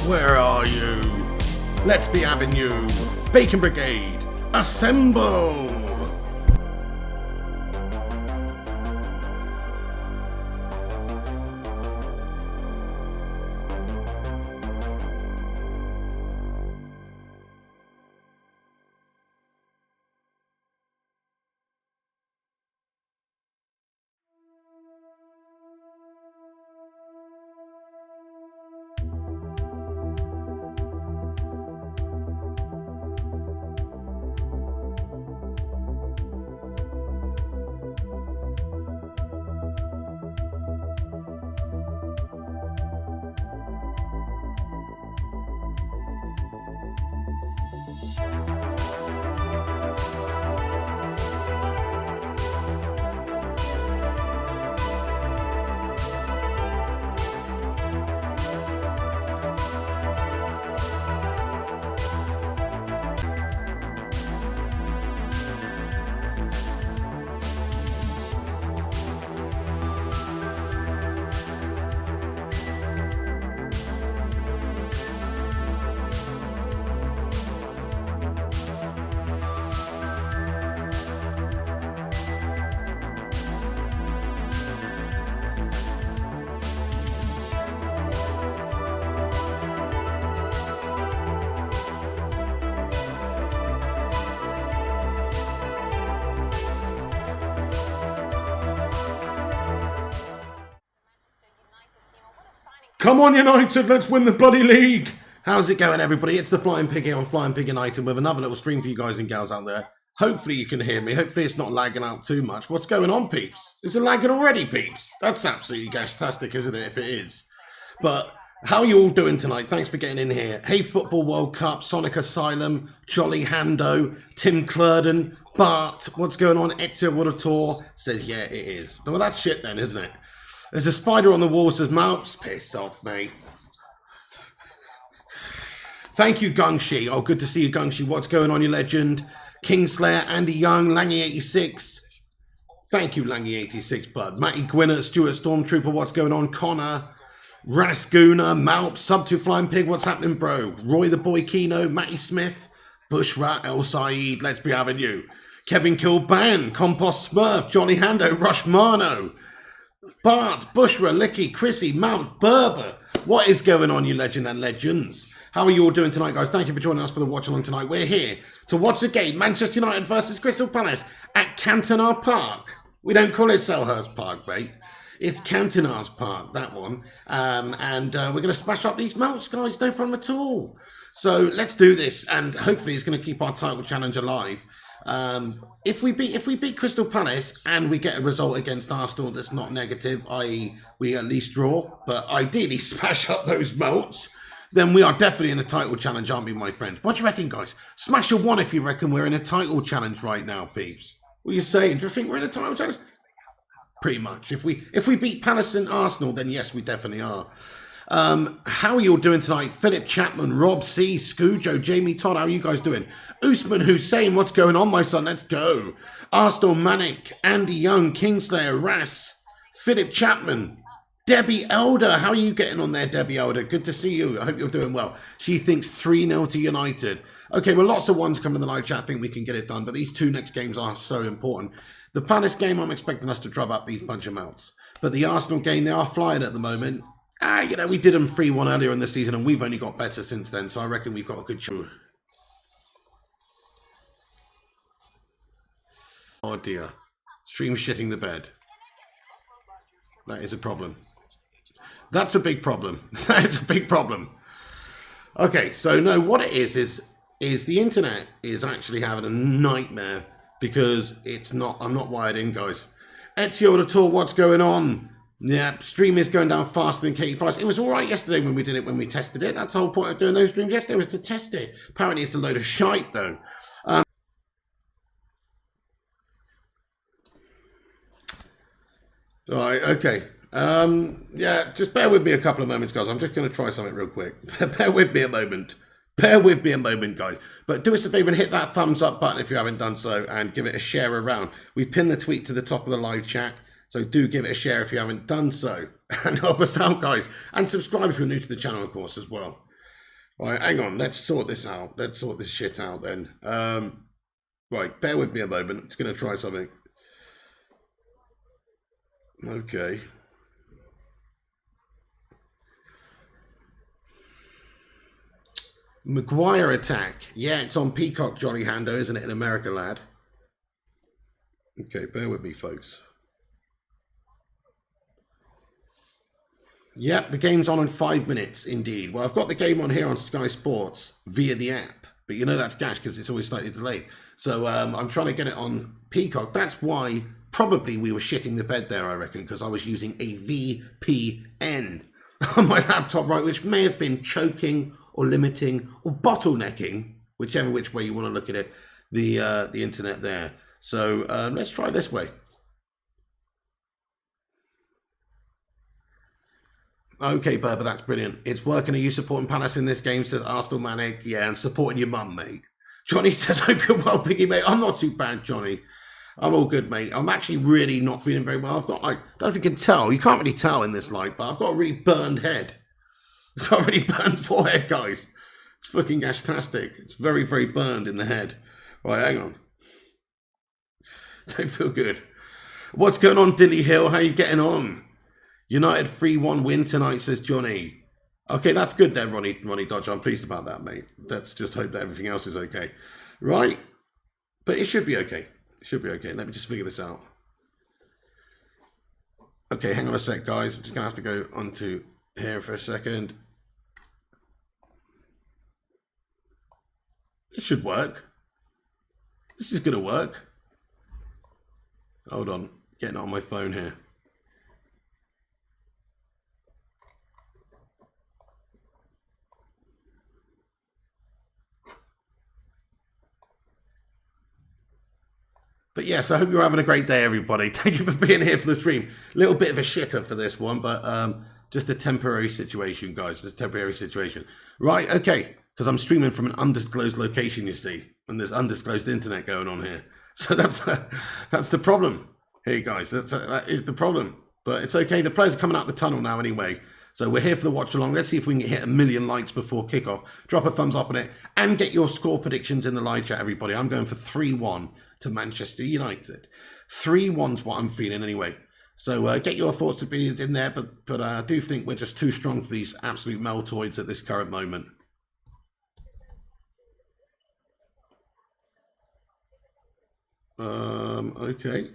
Where are you? Let's be having you. Bacon Brigade, assemble! Come on, United, let's win the bloody league. How's it going, everybody? It's the Flying Pig here on Flying Pig United with another little stream for you guys and gals out there. Hopefully you can hear me. Hopefully it's not lagging out too much. What's going on, peeps? Is it lagging already, peeps? That's absolutely gastastic, isn't it, if it is? But how are you all doing tonight? Thanks for getting in here. Hey, Football World Cup, Sonic Asylum, Jolly Hando, Tim Clurden, Bart. What's going on? Ezio Wodator says, yeah, it is. Well, that's shit then, isn't it? There's a spider on the wall, says Malps. Piss off, mate. Thank you, Gungshi. Oh, good to see you, Gungshi. What's going on, you legend? Kingslayer, Andy Young, Langy86. Thank you, Langy86, bud. Matty Gwinnett, Stuart Stormtrooper. What's going on? Connor, Rasguna, Malp, Sub2 Flying Pig. What's happening, bro? Roy the Boy Kino, Matty Smith, Bushrat, El Saeed. Let's be having you. Kevin Kilban, Compost Smurf, Johnny Hando, Rush Marno, Bart, Bushra, Licky, Chrissy, Mount, Berber. What is going on, you legend and legends? How are you all doing tonight, guys? Thank you for joining us for the watch along tonight. We're here to watch the game, Manchester United versus Crystal Palace at Cantonar Park. We don't call it Selhurst Park, mate. It's Cantonars Park, that one. And we're going to smash up these melts, guys. No problem at all. So let's do this, and hopefully it's going to keep our title challenge alive. If we beat Crystal Palace and we get a result against Arsenal that's not negative, i.e. we at least draw, but ideally smash up those melts, then we are definitely in a title challenge, aren't we, my friends? What do you reckon, guys? Smash a 1 if you reckon we're in a title challenge right now, peeps. What are you saying? Do you think we're in a title challenge? Pretty much. If we beat Palace and Arsenal, then yes, we definitely are. How are you all doing tonight? Philip Chapman, Rob C, Scoojo, Jamie Todd, how are you guys doing? Usman Hussein, what's going on, my son? Let's go. Arsenal Manic, Andy Young, Kingslayer, Ras, Philip Chapman, Debbie Elder. How are you getting on there, Debbie Elder? Good to see you. I hope you're doing well. She thinks 3-0 to United. Okay, well, lots of ones come in the live chat. I think we can get it done, but these two next games are so important. The Palace game, I'm expecting us to drop up these bunch of amounts. But the Arsenal game, they are flying at the moment. You know, we did them 3-1 earlier in the season, and we've only got better since then, so I reckon we've got a good show. Oh, dear. Stream shitting the bed. That is a problem. That's a big problem. That is a big problem. Okay, so no, what it is the internet is actually having a nightmare because I'm not wired in, guys. Ezio the Tour, what's going on? Yeah, stream is going down faster than Katie Price. It was all right yesterday when we did it, when we tested it. That's the whole point of doing those streams yesterday, was to test it. Apparently it's a load of shite, though. All right, okay. Yeah, just bear with me a couple of moments, guys. I'm just going to try something real quick. Bear with me a moment. Bear with me a moment, guys. But do us a favor and hit that thumbs up button if you haven't done so, and give it a share around. We've pinned the tweet to the top of the live chat, so do give it a share if you haven't done so. And help us out, guys. And subscribe if you're new to the channel, of course, as well. All right, hang on. Let's sort this out. Let's sort this shit out then. Right, bear with me a moment. I'm just going to try something. Okay. Maguire attack. Yeah, it's on Peacock, Johnny Hando, isn't it, in America, lad? Okay, bear with me, folks. Yep, the game's on in 5 minutes, indeed. Well, I've got the game on here on Sky Sports via the app, but you know that's gash because it's always slightly delayed. So I'm trying to get it on Peacock. That's why probably we were shitting the bed there, I reckon, because I was using a VPN on my laptop, right, which may have been choking or limiting or bottlenecking, whichever which way you want to look at it, the internet there. So let's try this way. Okay, Berber, that's brilliant. It's working. Are you supporting Palace in this game? Says Arsenal Manic. Yeah, and supporting your mum, mate. Johnny says, hope you're well, Piggy, mate. I'm not too bad, Johnny. I'm all good, mate. I'm actually really not feeling very well. I've got, like, I don't know if you can tell. You can't really tell in this light, but I've got a really burned head. I've got a really burned forehead, guys. It's fucking gashtastic. It's very, very burned in the head. Right, hang on. Don't feel good. What's going on, Dilly Hill? How you getting on? United 3-1 win tonight, says Johnny. Okay, that's good there, Ronnie Dodger. I'm pleased about that, mate. Let's just hope that everything else is okay. Right. But it should be okay. It should be okay. Let me just figure this out. Okay, hang on a sec, guys. I'm just going to have to go onto here for a second. It should work. This is going to work. Hold on. Getting it on my phone here. But yes, I hope you're having a great day, everybody. Thank you for being here for the stream. A little bit of a shitter for this one, but just a temporary situation, guys. Just a temporary situation. Right, okay. Because I'm streaming from an undisclosed location, you see. And there's undisclosed internet going on here. So that's the problem. Here, guys. That is the problem. But it's okay. The players are coming out the tunnel now anyway. So we're here for the watch along. Let's see if we can hit 1 million likes before kickoff. Drop a thumbs up on it. And get your score predictions in the live chat, everybody. I'm going for 3-1 to Manchester United. 3-1's what I'm feeling anyway. So get your thoughts and opinions in there. But I do think we're just too strong for these absolute Meltoids at this current moment. Okay.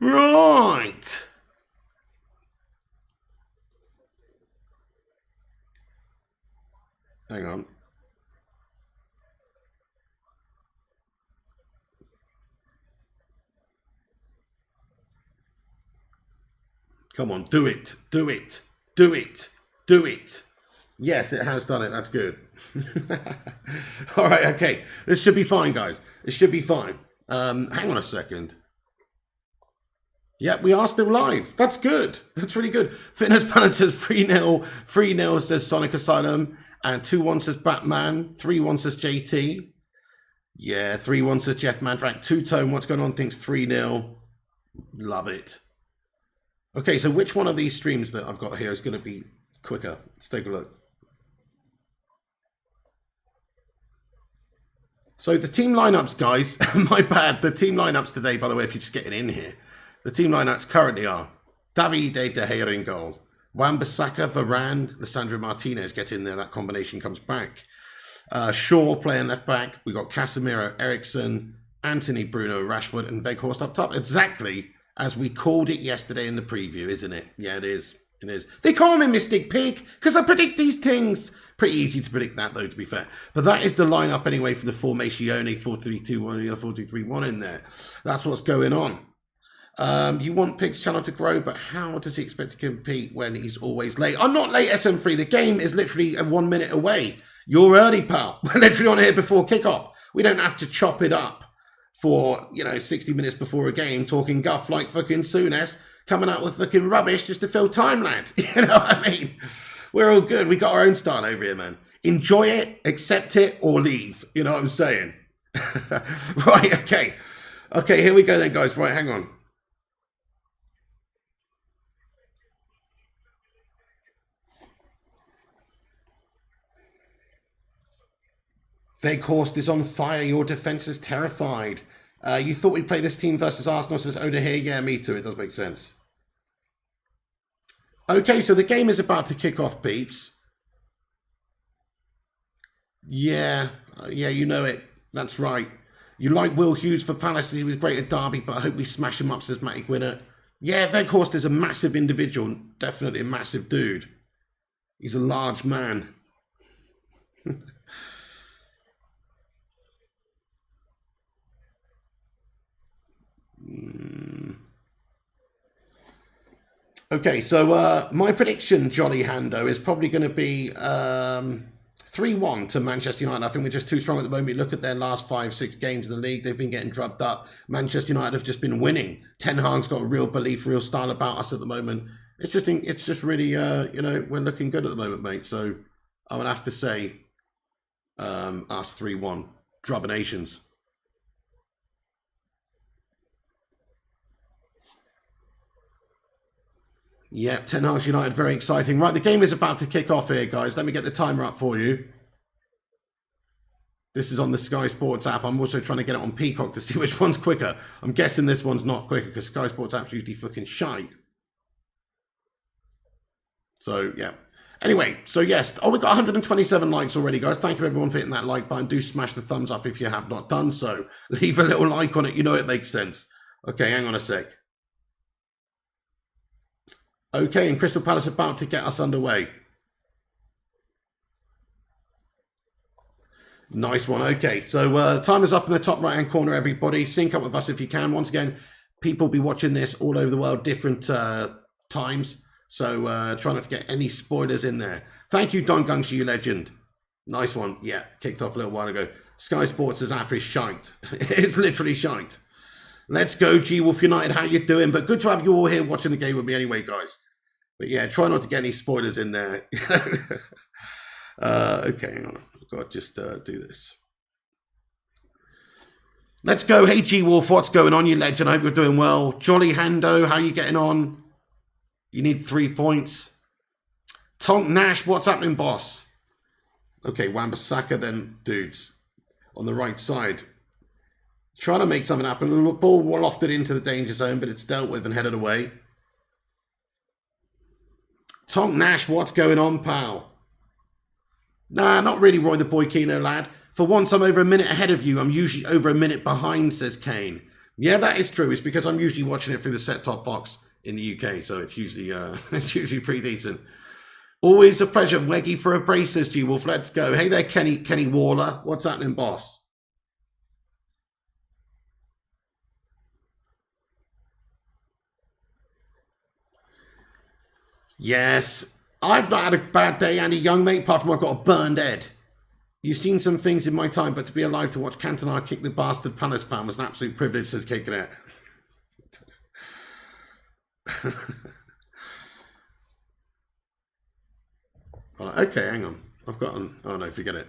Right. Hang on. Come on, do it. Do it. Do it. Do it. Yes, it has done it. That's good. All right, okay. This should be fine, guys. It should be fine. Hang on a second. Yep, we are still live. That's good. That's really good. Fitness Planet says 3-0. 3-0 says Sonic Asylum. And 2-1 says Batman. 3-1 says JT. Yeah, 3-1 says Jeff Mandrak. Two-Tone, what's going on? Thinks 3-0. Love it. Okay, so which one of these streams that I've got here is going to be quicker? Let's take a look. So the team lineups, guys, my bad. The team lineups today, by the way, if you're just getting in here, the team lineups currently are Davide De Gea in goal, Wan-Bissaka, Varane, Lisandro Martinez get in there. That combination comes back. Shaw playing left back. We got Casemiro, Ericsson, Anthony, Bruno, Rashford, and Weghorst up top. Exactly as we called it yesterday in the preview, isn't it? Yeah, it is. It is. They call me Mystic Pig because I predict these things. Pretty easy to predict that, though, to be fair. But that is the lineup anyway for the Formazione 4-3-2-1, 4-2-3-1 in there. That's what's going on. You want Pig's channel to grow, but how does he expect to compete when he's always late? I'm not late, SM3. The game is literally 1 minute away. You're early, pal. We're literally on here before kickoff. We don't have to chop it up for, 60 minutes before a game, talking guff like fucking Souness, coming out with fucking rubbish just to fill time, lad. You know what I mean? We're all good. We got our own style over here, man. Enjoy it, accept it, or leave. You know what I'm saying? Right, okay. Okay, here we go then, guys. Right, hang on. Weghorst is on fire. Your defense is terrified. You thought we'd play this team versus Arsenal, says Oda here. Yeah, me too. It does make sense. Okay, so the game is about to kick off, peeps. Yeah, you know it. That's right. You like Will Hughes for Palace. He was great at Derby, but I hope we smash him up, says Matty Gwynner. Yeah, Weghorst is a massive individual. Definitely a massive dude. He's a large man. Okay, so my prediction, Jolly Hando, is probably going to be 3-1 to Manchester United. I think we're just too strong at the moment. Look at their last 5-6 games in the league. They've been getting drubbed up. Manchester United have just been winning. Ten Hag's got a real belief, real style about us at the moment. It's just really, we're looking good at the moment, mate. So I would have to say us 3-1. Drubbinations. Yeah, Ten Hag's United, very exciting. Right, the game is about to kick off here, guys. Let me get the timer up for you. This is on the Sky Sports app. I'm also trying to get it on Peacock to see which one's quicker. I'm guessing this one's not quicker because Sky Sports app's usually fucking shite. So, yeah. Anyway, so yes. Oh, we got 127 likes already, guys. Thank you, everyone, for hitting that like button. Do smash the thumbs up if you have not done so. Leave a little like on it. You know it makes sense. Okay, hang on a sec. Okay, and Crystal Palace about to get us underway. Nice one. Okay, so time is up in the top right-hand corner, everybody. Sync up with us if you can. Once again, people be watching this all over the world, different times. So try not to get any spoilers in there. Thank you, Don Gungshi, you legend. Nice one. Yeah, kicked off a little while ago. Sky Sports' app is shite. It's literally shite. Let's go, G-Wolf United. How you doing? But good to have you all here watching the game with me anyway, guys. But yeah, try not to get any spoilers in there. Okay, hang on. I've got to just do this. Let's go. Hey, G-Wolf, what's going on, you legend? I hope you're doing well. Jolly Hando, how you getting on? You need 3 points. Tonk Nash, what's happening, boss? Okay, Wan-Bissaka then, dudes. On the right side. Trying to make something happen. The ball lofted into the danger zone, but it's dealt with and headed away. Tonk Nash, what's going on, pal? Nah, not really, Roy the Boy Keno, lad. For once, I'm over a minute ahead of you. I'm usually over a minute behind, says Kane. Yeah, that is true. It's because I'm usually watching it through the set-top box in the UK, so it's usually it's usually pretty decent. Always a pleasure. Weggy for a brace, says G-Wolf. Let's go. Hey there, Kenny Waller. What's happening, boss? Yes. I've not had a bad day, Andy Young, mate, apart from I've got a burned head. You've seen some things in my time, but to be alive to watch Cantona kick the bastard Palace fan was an absolute privilege, says Kate Cadet. Okay, hang on. I've got an... Oh, no, forget it.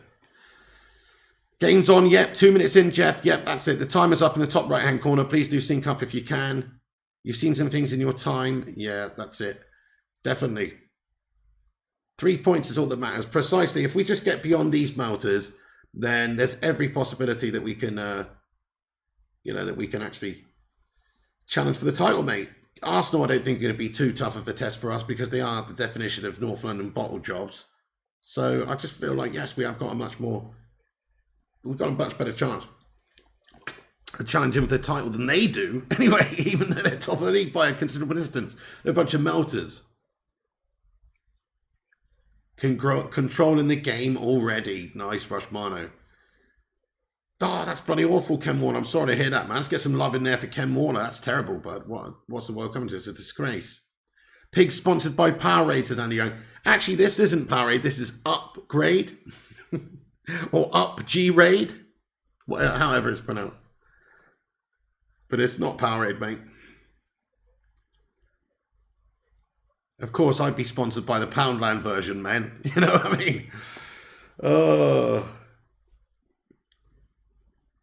Game's on, yep. 2 minutes in, Jeff. Yep, that's it. The timer's up in the top right-hand corner. Please do sync up if you can. You've seen some things in your time. Yeah, that's it. Definitely. 3 points is all that matters. Precisely. If we just get beyond these melters, then there's every possibility that we can, that we can actually challenge for the title, mate. Arsenal, I don't think, are going to be too tough of a test for us because they are the definition of North London bottle jobs. So I just feel like, yes, we've got a much better chance of challenging for the title than they do. Anyway, even though they're top of the league by a considerable distance, they're a bunch of melters. Controlling the game already. Nice, Rush Mano. Oh, that's bloody awful, Ken Warner. I'm sorry to hear that, man. Let's get some love in there for Ken Warner. That's terrible, but what's the world coming to? It's a disgrace. Pig sponsored by Powerade, says Andy Young. Actually, this isn't Powerade. This is Upgrade. Or Up G-Raid. However it's pronounced. But it's not Powerade, mate. Of course, I'd be sponsored by the Poundland version, man. You know what I mean? Oh.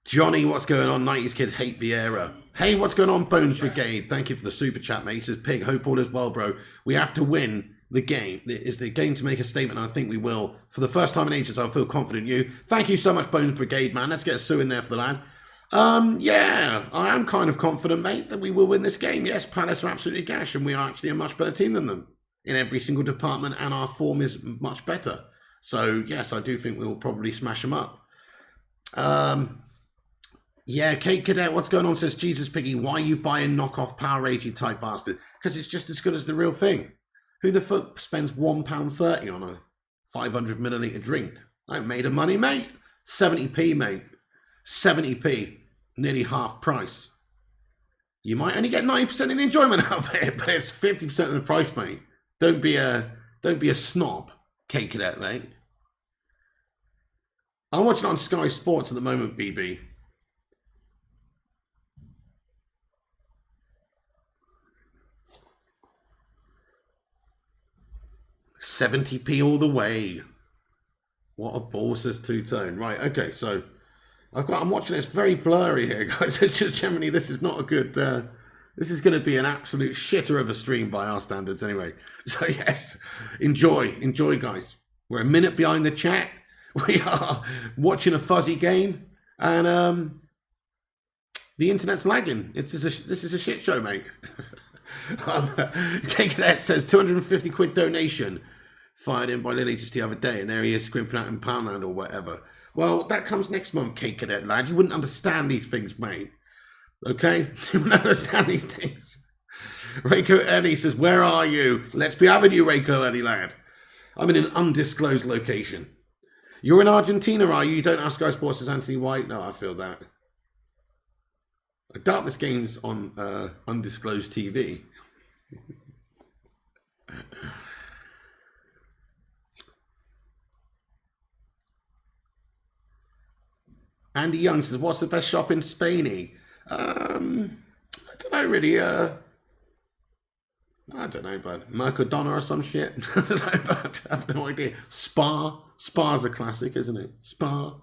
Johnny, what's going on? 90s kids hate Vieira. Hey, what's going on, Bones Brigade? Thank you for the super chat, mate. He says, Pig, hope all is well, bro. We have to win the game. It's the game to make a statement. I think we will. For the first time in ages, I feel confident in you. Thank you so much, Bones Brigade, man. Let's get a sue in there for the lad. Yeah, I am kind of confident, mate, that we will win this game. Yes, Palace are absolutely gash, and we are actually a much better team than them in every single department, and our form is much better. So, yes, I do think we will probably smash them up. Yeah, Kate Cadet, what's going on? Says, Jesus Piggy, why are you buying knockoff Powerade, you type bastard? Because it's just as good as the real thing. Who the fuck spends £1.30 on a 500 milliliter drink? I made of money, mate. 70p, mate. 70p. Nearly half price. You might only get 90% of the enjoyment out of it, but it's 50% of the price, mate. Don't be a snob, Kate Cadet, mate. I'm watching on Sky Sports at the moment, BB. £70p all the way. What a ball, says Two-Tone. Right, okay, so I'm watching this very blurry here, guys. It's just generally, this is not a good, this is going to be an absolute shitter of a stream by our standards anyway. So yes, enjoy, guys. We're a minute behind the chat. We are watching a fuzzy game, and the internet's lagging. This is a shit show, mate. KKS says 250 quid donation fired in by Lily just the other day, and there he is scrimping out in Poundland or whatever. Well, that comes next month, Kate Cadet lad. You wouldn't understand these things, mate. Okay? You wouldn't understand these things. Reiko Ellie says, where are you? Let's be having you, Reiko Ellie lad. I'm in an undisclosed location. You're in Argentina, are you? You don't ask Sky Sports, says Anthony White. No, I feel that. I doubt this game's on undisclosed TV. Andy Young says, what's the best shop in Spain? I don't know, really. I don't know, but Mercadona or some shit. I don't know, but I have no idea. Spa. Spa's a classic, isn't it? Spa.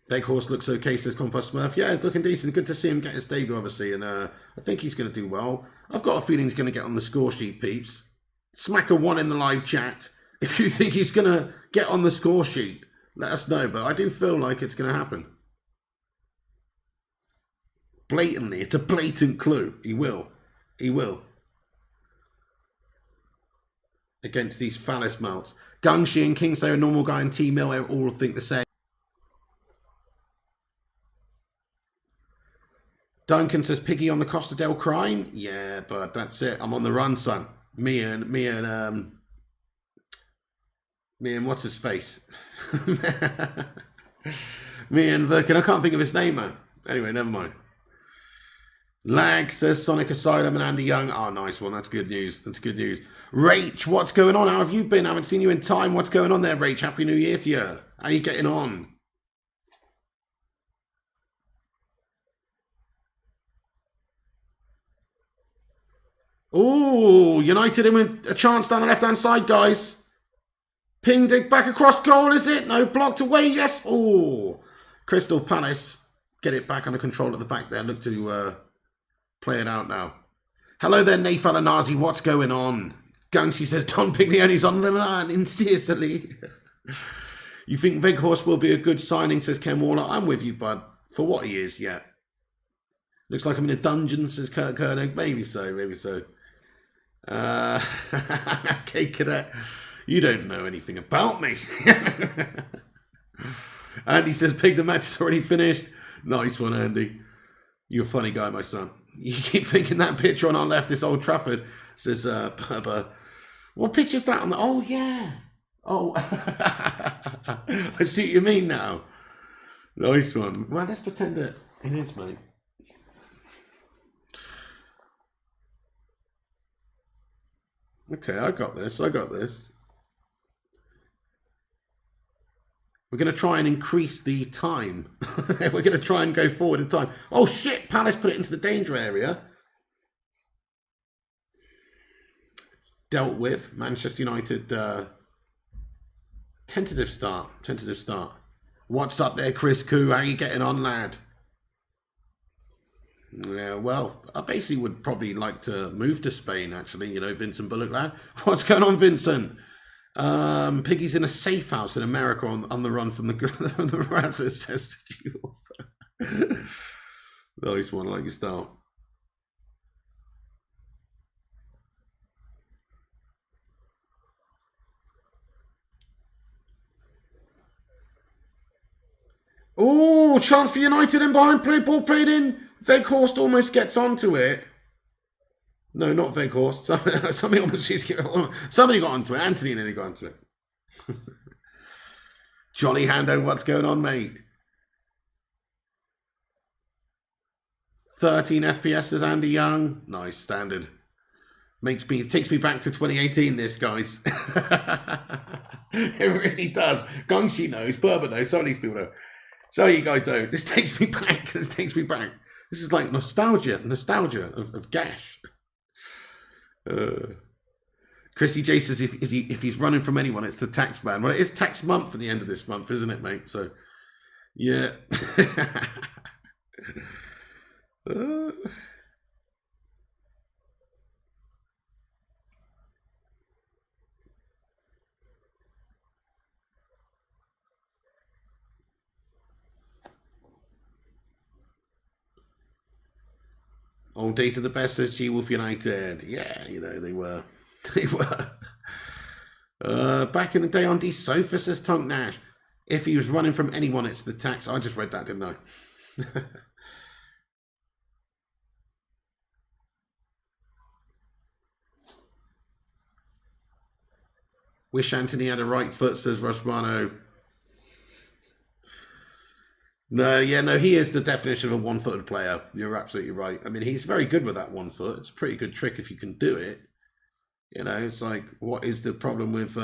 Fake Horse looks okay, says Compost Smurf. Yeah, looking decent. Good to see him get his debut, obviously, and I think he's going to do well. I've got a feeling he's going to get on the score sheet, peeps. Smack a 1 in the live chat. If you think he's going to get on the score sheet, let us know, but I do feel like it's going to happen. Blatantly. It's a blatant clue. He will. He will. Against these phallus melts. Gungshi and Kingslayer, a normal guy, and T-Mill all think the same. Duncan says, Piggy on the Costa del Crime? Yeah, but that's it. I'm on the run, son. Me and what's his face? Me and Virkin. I can't think of his name, man. Anyway, never mind. Lag, says Sonic Asylum and Andy Young. Oh, nice one. That's good news. That's good news. Rach, what's going on? How have you been? I haven't seen you in time. What's going on there, Rach? Happy New Year to you. How are you getting on? Oh, United in with a chance down the left-hand side, guys. Ping dig back across goal, is it? No, blocked away, yes. Oh, Crystal Palace get it back under control at the back there. Look to play it out now. Hello there, Nafal Nazi. What's going on? Gangshi says, Don Piglioni's on the line in Sicily. You think Weghorst will be a good signing, says Ken Waller. I'm with you, bud. For what he is, yeah. Looks like I'm in a dungeon, says Kurt Koenig. Maybe so, maybe so. Okay, Cadet. You don't know anything about me. Andy says, Pig, the match is already finished. Nice one, Andy. You're a funny guy, my son. You keep thinking that picture on our left is Old Trafford, says Papa. What picture's that on the... Oh, yeah. Oh, I see what you mean now. Nice one. Well, let's pretend that it is, mate. Okay, I got this. I got this. We're going to try and increase the time. We're going to try and go forward in time. Oh, shit. Palace put it into the danger area. Dealt with. Manchester United... Tentative start. Tentative start. What's up there, Chris Koo? How are you getting on, lad? Yeah, well, I basically would probably like to move to Spain, actually. You know, Vincent Bullock, lad. What's going on, Vincent? Piggy's in a safe house in America on the run from the Razzers, says you. Nice one, I like your style. Oh, chance for United in behind play, ball played in. Weghorst almost gets onto it. No, not Weghorst. Somebody got onto it. Anthony nearly got onto it. Jolly Hando, what's going on, mate? 13 FPS as Andy Young. Nice, standard. Takes me back to 2018, this, guys. It really does. Gongshi knows, Bourbon knows, some of these people know. So you guys know. This takes me back. This takes me back. This is like nostalgia of Gash. Chrissy J says if he's running from anyone, it's the tax man. Well, it is tax month for the end of this month, isn't it, mate? So, yeah. Old days of the best, says G-Wolf United. Yeah, you know, they were. They were. Back in the day on D Sofa, says Tunk Nash. If he was running from anyone, it's the tax. I just read that, didn't I? Wish Anthony had a right foot, says Rosmano. No, yeah, no, he is the definition of a one-footed player. You're absolutely right. I mean, he's very good with that 1 foot. It's a pretty good trick if you can do it. You know, it's like, what is the problem with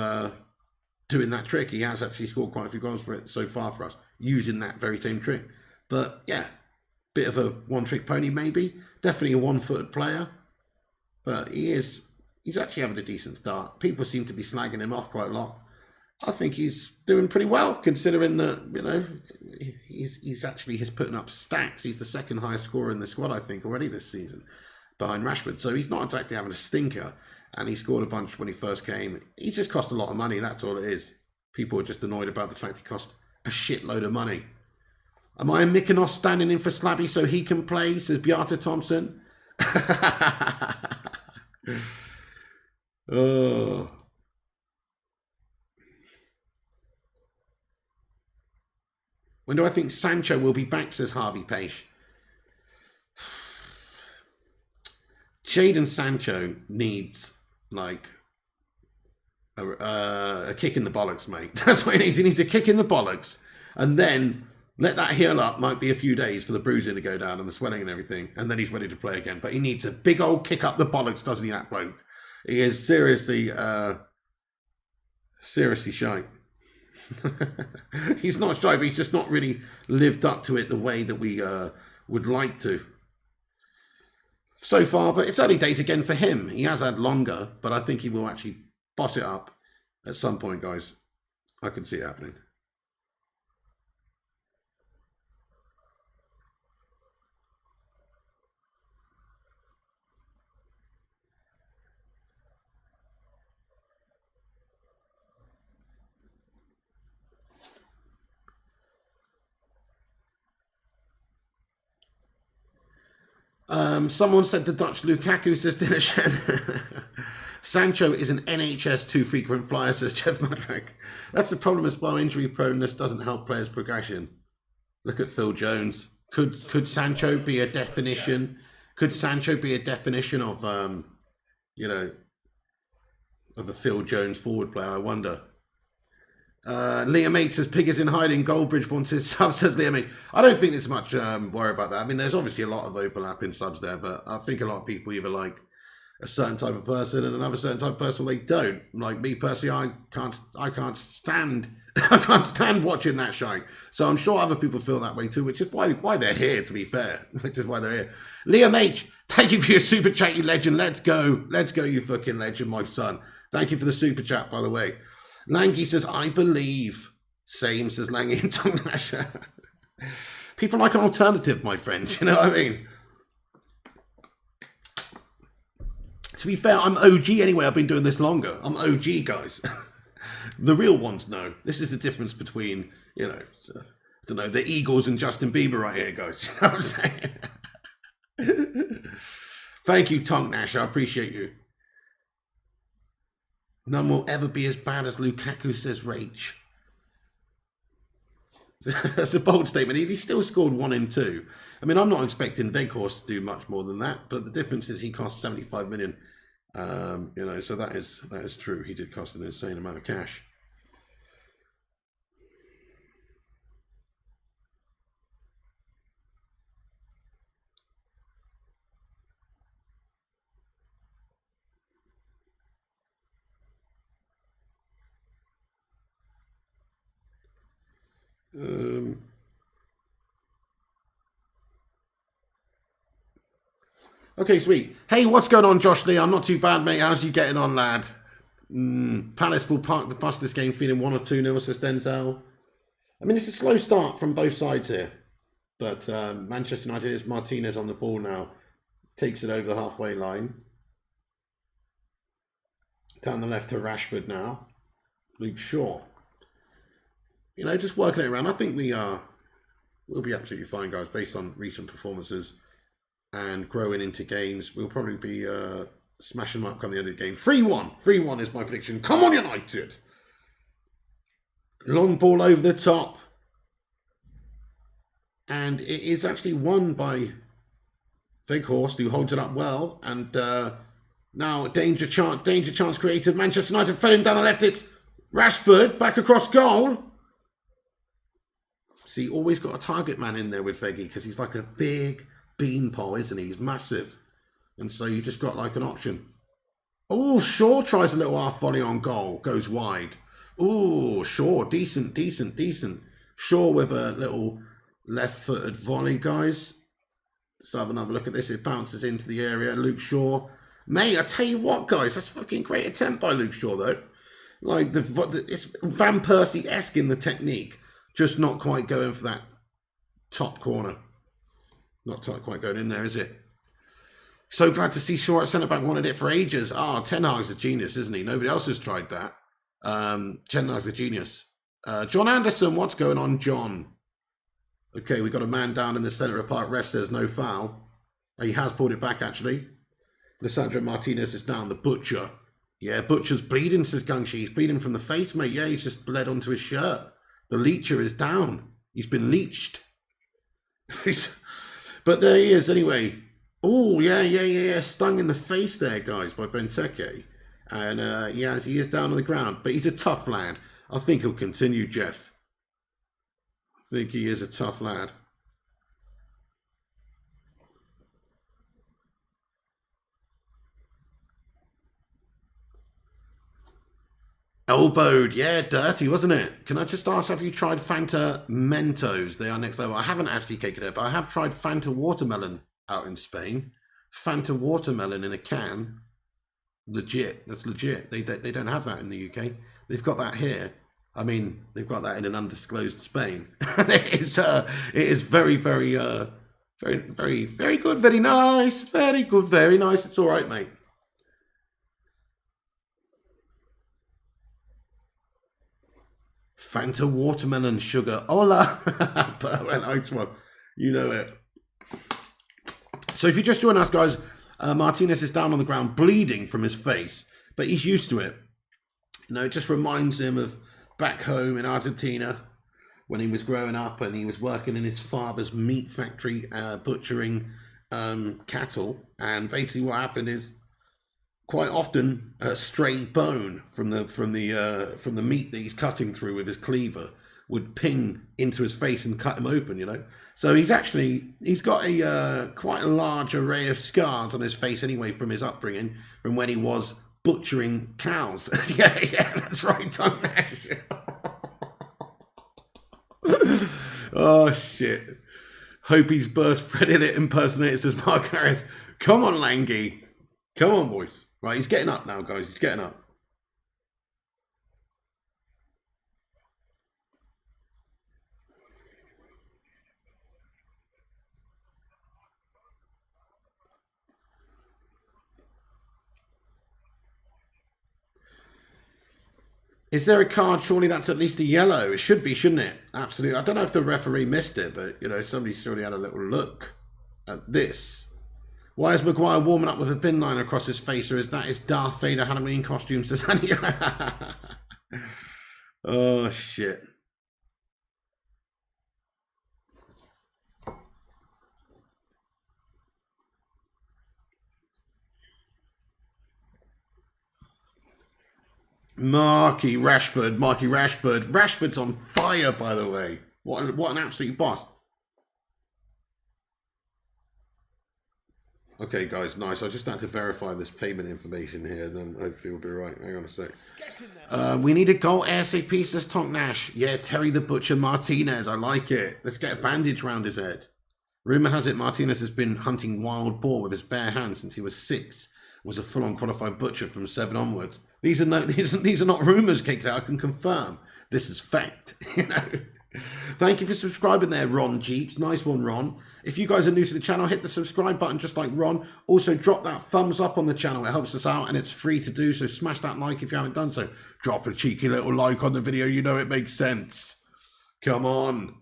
doing that trick? He has actually scored quite a few goals for it so far for us, using that very same trick. But, yeah, bit of a one-trick pony maybe. Definitely a one-footed player. But he's actually having a decent start. People seem to be slagging him off quite a lot. I think he's doing pretty well, considering that, you know, he's putting up stats. He's the second highest scorer in the squad, I think, already this season, behind Rashford. So he's not exactly having a stinker, and he scored a bunch when he first came. He's just cost a lot of money, that's all it is. People are just annoyed about the fact he cost a shitload of money. Am I a Mykonos standing in for Slabby so he can play, says Beata Thompson. Oh... When do I think Sancho will be back, says Harvey Page. Jadon Sancho needs, like, a kick in the bollocks, mate. That's what he needs. He needs a kick in the bollocks. And then Let that heal up. Might be a few days for the bruising to go down and the swelling and everything. And then he's ready to play again. But he needs a big old kick up the bollocks, doesn't he, that bloke? He is seriously shite. He's not shy, but he's just not really lived up to it the way that we would like to so far. But it's early days again for him. He has had longer, but I think he will actually boss it up at some point, guys. I can see it happening. Someone said the Dutch Lukaku, says Dinashen. Sancho is an NHS too frequent flyer, says Jeff Madrak. That's the problem as well. Injury proneness doesn't help players' progression. Look at Phil Jones. Could Sancho be a definition? Could Sancho be a definition of of a Phil Jones forward player? I wonder. Liam H says Pig is in hiding. Goldbridge wants his sub, says Liam H. I don't think there's much worry about that. I mean, there's obviously a lot of overlap in subs there, but I think a lot of people either like a certain type of person and another certain type of person they don't. Like me personally, I can't stand watching that shite. So I'm sure other people feel that way too, which is why they're here, to be fair. Which is why they're here. Liam H, thank you for your super chat, you legend. Let's go, you fucking legend, my son. Thank you for the super chat, by the way. Langy says, I believe. Same, says Langy and Tom Lasher. People like an alternative, my friend. You know what I mean? To be fair, I'm OG anyway. I've been doing this longer. I'm OG, guys. The real ones know. This is the difference between, I don't know, the Eagles and Justin Bieber right here, guys. You know what I'm saying? Thank you, Tom Nash. I appreciate you. None will ever be as bad as Lukaku, says Rach. That's a bold statement. He still scored 1 and 2. I mean, I'm not expecting Weghorst to do much more than that, but the difference is he cost 75 million. So that is true. He did cost an insane amount of cash. Okay, sweet. Hey, what's going on, Josh Lee? I'm not too bad, mate. How's you getting on, lad? Palace will park the bus this game feeling 1 or 2-0, says Denzel. I mean, it's a slow start from both sides here. But Manchester United is Martinez on the ball now. Takes it over the halfway line. Down the left to Rashford now. Luke Shaw. Just working it around. I think we'll be absolutely fine, guys, based on recent performances and growing into games. We'll probably be smashing them up come the end of the game. 3-1. 3-1 is my prediction. Come on, United! Long ball over the top. And it is actually won by Weghorst, who holds it up well. And now danger chance created. Manchester United fell in down the left. It's Rashford back across goal. See, always got a target man in there with Veggie because he's like a big beanpole, isn't he? He's massive. And so you just got like an option. Oh, Shaw tries a little half volley on goal. Goes wide. Oh, Shaw. Decent. Shaw with a little left-footed volley, guys. Let's have another look at this. It bounces into the area. Luke Shaw. Mate, I tell you what, guys. That's fucking great attempt by Luke Shaw, though. Like, it's Van Persie-esque in the technique. Just not quite going for that top corner. Not quite going in there, is it? So glad to see Shaw at centre-back. Wanted it for ages. Ten Hag's a genius, isn't he? Nobody else has tried that. Ten Hag's a genius. John Anderson, what's going on, John? Okay, we got a man down in the centre of park. Ref says no foul. He has pulled it back, actually. Lissandro Martinez is down. The Butcher. Yeah, Butcher's bleeding, says Gungshi. He's bleeding from the face, mate. Yeah, he's just bled onto his shirt. The leecher is down. He's been leeched. But there he is anyway. Oh, yeah. Stung in the face there, guys, by Benteke. And he is down on the ground. But he's a tough lad. I think he'll continue, Jeff. think he is a tough lad. Elbowed, yeah, dirty, wasn't it? Can I just ask, have you tried Fanta Mentos? They are next level. I haven't actually taken it, but I have tried Fanta Watermelon out in Spain. Fanta Watermelon in a can. Legit, that's legit. They don't have that in the UK. They've got that here. I mean, they've got that in an undisclosed Spain. And it is very, very, very good, very nice, very good, very nice. It's all right, mate. Fanta watermelon sugar. Hola. Nice one. You know it. So if you just join us, guys, Martinez is down on the ground bleeding from his face, but he's used to it. You know, it just reminds him of back home in Argentina when he was growing up and he was working in his father's meat factory, butchering cattle. And basically what happened is quite often a stray bone from the meat that he's cutting through with his cleaver would ping into his face and cut him open, you know. So he's got a quite a large array of scars on his face anyway from his upbringing, from when he was butchering cows. yeah, that's right, Tom. Oh shit! Hope he's burst Predator impersonators as Mark Harris. Come on, Langy. Come on, boys. Right, he's getting up now, guys. He's getting up. Is there a card? Surely that's at least a yellow. It should be, shouldn't it? Absolutely. I don't know if the referee missed it, but, you know, somebody surely had a little look at this. Why is Maguire warming up with a bin line across his face, or is that his Darth Vader Halloween costume? Says Andy. Oh, shit. Marky Rashford. Rashford's on fire, by the way. What an absolute boss. Okay, guys, nice. I just had to verify this payment information here, then hopefully we'll be right. Hang on a sec. We need a goal ASAP, says Tonk Nash. Yeah, Terry the Butcher Martinez. I like it. Let's get a bandage round his head. Rumour has it Martinez has been hunting wild boar with his bare hands since he was 6. Was a full-on qualified butcher from 7 onwards. These are not rumours, Cake. I can confirm. This is fact. You know. Thank you for subscribing there, Ron Jeeps. Nice one, Ron. If you guys are new to the channel, hit the subscribe button just like Ron. Also, drop that thumbs up on the channel. It helps us out and it's free to do, so smash that like if you haven't done so. Drop a cheeky little like on the video. You know it makes sense. Come on.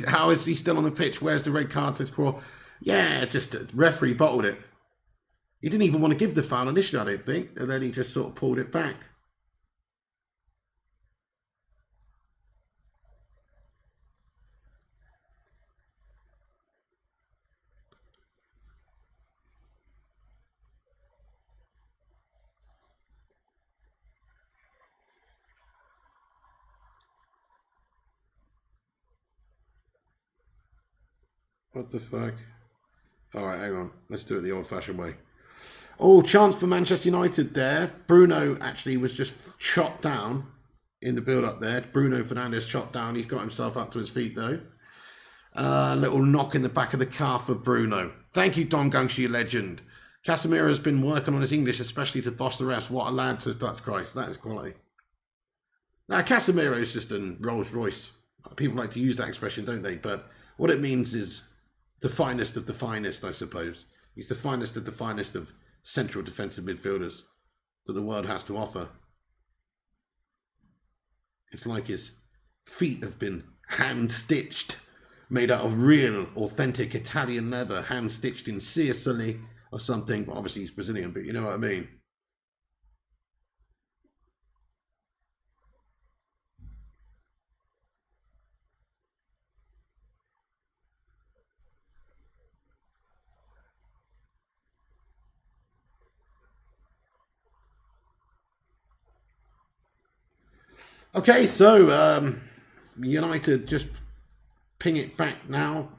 How is he still on the pitch? Where's the red card? Says Craw. Yeah, just referee bottled it. He didn't even want to give the foul initially, I don't think, and then he just sort of pulled it back. What the fuck? All right, hang on. Let's do it the old-fashioned way. Oh, chance for Manchester United there. Bruno actually was just chopped down in the build-up there. Bruno Fernandes chopped down. He's got himself up to his feet, though. Little knock in the back of the calf for Bruno. Thank you, Don Gungshi, legend. Casemiro has been working on his English, especially to boss the rest. What a lad, says Dutch Christ. That is quality. Now, Casemiro is just a Rolls Royce. People like to use that expression, don't they? But what it means is the finest of the finest, I suppose. He's the finest of central defensive midfielders that the world has to offer. It's like his feet have been hand-stitched, made out of real, authentic Italian leather, hand-stitched in Sicily or something. Well, obviously he's Brazilian, but you know what I mean. Okay, so United just ping it back now.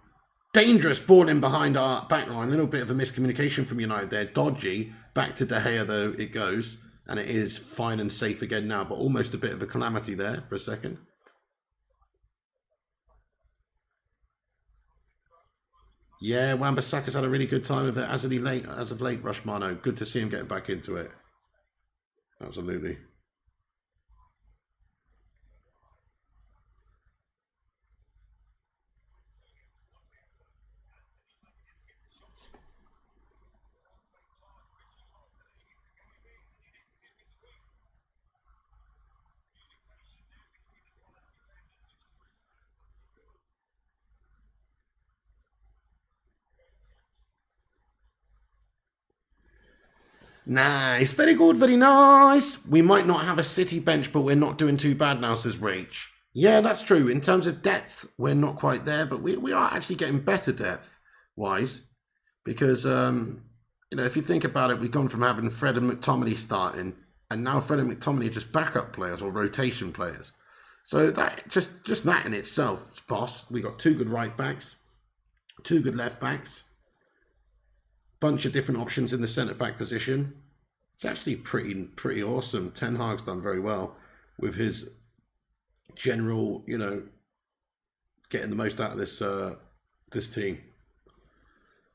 Dangerous ball in behind our back line. A little bit of a miscommunication from United there. Dodgy. Back to De Gea though it goes. And it is fine and safe again now. But almost a bit of a calamity there for a second. Yeah, Wan-Bissaka's had a really good time of it as of late, Rushmano. Good to see him getting back into it. Absolutely. Nice, very good, very nice. We might not have a City bench, but we're not doing too bad now, says Rach. Yeah, that's true. In terms of depth, we're not quite there, but we are actually getting better depth-wise. Because, if you think about it, we've gone from having Fred and McTominay starting, and now Fred and McTominay are just backup players or rotation players. So that just that in itself, boss. We got 2 good right backs, 2 good left backs, bunch of different options in the centre back position. It's actually pretty awesome. Ten Hag's done very well with his general, getting the most out of this team.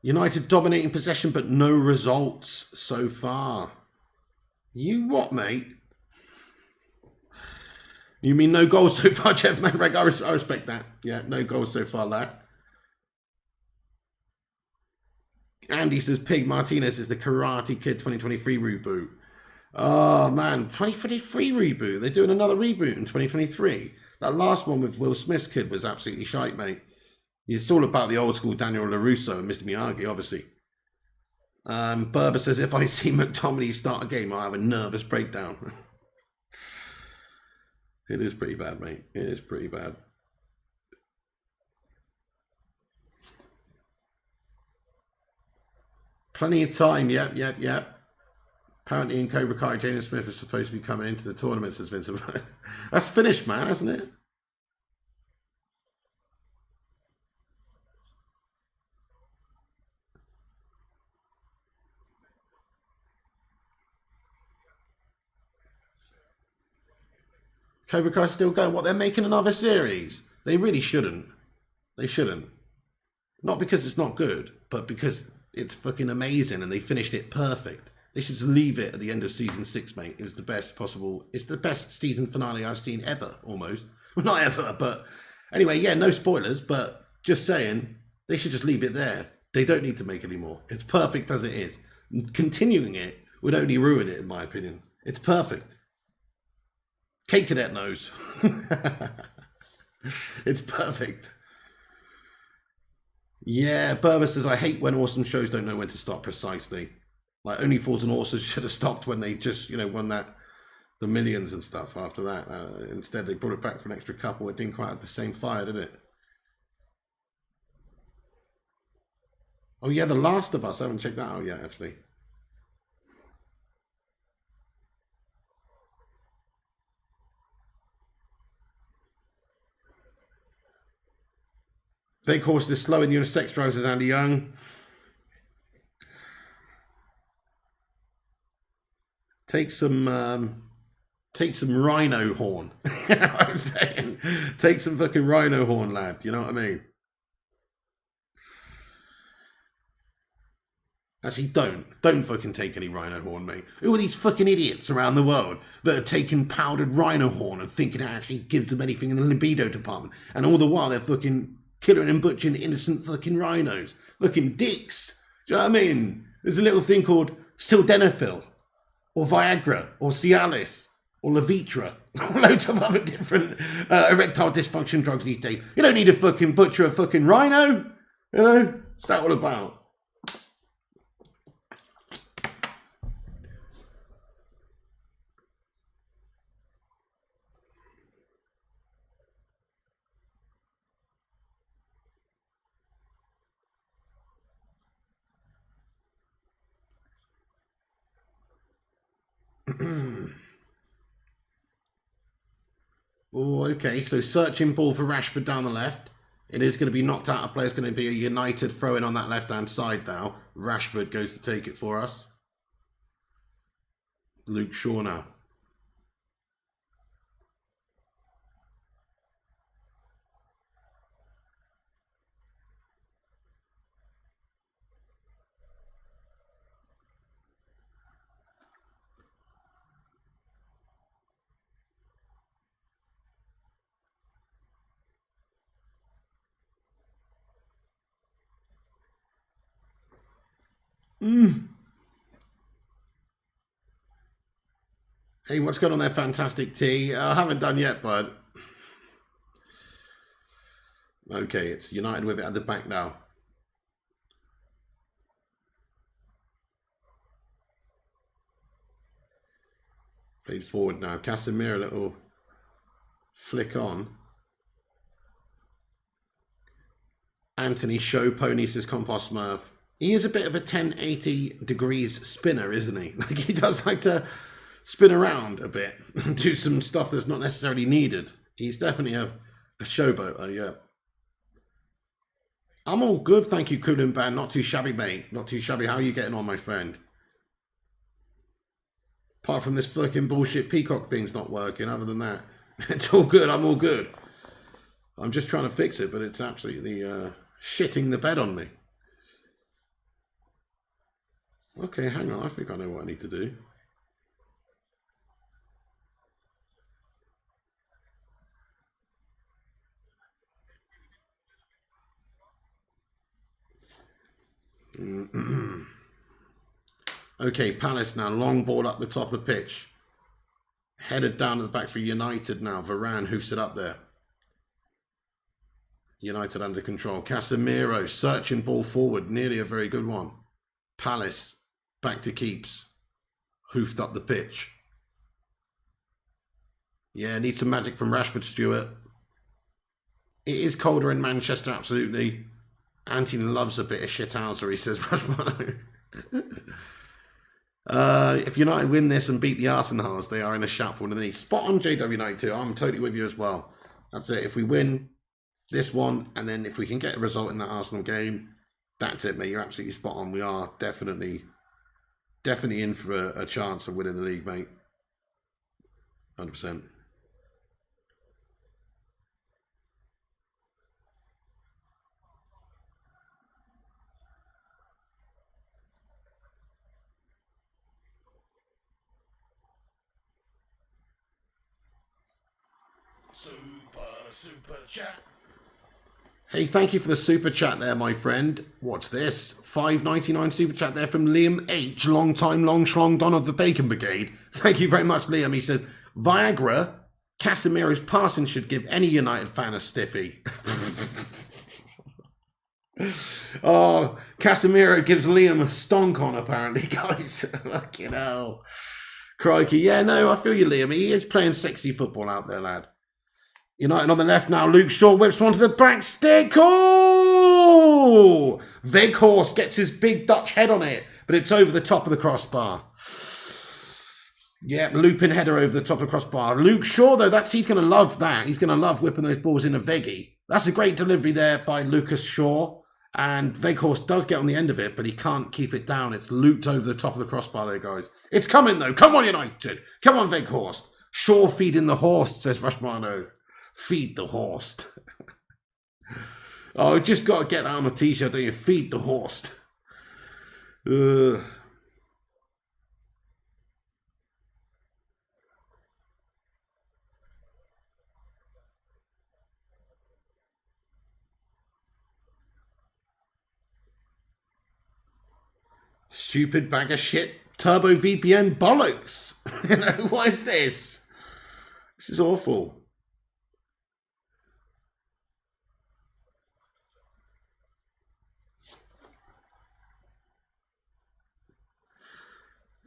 United dominating possession, but no results so far. You what, mate? You mean no goals so far, Jeff Manrag? I respect that. Yeah, no goals so far, lad. Andy says Pig Martinez is the Karate Kid 2023 reboot. Oh, man. 2023 reboot. They're doing another reboot in 2023. That last one with Will Smith's kid was absolutely shite, mate. It's all about the old school Daniel LaRusso and Mr. Miyagi, obviously. Berber says, if I see McTominay start a game, I'll have a nervous breakdown. It is pretty bad, mate. It is pretty bad. Plenty of time. Yep. Apparently in Cobra Kai, Jaden Smith is supposed to be coming into the tournament, says Vincent. That's finished, man, hasn't it? Cobra Kai's still going. What, they're making another series? They really shouldn't. They shouldn't. Not because it's not good, but because it's fucking amazing and they finished it perfect. They should just leave it at the end of season 6, mate. It was the best possible. It's the best season finale I've seen ever, almost. Well, not ever, but anyway, yeah, no spoilers, but just saying, they should just leave it there. They don't need to make any more. It's perfect as it is. Continuing it would only ruin it, in my opinion. It's perfect. Kate Cadet knows. It's perfect. Yeah, Berber says, I hate when awesome shows don't know when to stop precisely. Like, Only Fools and Horses should have stopped when they just, won the millions and stuff after that. Instead, they brought it back for an extra couple. It didn't quite have the same fire, did it? Oh, yeah, The Last of Us. I haven't checked that out yet, actually. Fake horse is slow and unisex drives, says Andy Young. Take some rhino horn. You know what I'm saying? Take some fucking rhino horn, lad. You know what I mean? Actually, don't fucking take any rhino horn, mate. Who are these fucking idiots around the world that are taking powdered rhino horn and thinking it actually gives them anything in the libido department? And all the while they're fucking killing and butchering innocent fucking rhinos. Fucking dicks. Do you know what I mean? There's a little thing called sildenafil, or Viagra, or Cialis, or Levitra, or loads of other different erectile dysfunction drugs these days. You don't need to fucking butcher a fucking rhino. What's that all about? Oh, okay. So searching ball for Rashford down the left. It is going to be knocked out of play. It's going to be a United throw-in on that left-hand side now. Rashford goes to take it for us. Luke Shaw now. Hey, what's going on there, Fantastic T? I haven't done yet, bud. Okay, it's United with it at the back now. Played forward now. Casemiro, a little flick on. Anthony Show Pony says Compost Smurf. He is a bit of a 1080 degrees spinner, isn't he? Like, he does like to spin around a bit and do some stuff that's not necessarily needed. He's definitely a showboater, yeah. I'm all good, thank you, Kulin Band. Not too shabby, mate. Not too shabby. How are you getting on, my friend? Apart from this fucking bullshit peacock thing's not working, other than that, it's all good. I'm all good. I'm just trying to fix it, but it's absolutely shitting the bed on me. Okay, hang on. I think I know what I need to do. Okay, Palace now. Long ball up the top of the pitch. Headed down to the back for United now. Varane hoofs it up there. United under control. Casemiro searching ball forward. Nearly a very good one. Palace back to keeps. Hoofed up the pitch. Yeah, needs some magic from Rashford, Stewart. It is colder in Manchester, absolutely. Anthony loves a bit of shithousery, says Rashmano. If United win this and beat the Arsenals, they are in a shout for one of the knees. Spot on, JW92. I'm totally with you as well. That's it. If we win this one, and then if we can get a result in that Arsenal game, that's it, mate. You're absolutely spot on. We are definitely in for a chance of winning the league, mate. 100%. Super chat. Hey, thank you for the super chat there, my friend. What's this? $5.99 super chat there from Liam H. Long time, long schlong don of the Bacon Brigade. Thank you very much, Liam. He says, Viagra, Casemiro's passing should give any United fan a stiffy. Oh, Casemiro gives Liam a stonk on, apparently, guys. Fucking hell. Crikey. Yeah, no, I feel you, Liam. He is playing sexy football out there, lad. United on the left now. Luke Shaw whips one to the back stick. Oh! Weghorst gets his big Dutch head on it, but it's over the top of the crossbar. Yeah, looping header over the top of the crossbar. Luke Shaw, though, he's going to love that. He's going to love whipping those balls in a veggie. That's a great delivery there by Lucas Shaw. And Weghorst does get on the end of it, but he can't keep it down. It's looped over the top of the crossbar there, guys. It's coming, though. Come on, United. Come on, Weghorst. Shaw feeding the horse, says Rashmano. Feed the horse. Oh, just got to get that on a t-shirt, don't you? Feed the horse. Stupid bag of shit. Turbo VPN bollocks. You know, what is this? This is awful.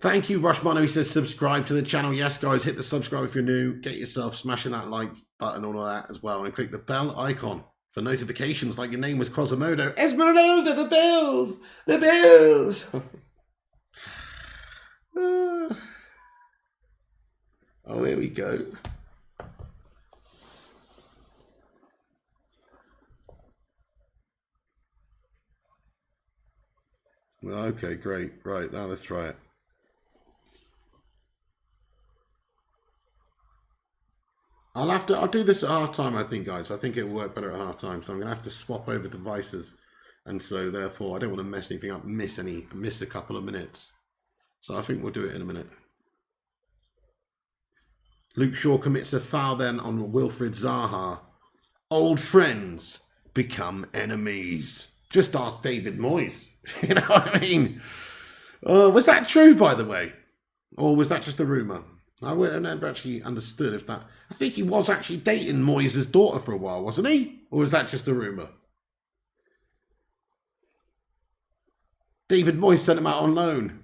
Thank you, Rushmano. He says subscribe to the channel. Yes, guys, hit the subscribe if you're new. Get yourself smashing that like button, all of that as well. And click the bell icon for notifications like your name was Quasimodo. Esmeralda, the bells! The bells! Oh, here we go. Well, okay, great. Right, now let's try it. I'll do this at half time, I think, guys. I think it'll work better at half time. So I'm gonna have to swap over devices. And so therefore I don't want to mess anything up, miss a couple of minutes. So I think we'll do it in a minute. Luke Shaw commits a foul then on Wilfried Zaha. Old friends become enemies. Just ask David Moyes. You know what I mean? Was that true, by the way? Or was that just a rumour? I never actually understood if that... I think he was actually dating Moyes' daughter for a while, wasn't he? Or was that just a rumour? David Moyes sent him out on loan.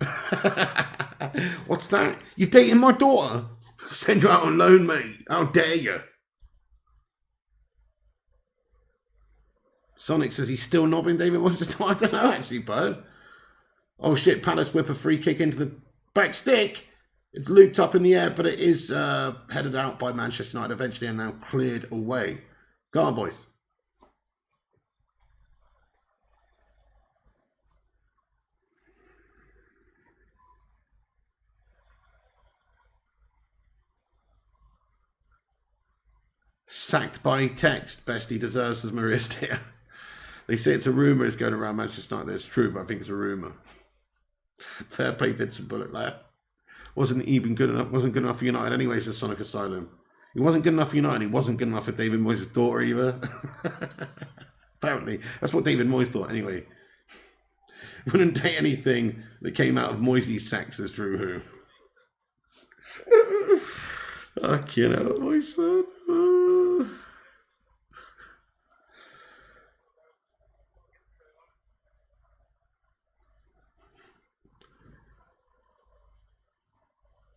What's that? You're dating my daughter? Send you out on loan, mate. How dare you? Sonic says he's still knobbing David Moyes. I don't know, actually, bud. Oh, shit. Palace whip a free kick into the back stick. It's looped up in the air, but it is headed out by Manchester United eventually and now cleared away. Go on, boys. Sacked by text. Best he deserves, as Maria Steer. They say it's a rumour is going around Manchester United. That's true, but I think it's a rumour. Fair play, Vincent Bullock there. Wasn't even good enough. Wasn't good enough for United anyway, says Sonic Asylum. He wasn't good enough for United. He wasn't good enough for David Moyes' daughter either. Apparently. That's what David Moyes thought anyway. Wouldn't date anything that came out of Moyes' sack, says Drew Who. Fucking hell, my son.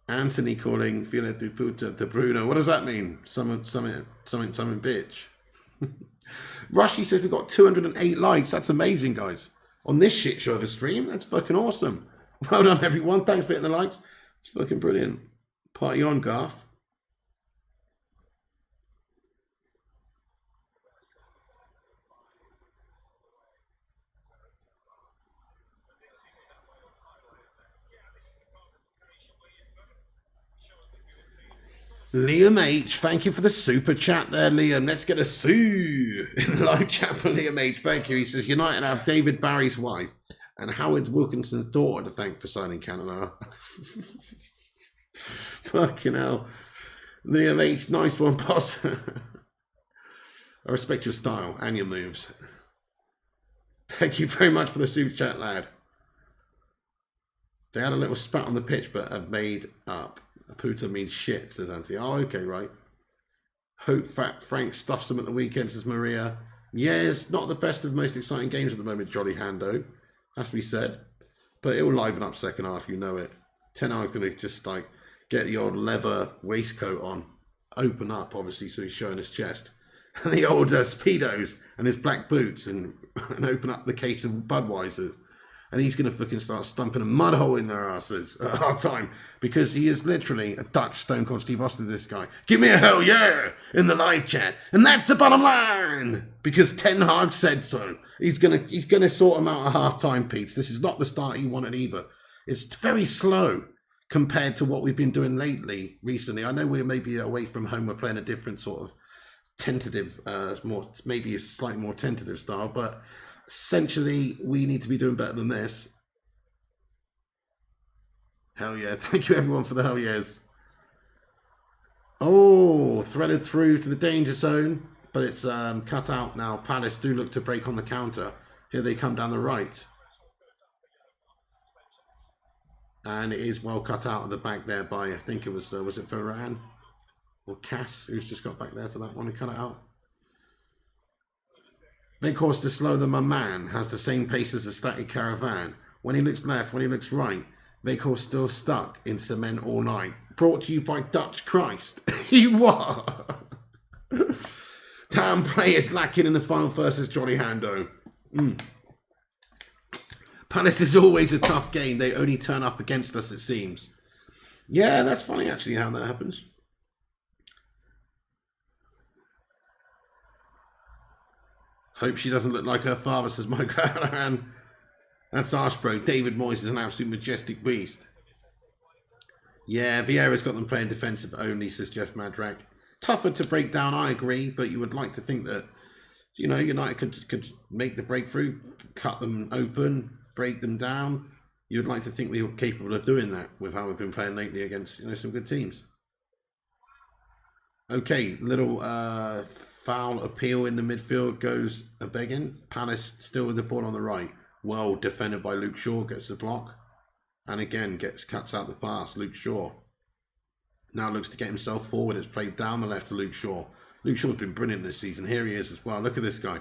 Anthony calling Fila de Puta to Bruno. What does that mean? Something, bitch. Rushy says we've got 208 likes. That's amazing, guys. On this shit show of a stream. That's fucking awesome. Well done, everyone. Thanks for hitting the likes. It's fucking brilliant. Party on, Garth. Liam H, thank you for the super chat there, Liam. Let's get a sue in the live chat for Liam H. Thank you. He says United have David Barry's wife and Howard Wilkinson's daughter to thank for signing Cantona. Fucking hell. Liam H, nice one, boss. I respect your style and your moves. Thank you very much for the super chat, lad. They had a little spat on the pitch, but have made up. Puta means shit, says Anthony. Oh, okay, right. Hope Fat Frank stuffs them at the weekend, says Maria. Yeah, it's not the best of most exciting games at the moment, Jolly Hando. Has to be said. But it'll liven up second half, you know it. Ten Hag's going to just like get the old leather waistcoat on. Open up, obviously, so he's showing his chest. And the old Speedos and his black boots and open up the case of Budweisers. And he's going to fucking start stumping a mud hole in their asses at half time because he is literally a Dutch Stone Cold Steve Austin, this guy. Give me a hell yeah in the live chat. And that's the bottom line because Ten Hag said so. He's gonna sort them out at half time, peeps. This is not the start he wanted either. It's very slow compared to what we've been doing recently. I know we're maybe away from home. We're playing a different sort of tentative, maybe a slightly more tentative style, but essentially, we need to be doing better than this. Hell yeah. Thank you, everyone, for the hell yes. Oh, threaded through to the danger zone, but it's cut out now. Palace do look to break on the counter. Here they come down the right. And it is well cut out at the back there by, I think it was it Varane or Cass, who's just got back there to that one and cut it out. Veghorst is slower than my man, has the same pace as a static caravan. When he looks left, when he looks right, Veghorst still stuck in cement all night. Brought to you by Dutch Christ. You what? Town players lacking in the final third, says Johnny Hando. Palace is always a tough game. They only turn up against us, it seems. Yeah, that's funny actually how that happens. Hope she doesn't look like her father, says Michael Halloran. That's Arshbro. David Moyes is an absolute majestic beast. Yeah, Vieira's got them playing defensive only, says Jeff Madrak. Tougher to break down, I agree, but you would like to think that, you know, United could make the breakthrough, cut them open, break them down. You'd like to think we were capable of doing that with how we've been playing lately against, you know, some good teams. Okay, little foul appeal in the midfield goes a begging. Palace still with the ball on the right. Well defended by Luke Shaw, gets the block. And again, cuts out the pass, Luke Shaw. Now looks to get himself forward. It's played down the left to Luke Shaw. Luke Shaw's been brilliant this season. Here he is as well. Look at this guy.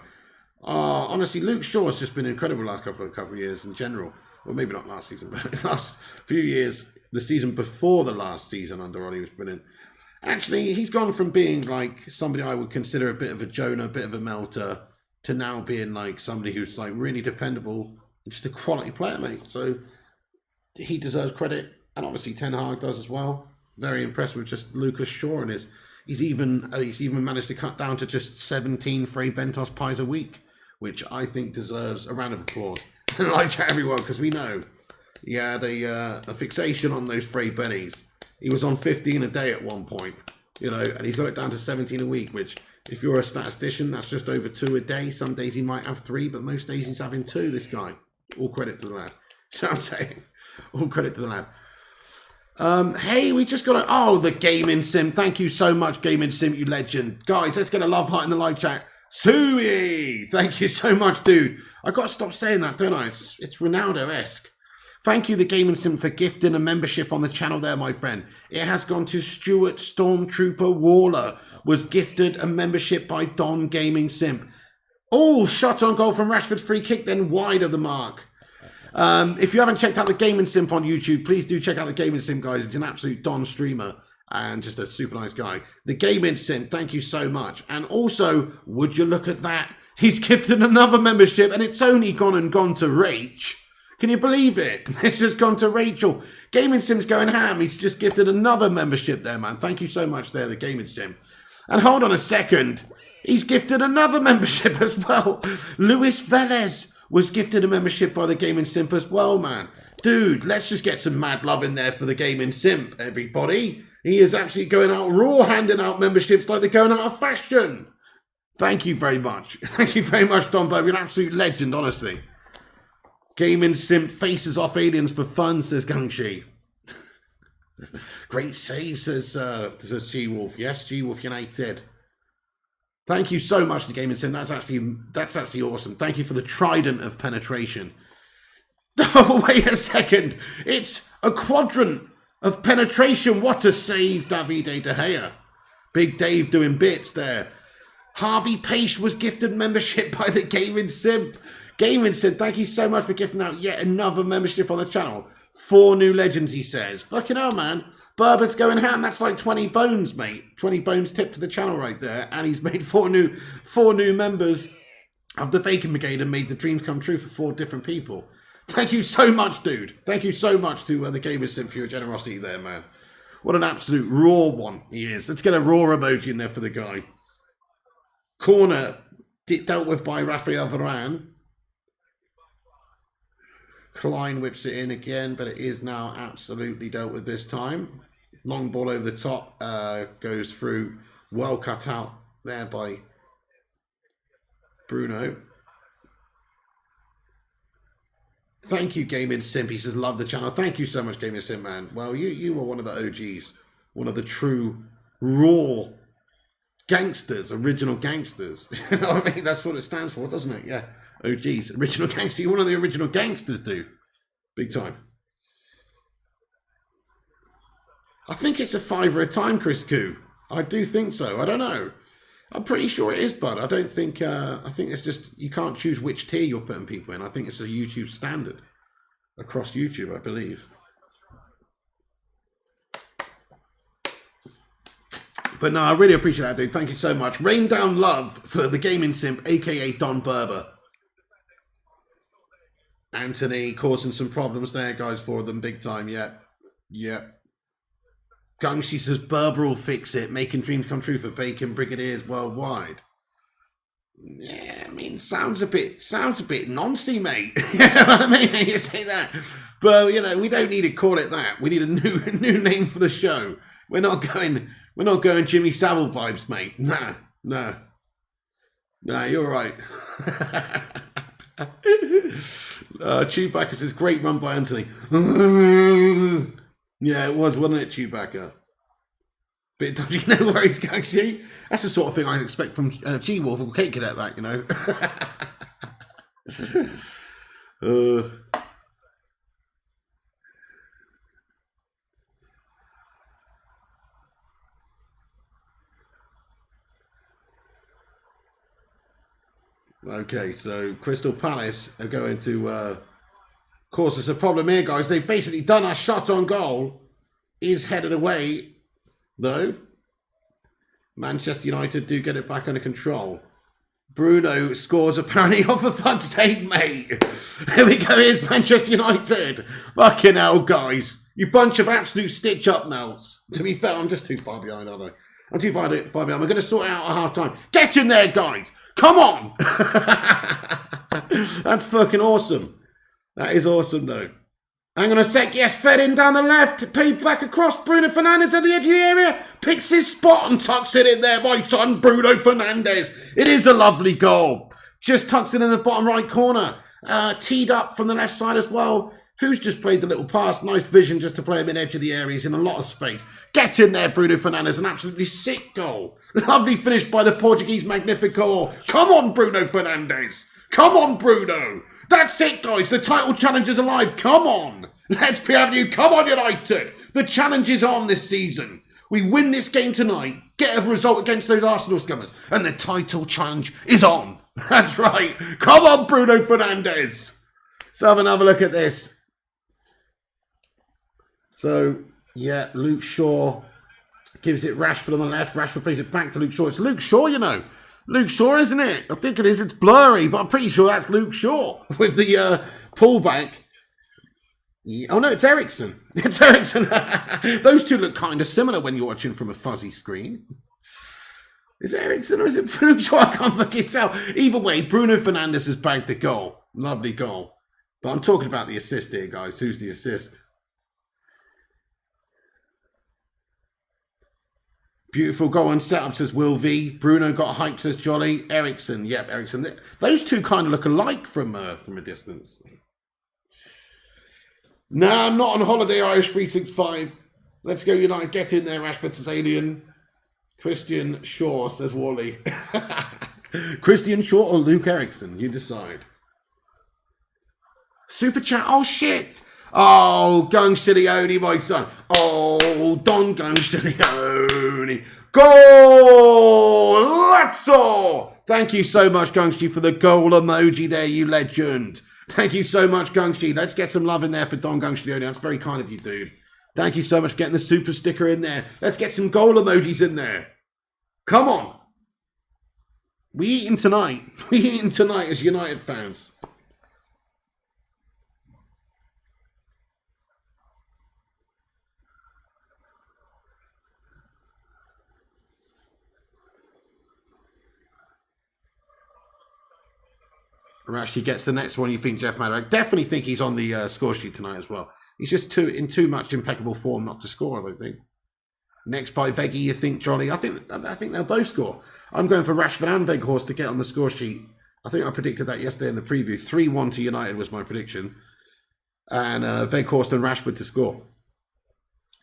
Honestly, Luke Shaw has just been incredible last couple of years in general. Well, maybe not last season, but last few years. The season before the last season under Ollie was brilliant. Actually, he's gone from being like somebody I would consider a bit of a Jonah, a bit of a melter, to now being like somebody who's like really dependable, just a quality player, mate. So he deserves credit, and obviously Ten Hag does as well. Very impressed with just Lucas Shaw and he's even managed to cut down to just 17 Frey Bentos pies a week, which I think deserves a round of applause. And I like everyone because we know, yeah, a fixation on those Frey Bennies. He was on 15 a day at one point, you know, and he's got it down to 17 a week, which if you're a statistician, that's just over 2 a day. Some days he might have 3, but most days he's having 2, this guy. All credit to the lad. You know what I'm saying? All credit to the lad. Hey, we just got the Gaming Sim. Thank you so much, Gaming Sim, you legend. Guys, let's get a love heart in the live chat. Sui! Thank you so much, dude. I got to stop saying that, don't I? It's Ronaldo-esque. Thank you, the Gaming Sim, for gifting a membership on the channel there, my friend. It has gone to Stuart Stormtrooper Waller. Was gifted a membership by Don Gaming Sim. Oh, shot on goal from Rashford, free kick, then wide of the mark. If you haven't checked out the Gaming Sim on YouTube, please do check out the Gaming Sim, guys. It's an absolute Don streamer and just a super nice guy. The Gaming Sim, thank you so much. And also, would you look at that? He's gifted another membership, and it's only gone to Rach. Can you believe it? It's just gone to Rachel. Gaming Sim's going ham. He's just gifted another membership there, man. Thank you so much there, the Gaming Sim. And hold on a second. He's gifted another membership as well. Luis Velez was gifted a membership by the Gaming Simp as well, man. Dude, let's just get some mad love in there for the Gaming Simp, everybody. He is absolutely going out raw, handing out memberships like they're going out of fashion. Thank you very much. Thank you very much, Don Burke. You're an absolute legend, honestly. Gaming Simp faces off aliens for fun, says Gangshi. Great save, says G-Wolf. Yes, G-Wolf United. Thank you so much to Gaming Sim. That's actually awesome. Thank you for the trident of penetration. Oh, wait a second. It's a quadrant of penetration. What a save, Davide De Gea. Big Dave doing bits there. Harvey Pace was gifted membership by the Gaming Sim. Gaming Sim, thank you so much for gifting out yet another membership on the channel. 4 new legends, he says. Fucking hell, man. Berbert's going ham. That's like 20 bones, mate. 20 bones tipped to the channel right there. And he's made 4 new members of the Bacon Brigade and made the dreams come true for 4 different people. Thank you so much, dude. Thank you so much to the Gaming Sim for your generosity there, man. What an absolute raw one he is. Let's get a raw emoji in there for the guy. Corner dealt with by Rafael Varane. Klein whips it in again, but it is now absolutely dealt with this time. Long ball over the top, goes through. Well cut out there by Bruno. Thank you, Gaming Simp. He says, love the channel. Thank you so much, Gaming Simp, man. Well, you were one of the OGs. One of the true, raw gangsters, original gangsters. You know what I mean? That's what it stands for, doesn't it? Yeah. OGs, original gangster. You're one of the original gangsters, dude. Big time. I think it's a $5 a time, Chris Koo. I do think so. I don't know. I'm pretty sure it is, bud. I don't think, I think it's just, you can't choose which tier you're putting people in. I think it's a YouTube standard across YouTube, I believe. But no, I really appreciate that, dude. Thank you so much. Rain down love for the Gaming Simp, a.k.a. Don Berber. Anthony causing some problems there, guys, for them. Big time, yeah. Yeah. Gungshi says, Berber will fix it, making dreams come true for Bacon Brigadiers worldwide. Yeah, I mean, sounds a bit noncy, mate. You know what I mean? You say that, but you know, we don't need to call it that. We need a new name for the show. We're not going Jimmy Savile vibes, mate. Nah, you're right. Chewbacca says, great run by Anthony. Yeah, it was, wasn't it, Chewbacca? Bit dodgy, no worries, Gangshi. That's the sort of thing I'd expect from G-Wolf or Cake Cadet, that, you know. Okay, so Crystal Palace are going to cause us a problem here, guys. They've basically done our shot on goal. Is headed away, though. Manchester United do get it back under control. Bruno scores apparently off a fuck's sake, mate. Here we go, here's Manchester United. Fucking hell, guys. You bunch of absolute stitch-up mouths. To be fair, I'm just too far behind, aren't I? I'm too far behind. We're going to sort it out at half-time. Get in there, guys. Come on. That's fucking awesome. That is awesome, though. Hang on a sec. Yes, fed in down the left. Paid back across. Bruno Fernandes at the edge of the area. Picks his spot and tucks it in there. My son, Bruno Fernandes. It is a lovely goal. Just tucks it in the bottom right corner. Teed up from the left side as well. Who's just played the little pass? Nice vision just to play him in edge of the area. He's in a lot of space. Get in there, Bruno Fernandes. An absolutely sick goal. Lovely finish by the Portuguese Magnifico. Come on, Bruno Fernandes. Come on, Bruno. That's it, guys. The title challenge is alive. Come on. Let's be having you. Come on, United. The challenge is on this season. We win this game tonight, get a result against those Arsenal scummers, and the title challenge is on. That's right. Come on, Bruno Fernandes. Let's have another look at this. So, yeah, Luke Shaw gives it Rashford on the left. Rashford plays it back to Luke Shaw. It's Luke Shaw, you know. Luke Shaw, isn't it? I think it is. It's blurry, but I'm pretty sure that's Luke Shaw with the pullback. Yeah. Oh, no, it's Ericsson. It's Ericsson. Those two look kind of similar when you're watching from a fuzzy screen. Is it Ericsson or is it Luke Shaw? I can't fucking tell. Either way, Bruno Fernandes has bagged the goal. Lovely goal. But I'm talking about the assist here, guys. Who's the assist? Beautiful goal on setup, says Will V. Bruno got hyped, says Jolly. Ericsson, yep, Ericsson. Those two kind of look alike from a distance. Nah, I'm not on holiday, Irish 365. Let's go, United. Get in there, Rashford, says Alien. Christian Shaw, says Wally. Christian Shaw or Luke Ericsson? You decide. Super chat. Oh, shit. Oh, Gungstilioni, my son. Oh, Don Gungstilioni. Goal! That's all! Thank you so much, Gungsti, for the goal emoji there, you legend. Thank you so much, Gungsti. Let's get some love in there for Don Gungstilioni. That's very kind of you, dude. Thank you so much for getting the super sticker in there. Let's get some goal emojis in there. Come on. We eating tonight. We eating tonight as United fans. Actually gets the next one. You think Jeff Maddox? I definitely think he's on the score sheet tonight as well. He's just in too much impeccable form not to score, I don't think. Next by Veggie, you think, Johnny? I think they'll both score. I'm going for Rashford and Weghorst to get on the score sheet. I think I predicted that yesterday in the preview. 3-1 to United was my prediction. And Weghorst and Rashford to score.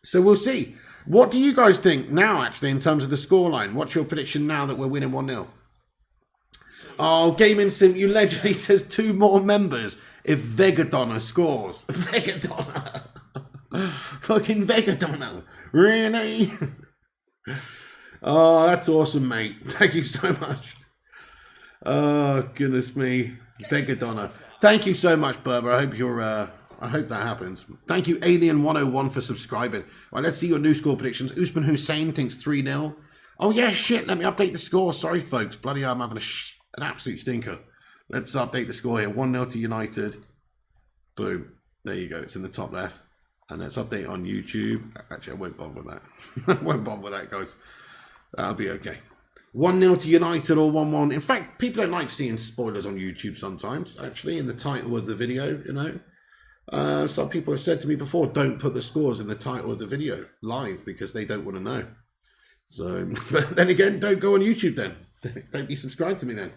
So we'll see. What do you guys think now, actually, in terms of the scoreline? What's your prediction now that we're winning 1-0? Oh, Gaming Sim, you legend, he says 2 more members if Vegadonna scores. Vegadonna. Fucking Vegadonna. Really? Oh, that's awesome, mate. Thank you so much. Oh, goodness me. Vegadonna. Thank you so much, Berber. I hope that happens. Thank you, Alien101, for subscribing. Right, let's see your new score predictions. Usman Hussein thinks 3-0. Oh, yeah, shit. Let me update the score. Sorry, folks. Bloody hell, I'm having an absolute stinker. Let's update the score here. 1-0 to United. Boom. There you go. It's in the top left. And let's update on YouTube. Actually, I won't bother with that. I won't bother with that, guys. That'll be okay. 1-0 to United or 1-1. In fact, people don't like seeing spoilers on YouTube sometimes, actually, in the title of the video, you know. Some people have said to me before, don't put the scores in the title of the video live because they don't want to know. So, but then again, don't go on YouTube then. Don't be subscribed to me then.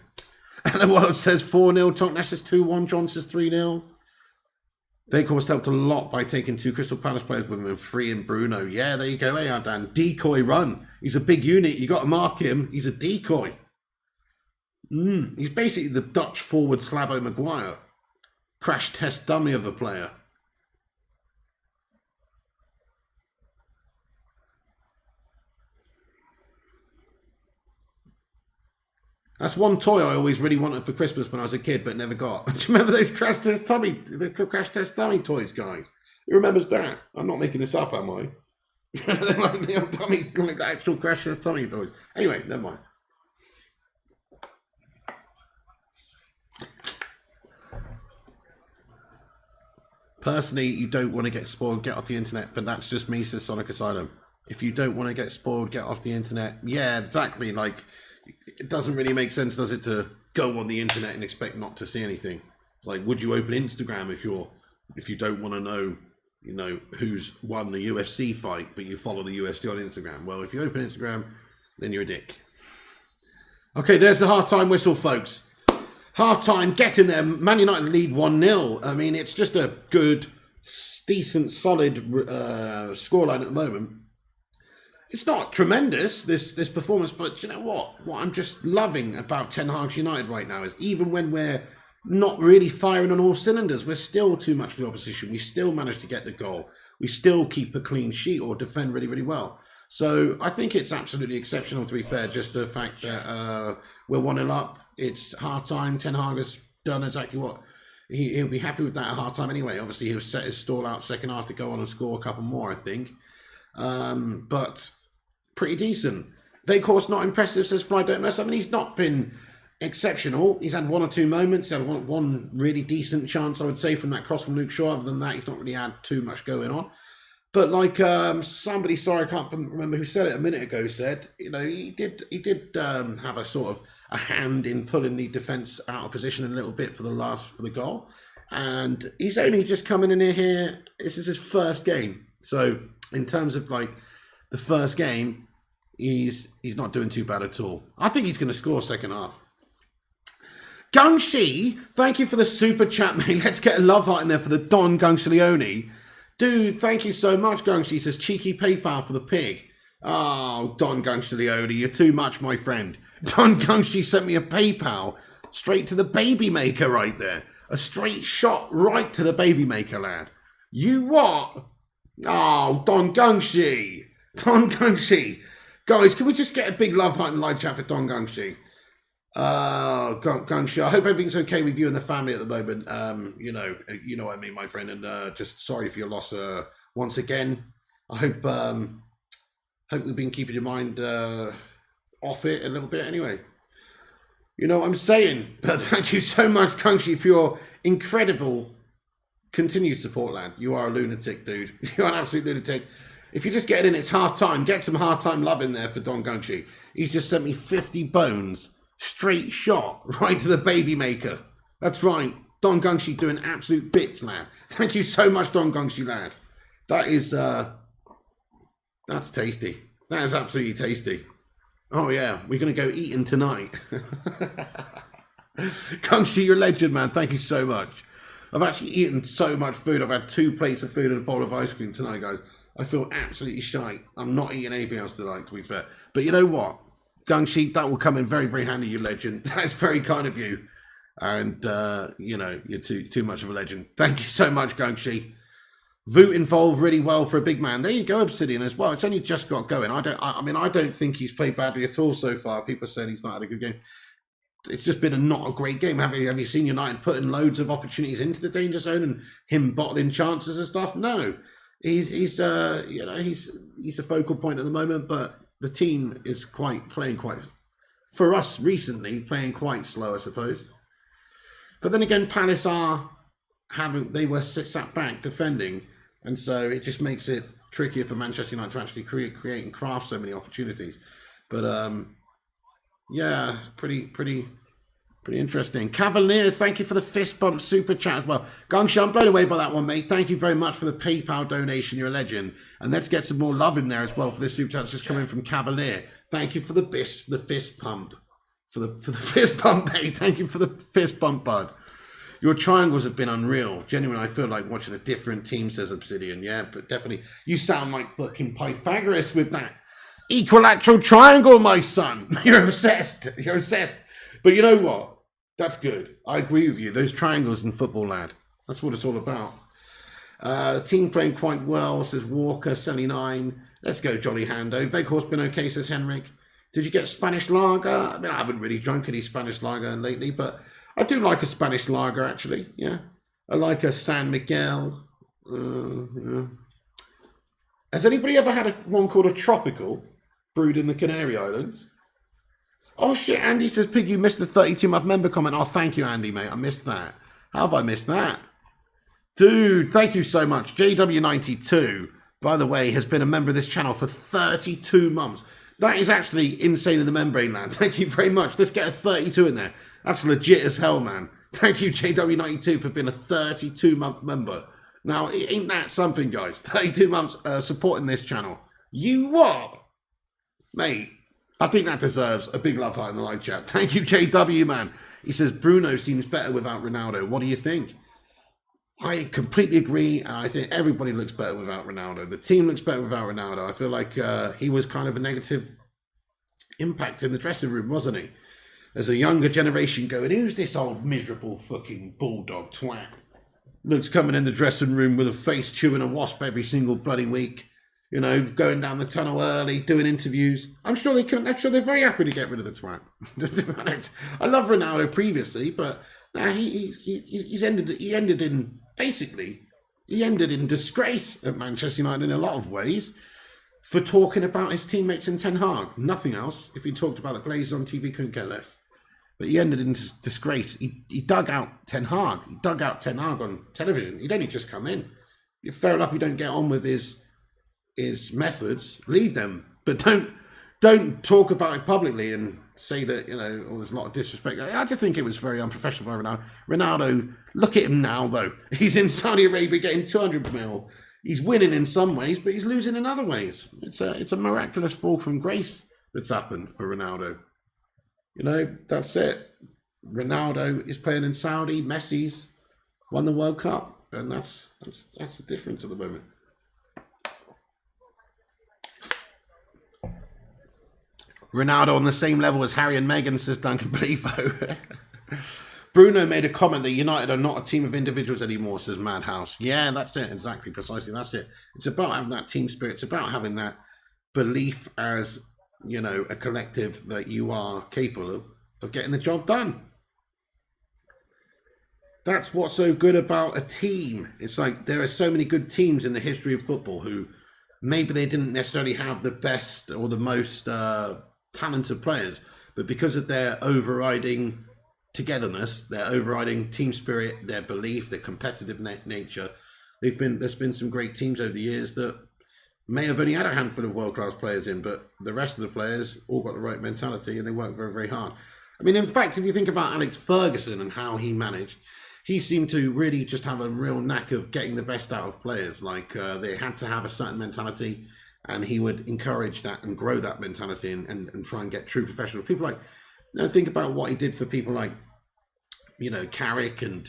And the world says 4-0, Tottenham says 2-1, John says 3-0. Vehicle helped a lot by taking 2 Crystal Palace players with him and 3 in Bruno. Yeah, there you go. Hey, Dan. Decoy run. He's a big unit. You got to mark him. He's a decoy. He's basically the Dutch forward Slabo Maguire. Crash test dummy of a player. That's one toy I always really wanted for Christmas when I was a kid, but never got. Do you remember those crash test dummy toys, guys? Who remembers that? I'm not making this up, am I? They're like the dummy, like the actual crash test dummy toys. Anyway, never mind. Personally, you don't want to get spoiled, get off the internet, but that's just me, says Sonic Asylum. If you don't want to get spoiled, get off the internet. Yeah, exactly. Like, it doesn't really make sense, does it, to go on the internet and expect not to see anything? It's like, would you open Instagram if you don't want to know, you know, who's won the UFC fight, but you follow the UFC on Instagram? Well, if you open Instagram, then you're a dick. Okay, there's the half-time whistle, folks. Half-time, get in there. Man United lead 1-0. I mean, it's just a good, decent, solid scoreline at the moment. It's not tremendous, this performance, but you know what? What I'm just loving about Ten Hag's United right now is even when we're not really firing on all cylinders, we're still too much for the opposition. We still manage to get the goal. We still keep a clean sheet or defend really, really well. So I think it's absolutely exceptional, to be fair, just the fact that we're 1-0 up. It's half-time. Ten Hag has done exactly what he'll be happy with that at half-time anyway. Obviously, he'll set his stall out second half to go on and score a couple more, I think. But pretty decent. Vekhorst not impressive, says Fly Don't Mess. I mean, he's not been exceptional. He's had 1 or 2 moments. He had one really decent chance, I would say, from that cross from Luke Shaw. Other than that, he's not really had too much going on. But like somebody, sorry, I can't remember who said it a minute ago, said, you know, he did have a sort of a hand in pulling the defence out of position a little bit for the goal. And he's only just coming in here. This is his first game. So in terms of like the first game, he's not doing too bad at all. I think he's going to score second half. Gungshi, thank you for the super chat, mate. Let's get a love heart in there for the Don Gungshilioni. Dude, thank you so much, Gungshi. Says cheeky PayPal for the pig. Oh, Don Gungshilioni, you're too much, my friend. Don Gungshi sent me a PayPal straight to the baby maker right there. A straight shot right to the baby maker, lad. You what? Oh, Don Gungshi. Don Gungshi. Guys, can we just get a big love heart in the live chat for Don Gungshi? Gungshi, I hope everything's okay with you and the family at the moment. You know what I mean, my friend, and just sorry for your loss once again. I hope we've been keeping your mind off it a little bit anyway. You know what I'm saying? But thank you so much, Gungshi, for your incredible continued support, lad. You are a lunatic, dude. You're an absolute lunatic. If you just get in, it's half-time. Get some half-time love in there for Don Gungshi. He's just sent me 50 bones. Straight shot right to the baby maker. That's right. Don Gungshi doing absolute bits, lad. Thank you so much, Don Gungshi, lad. That is, that's tasty. That is absolutely tasty. Oh, yeah. We're going to go eating tonight. Gungshi, you're a legend, man. Thank you so much. I've actually eaten so much food. I've had 2 plates of food and a bowl of ice cream tonight, guys. I feel absolutely shite. I'm not eating anything else tonight, to be fair. But you know what? Gungshi, that will come in very, very handy, you legend. That's very kind of you. And, you know, you're too much of a legend. Thank you so much, Gungshi. Voot involved really well for a big man. There you go, Obsidian, as well. It's only just got going. I mean, I don't think he's played badly at all so far. People are saying he's not had a good game. It's just been not a great game. Have you seen United putting loads of opportunities into the danger zone and him bottling chances and stuff? No. He's a focal point at the moment, but the team is playing quite, for us recently, playing quite slow, I suppose. But then again, Palace they were sat back defending, and so it just makes it trickier for Manchester United to actually create and craft so many opportunities. But Yeah, pretty interesting. Cavalier, thank you for the fist bump super chat as well. Gungsha, I'm blown away by that one, mate. Thank you very much for the PayPal donation. You're a legend. And let's get some more love in there as well for this super chat that's just coming from Cavalier. Thank you for the fist pump. For the fist pump, mate. Thank you for the fist bump, bud. Your triangles have been unreal. Genuinely, I feel like watching a different team, says Obsidian. Yeah, but definitely, you sound like fucking Pythagoras with that equilateral triangle, my son. You're obsessed. You're obsessed. But you know what? That's good. I agree with you. Those triangles in football, lad. That's what it's all about. The team playing quite well, says Walker, 79. Let's go, Jolly Hando. Veghorst been okay, says Henrik. Did you get Spanish lager? I mean, I haven't really drunk any Spanish lager lately, but I do like a Spanish lager, actually. Yeah. I like a San Miguel. Yeah. Has anybody ever had one called a Tropical, brewed in the Canary Islands? Oh, shit. Andy says, Pig, you missed the 32-month member comment. Oh, thank you, Andy, mate. I missed that. How have I missed that? Dude, thank you so much. JW92, by the way, has been a member of this channel for 32 months. That is actually insane in the membrane land. Thank you very much. Let's get a 32 in there. That's legit as hell, man. Thank you, JW92, for being a 32-month member. Now, ain't that something, guys? 32 months supporting this channel. You what? Mate, I think that deserves a big love heart in the live chat. Thank you, JW, man. He says, Bruno seems better without Ronaldo. What do you think? I completely agree, and I think everybody looks better without Ronaldo. The team looks better without Ronaldo. I feel like he was kind of a negative impact in the dressing room, wasn't he? There's a younger generation going, who's this old miserable fucking bulldog twat? Looks coming in the dressing room with a face chewing a wasp every single bloody week. You know, going down the tunnel early, doing interviews. I'm sure they're very happy to get rid of the twat. I love Ronaldo previously, but now he ended in disgrace at Manchester United in a lot of ways for talking about his teammates in Ten Hag. Nothing else. If he talked about the Glazers on TV, couldn't care less. But he ended in disgrace. He dug out Ten Hag. He dug out Ten Hag on television. He'd only just come in. Fair enough, you don't get on with his methods, leave them. But don't talk about it publicly and say that, you know, oh, there's a lot of disrespect. I just think it was very unprofessional by Ronaldo. Ronaldo, look at him now, though. He's in Saudi Arabia getting 200 mil. He's winning in some ways, but he's losing in other ways. It's a miraculous fall from grace that's happened for Ronaldo. You know, that's it. Ronaldo is playing in Saudi. Messi's won the World Cup, and that's the difference at the moment. Ronaldo on the same level as Harry and Meghan, says Duncan Belivo. Bruno made a comment that United are not a team of individuals anymore, says Madhouse. Yeah, that's it. Exactly, precisely. That's it. It's about having that team spirit. It's about having that belief as, you know, a collective that you are capable of getting the job done. That's what's so good about a team. It's like there are so many good teams in the history of football who maybe they didn't necessarily have the best or the most talented players, but because of their overriding togetherness, their overriding team spirit, their belief, their competitive nature, there's been some great teams over the years that may have only had a handful of world-class players in, but the rest of the players all got the right mentality and they worked very, very hard. I mean, in fact, if you think about Alex Ferguson and how he managed, he seemed to really just have a real knack of getting the best out of players. Like they had to have a certain mentality, and he would encourage that and grow that mentality and try and get true professional people. Like, you know, think about what he did for people like, you know, Carrick and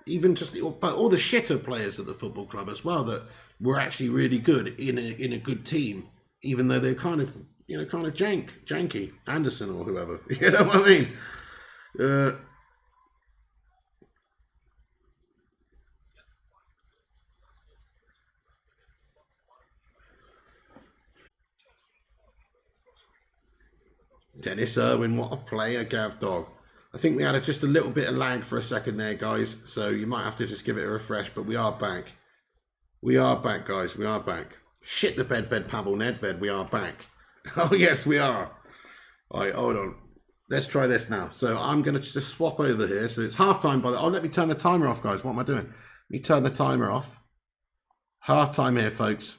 even just all the shitter players at the football club as well that were actually really good in a good team, even though they're kind of janky, Anderson or whoever. You know what I mean? Dennis Irwin, what a player, Gav Dog. I think we had just a little bit of lag for a second there, guys, so you might have to just give it a refresh, but we are back. We are back, guys. We are back. Shit the bedved, Pavel Nedved. We are back. Oh, yes, we are. All right, hold on. Let's try this now. So I'm going to just swap over here. So it's halftime by the... Oh, let me turn the timer off, guys. What am I doing? Let me turn the timer off. Halftime here, folks.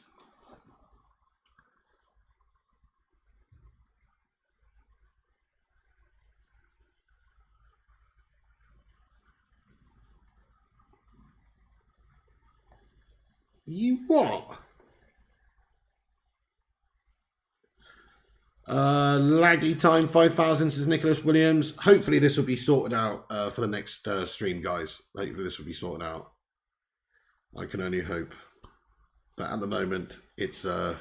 You what? Laggy time 5,000 says Nicholas Williams. Hopefully this will be sorted out for the next stream, guys. Hopefully this will be sorted out. I can only hope. But at the moment, it's not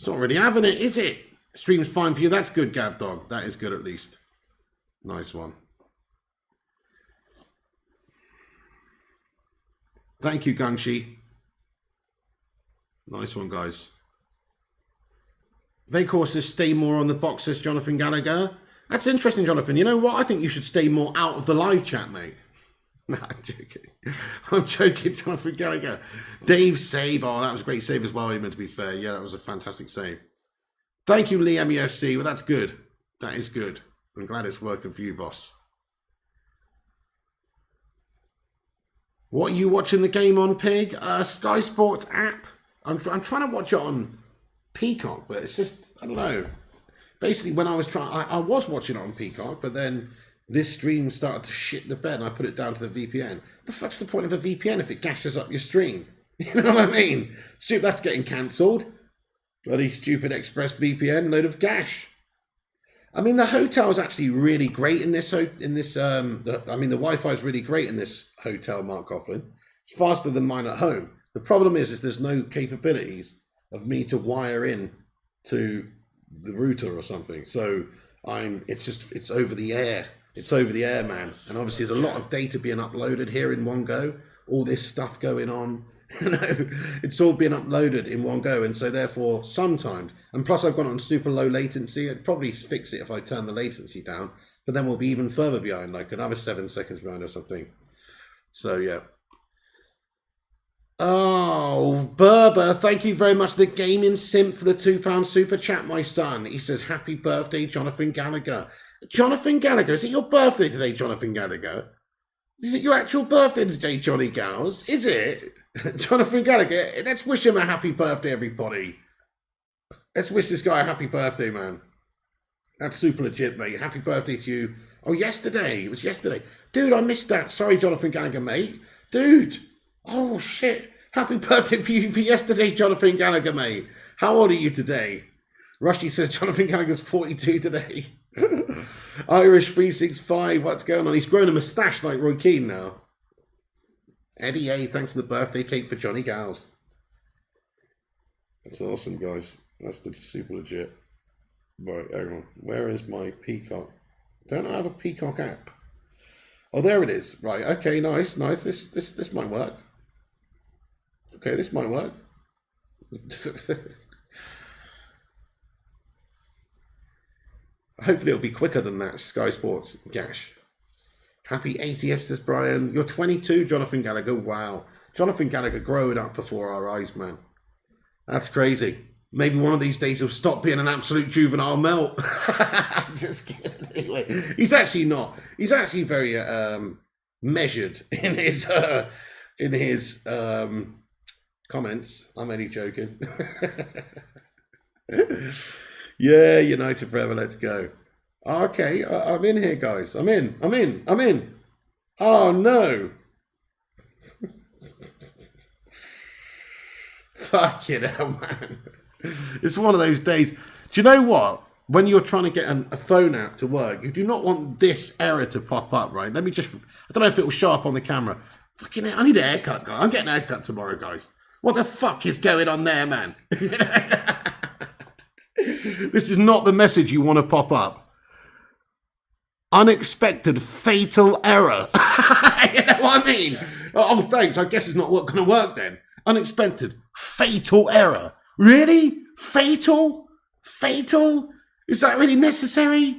really having it, is it? Stream's fine for you. That's good, Gav Dog. That is good at least. Nice one. Thank you, Gangshi. Nice one, guys. Vacor says stay more on the box, says Jonathan Gallagher. That's interesting, Jonathan. You know what? I think you should stay more out of the live chat, mate. No, I'm joking. I'm joking, Jonathan Gallagher. Dave save. Oh, that was a great save as well, even to be fair. Yeah, that was a fantastic save. Thank you, Lee MUFC. Well, that's good. That is good. I'm glad it's working for you, boss. What are you watching the game on, Pig? Sky Sports app. I'm trying to watch it on Peacock, but it's just, I don't know. Basically, when I was I was watching it on Peacock, but then this stream started to shit the bed and I put it down to the VPN. The fuck's the point of a VPN if it gashes up your stream? You know what I mean? Stupid, that's getting cancelled. Bloody stupid ExpressVPN, load of gash. I mean, the hotel's actually really great in this. I mean, the Wi-Fi is really great in this hotel, Mark Coughlin. It's faster than mine at home. The problem is there's no capabilities of me to wire in to the router or something. So it's over the air. It's over the air, man. And obviously there's a lot of data being uploaded here in one go. All this stuff going on. You know, it's all being uploaded in one go. And so therefore sometimes, and plus I've got it on super low latency. I'd probably fix it if I turn the latency down, but then we'll be even further behind, like another 7 seconds behind or something. So yeah. Oh, Berber, thank you very much. The Gaming Simp for the £2 super chat, my son. He says, happy birthday, Jonathan Gallagher. Jonathan Gallagher, is it your birthday today, Jonathan Gallagher? Is it your actual birthday today, Johnny Gals? Is it? Jonathan Gallagher, let's wish him a happy birthday, everybody. Let's wish this guy a happy birthday, man. That's super legit, mate. Happy birthday to you. Oh, yesterday. It was yesterday. Dude, I missed that. Sorry, Jonathan Gallagher, mate. Dude. Oh, shit. Happy birthday for you for yesterday, Jonathan Gallagher, mate. How old are you today? Rushy says Jonathan Gallagher's 42 today. Irish 365, what's going on? He's grown a moustache like Roy Keane now. Eddie A, thanks for the birthday cake for Johnny Gals. That's awesome, guys. That's super legit. Right, hang on. Where is my Peacock? Don't I have a Peacock app? Oh, there it is. Right, okay, nice. This might work. Okay, this might work. Hopefully it'll be quicker than that, Sky Sports gash. Happy 80th, says Brian. You're 22, Jonathan Gallagher. Wow. Jonathan Gallagher growing up before our eyes, man. That's crazy. Maybe one of these days he'll stop being an absolute juvenile melt. Just kidding. Anyway, he's actually not. He's actually very measured in his comments. I'm only joking. Yeah, United forever. Let's go. Okay, I'm in here, guys. I'm in. Oh, no. Fucking hell, man. It's one of those days. Do you know what? When you're trying to get a phone app to work, you do not want this error to pop up, right? Let me just... I don't know if it will show up on the camera. Fucking hell, I need a haircut, guys. I'm getting a haircut tomorrow, guys. What the fuck is going on there, man? This is not the message you want to pop up. Unexpected fatal error. You know what I mean? Oh, thanks. I guess it's not going to work then. Unexpected fatal error. Really? Fatal? Fatal? Is that really necessary?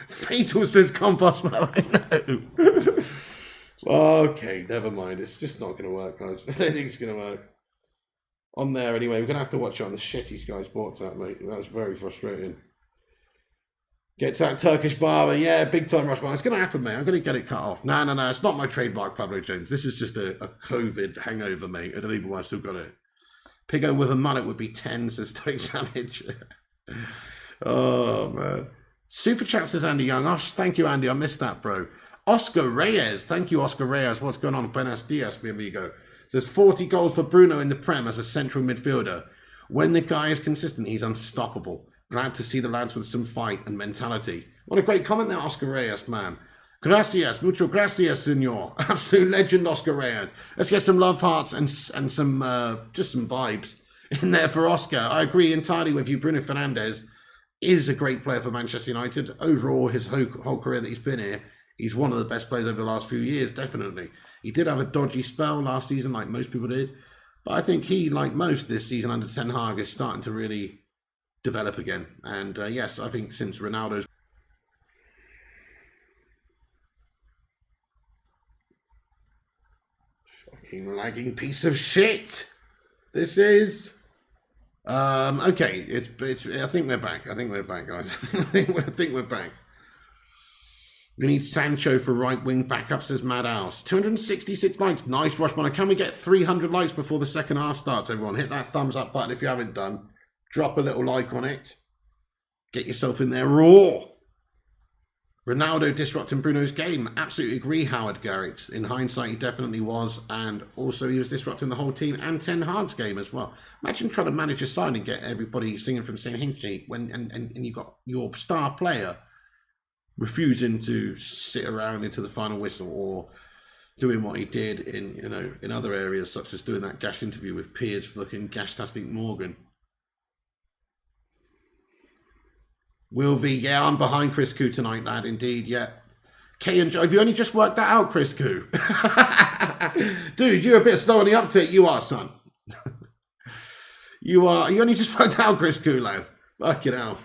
Fatal says compost smell. I know. Okay, never mind. It's just not going to work, guys. I don't think it's going to work. On there anyway. We're going to have to watch it on the shitty Sky Sports app, mate. That's very frustrating. Get to that Turkish barber. Yeah, big time rush bar. It's going to happen, mate. I'm going to get it cut off. No. It's not my trademark, Pablo Jones. This is just a COVID hangover, mate. I don't even know why I still got it. Piggo with a mullet would be 10, says Stoke Savage. Oh, man. Super chat says Andy Young. Oh, thank you, Andy. I missed that, bro. Oscar Reyes. Thank you, Oscar Reyes. What's going on? Buenos dias, mi amigo. Says 40 goals for Bruno in the Prem as a central midfielder. When the guy is consistent, he's unstoppable. Glad to see the lads with some fight and mentality. What a great comment there, Oscar Reyes, man. Gracias, mucho gracias, senor. Absolute legend, Oscar Reyes. Let's get some love hearts and some just some vibes in there for Oscar. I agree entirely with you. Bruno Fernandes is a great player for Manchester United. Overall, his whole career that he's been here, he's one of the best players over the last few years, definitely. He did have a dodgy spell last season, like most people did. But I think he, like most this season under Ten Hag, is starting to really develop again. And yes, I think since Ronaldo's... Fucking lagging piece of shit. This is... okay, it's. I think we're back. I think we're back, guys. I think we're back. We need Sancho for right wing backup, says Mad House. 266 likes. Nice, Rushman. Can we get 300 likes before the second half starts, everyone? Hit that thumbs up button if you haven't done. Drop a little like on it. Get yourself in there raw. Ronaldo disrupting Bruno's game. Absolutely agree, Howard Garrett. In hindsight, he definitely was. And also, he was disrupting the whole team and Ten Hag's game as well. Imagine trying to manage a side and get everybody singing from St. Hinchy when and you got your star player refusing to sit around into the final whistle or doing what he did in other areas, such as doing that gash interview with Piers fucking Gashtastic Morgan. Will V, yeah, I'm behind Chris Koo tonight, lad, indeed, yeah. K and Joe, have you only just worked that out, Chris Koo? Dude, you're a bit slow on the uptake, you are, son. You only just worked out, Chris Koo, lad. Fucking hell.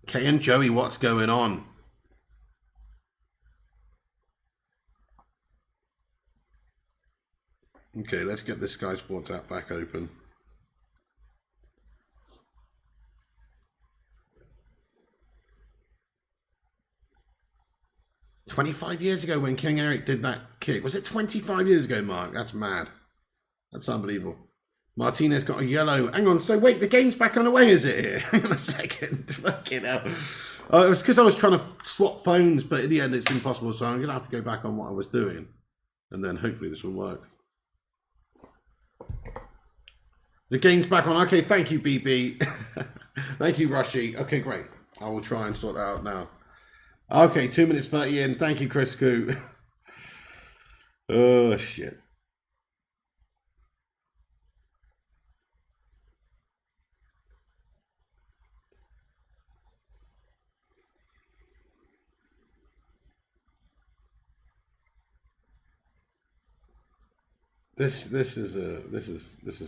Kay and Joey, what's going on? Okay, let's get this Sky Sports app back open. "25 years ago when King Eric did that kick." Was it 25 years ago, Mark? That's mad. That's unbelievable. Martinez got a yellow. Hang on, so wait, the game's back on the way, is it here? Hang on a second. Fucking hell. It was because I was trying to swap phones, but in the end it's impossible, so I'm going to have to go back on what I was doing. And then hopefully this will work. The game's back on. Okay, thank you, BB. Thank you, Rushy. Okay, great. I will try and sort that out now. Okay, 2 minutes 30 in. Thank you, Chris Koo. Oh, shit. This is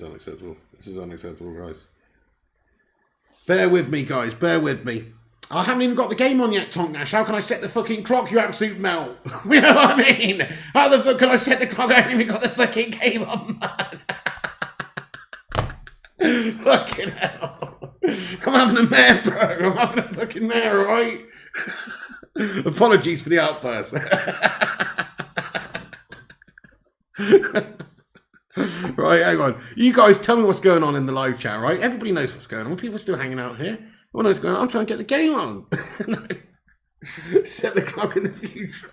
unacceptable. This is unacceptable, guys. Bear with me, guys. Bear with me. I haven't even got the game on yet, Tonk Nash. How can I set the fucking clock, you absolute melt? You know what I mean? How the fuck can I set the clock? I haven't even got the fucking game on, man. Fucking hell. I'm having a mare, bro. I'm having a fucking mare, alright? Apologies for the outburst. Right, hang on. You guys tell me what's going on in the live chat, right? Everybody knows what's going on. People are still hanging out here. Everyone knows what's going on. I'm trying to get the game on. Set the clock in the future.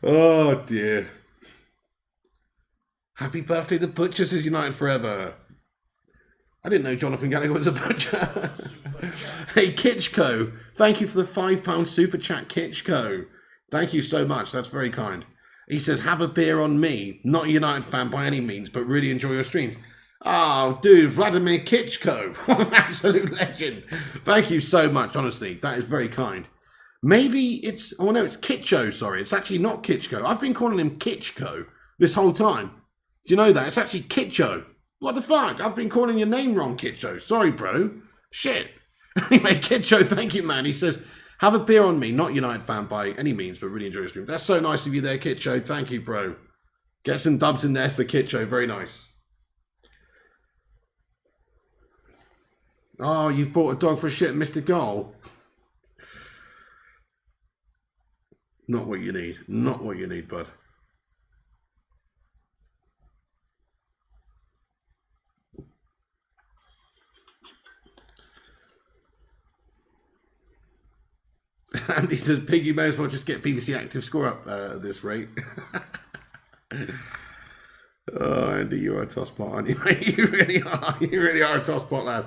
Oh, dear. Happy birthday, the Butcher, says United Forever. I didn't know Jonathan Gallagher was a butcher. Hey, Kitchco. Thank you for the £5 super chat, Kitchco. Thank you so much. That's very kind. He says, have a beer on me. Not a United fan by any means, but really enjoy your streams. Oh, dude, Vladimir Kitchko. Absolute legend. Thank you so much, honestly. That is very kind. Maybe it's... Oh, no, it's Kitcho, sorry. It's actually not Kitchko. I've been calling him Kitchko this whole time. Do you know that? It's actually Kitcho. What the fuck? I've been calling your name wrong, Kitcho. Sorry, bro. Shit. Anyway, Kitcho, thank you, man. He says... Have a beer on me, not United fan by any means, but really enjoy your stream. That's so nice of you there, Kitcho. Thank you, bro. Get some dubs in there for Kitcho. Very nice. Oh, you bought a dog for a shit and missed a goal. Not what you need. Not what you need, bud. Andy says, Piggy may as well just get BBC active score up at this rate. Oh, Andy, you're a tosspot, aren't you, mate? You really are. You really are a tosspot, lad.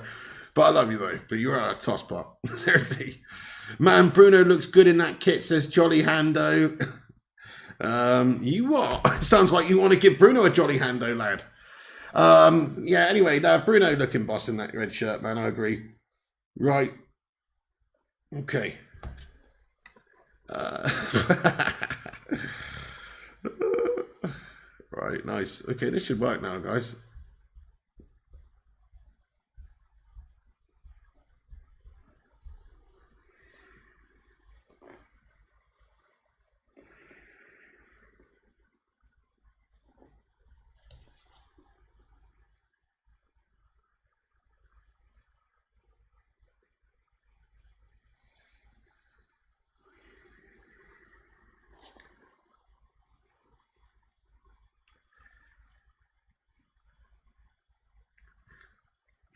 But I love you, though. But you are a tosspot. Seriously. Man, Bruno looks good in that kit, says Jolly Hando. You what? Sounds like you want to give Bruno a Jolly Hando, lad. Yeah, anyway, Bruno looking boss in that red shirt, man. I agree. Right. Okay. Right, nice. Okay, this should work now, guys.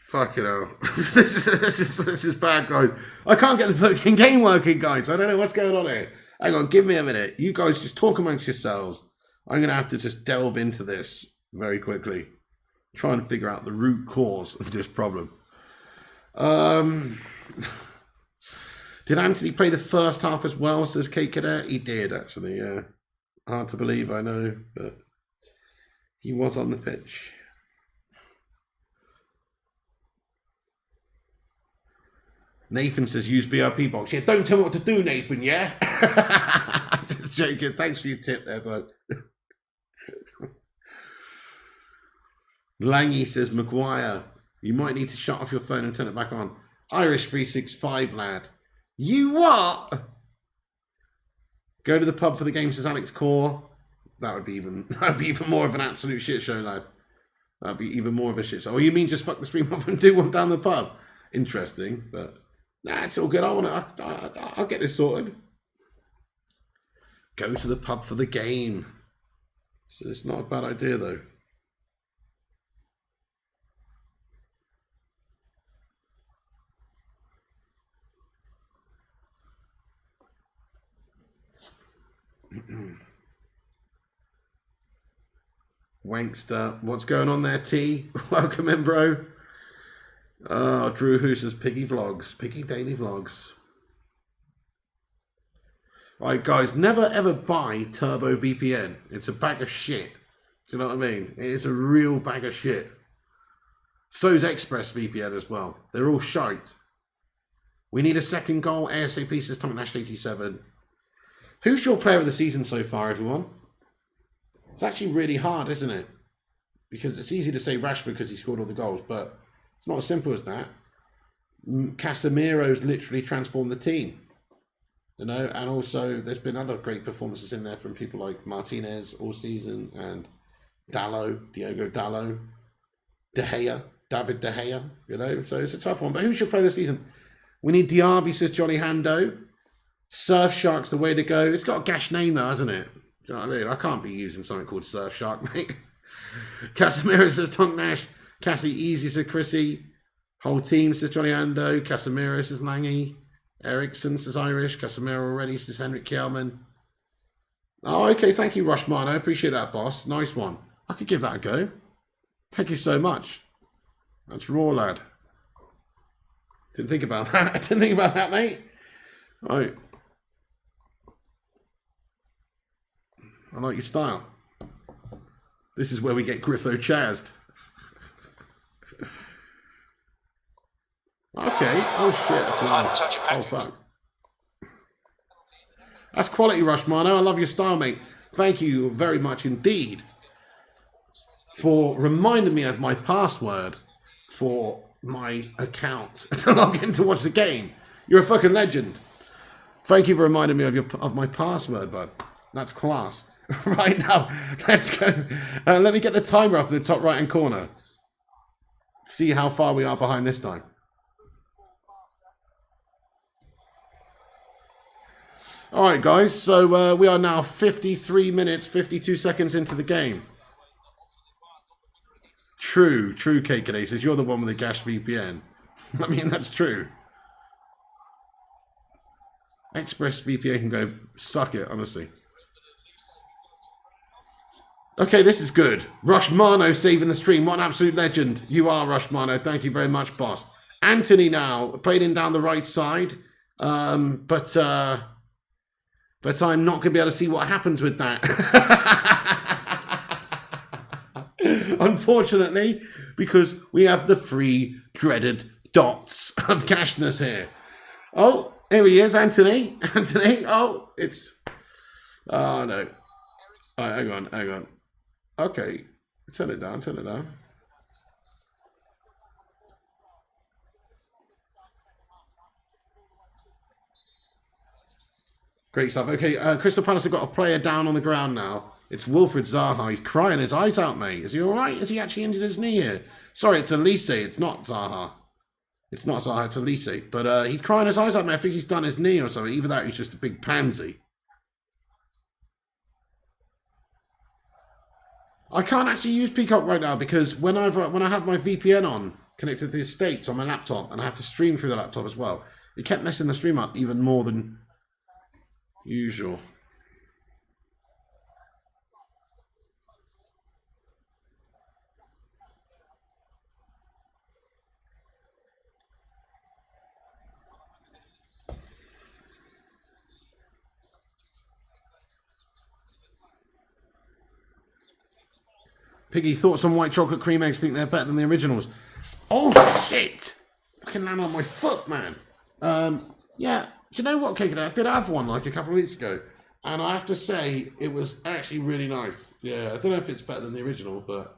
Fucking hell. This is bad, guys. I can't get the fucking game working, guys. I don't know what's going on here. Hang on, give me a minute. You guys just talk amongst yourselves. I'm going to have to just delve into this very quickly. Try and figure out the root cause of this problem. Did Anthony play the first half as well, says Kate Cadet? He did, actually, yeah. Hard to believe, I know, but he was on the pitch. Nathan says use VIP box. Yeah, don't tell me what to do, Nathan, yeah? Just joking. Thanks for your tip there, bud. Langy says, Maguire, you might need to shut off your phone and turn it back on. Irish 365, lad. You what? Go to the pub for the game, says Alex Core. That would be even more of an absolute shit show, lad. That'd be even more of a shit show. Oh, you mean just fuck the stream off and do one down the pub? Interesting, but nah, it's all good. I'll get this sorted. Go to the pub for the game. So it's not a bad idea, though. Wankster, what's going on there, T? Welcome in, bro. Oh, Drew Who says Piggy Vlogs, Piggy Daily Vlogs. Right, guys, never ever buy Turbo VPN. It's a bag of shit. Do you know what I mean? It is a real bag of shit. So's Express VPN as well. They're all shite. We need a second goal. ASAP, says Tom Nash 87. Who's your player of the season so far, everyone? It's actually really hard, isn't it? Because it's easy to say Rashford because he scored all the goals, but it's not as simple as that. Casemiro's literally transformed the team. You know, and also there's been other great performances in there from people like Martinez all season and Diogo Dallo, David De Gea, you know, so it's a tough one. But who should play this season? We need Diaby, says Johnny Hando. Surfshark's the way to go. It's got a gash name though, hasn't it? Do you know what I mean? I can't be using something called Surfshark, mate. Casemiro says Tonk Nash. Cassie Easy says Chrissy. Whole team says Johnny Hando. Casemiro says Langy. Ericsson says Irish. Casemiro already says Henrik Kjellman. Oh, okay. Thank you, Rushman. I appreciate that, boss. Nice one. I could give that a go. Thank you so much. That's raw, lad. Didn't think about that. I didn't think about that, mate. Right. I like your style. This is where we get Griffo chazzed. Okay. Oh, shit. That's loud. Oh, fuck. That's quality, Rushmano. I love your style, mate. Thank you very much indeed for reminding me of my password for my account to log in to watch the game. You're a fucking legend. Thank you for reminding me of my password, bud. That's class. Right now, let's go. Let me get the timer up in the top right-hand corner. See how far we are behind this time. All right, guys. So we are now 53 minutes, 52 seconds into the game. True, KKD says you're the one with the gashed VPN. I mean, that's true. ExpressVPN can go suck it, honestly. Okay, this is good. Rushmano saving the stream. What an absolute legend. You are, Rushmano. Thank you very much, boss. Anthony now, played in down the right side. But I'm not going to be able to see what happens with that. Unfortunately, because we have the three dreaded dots of cashness here. Oh, here he is, Anthony. Anthony, oh, it's... Oh, no. Oh, hang on. Okay, turn it down. Great stuff. Okay, Crystal Palace have got a player down on the ground now. It's Wilfred Zaha. He's crying his eyes out, mate. Is he all right? Is he actually injured his knee here? Sorry, it's Elise. It's not Zaha. It's not Zaha, it's Elise. But he's crying his eyes out, mate. I think he's done his knee or something. Either that or he's just a big pansy. I can't actually use Peacock right now because when I have my VPN on connected to the States on my laptop and I have to stream through the laptop as well, it kept messing the stream up even more than usual. Piggy, thoughts on white chocolate cream eggs? Think they're better than the originals? Oh, shit! Fucking land on my foot, man. Yeah, do you know what, Kickoff? I did have one like a couple of weeks ago. And I have to say, it was actually really nice. Yeah, I don't know if it's better than the original, but...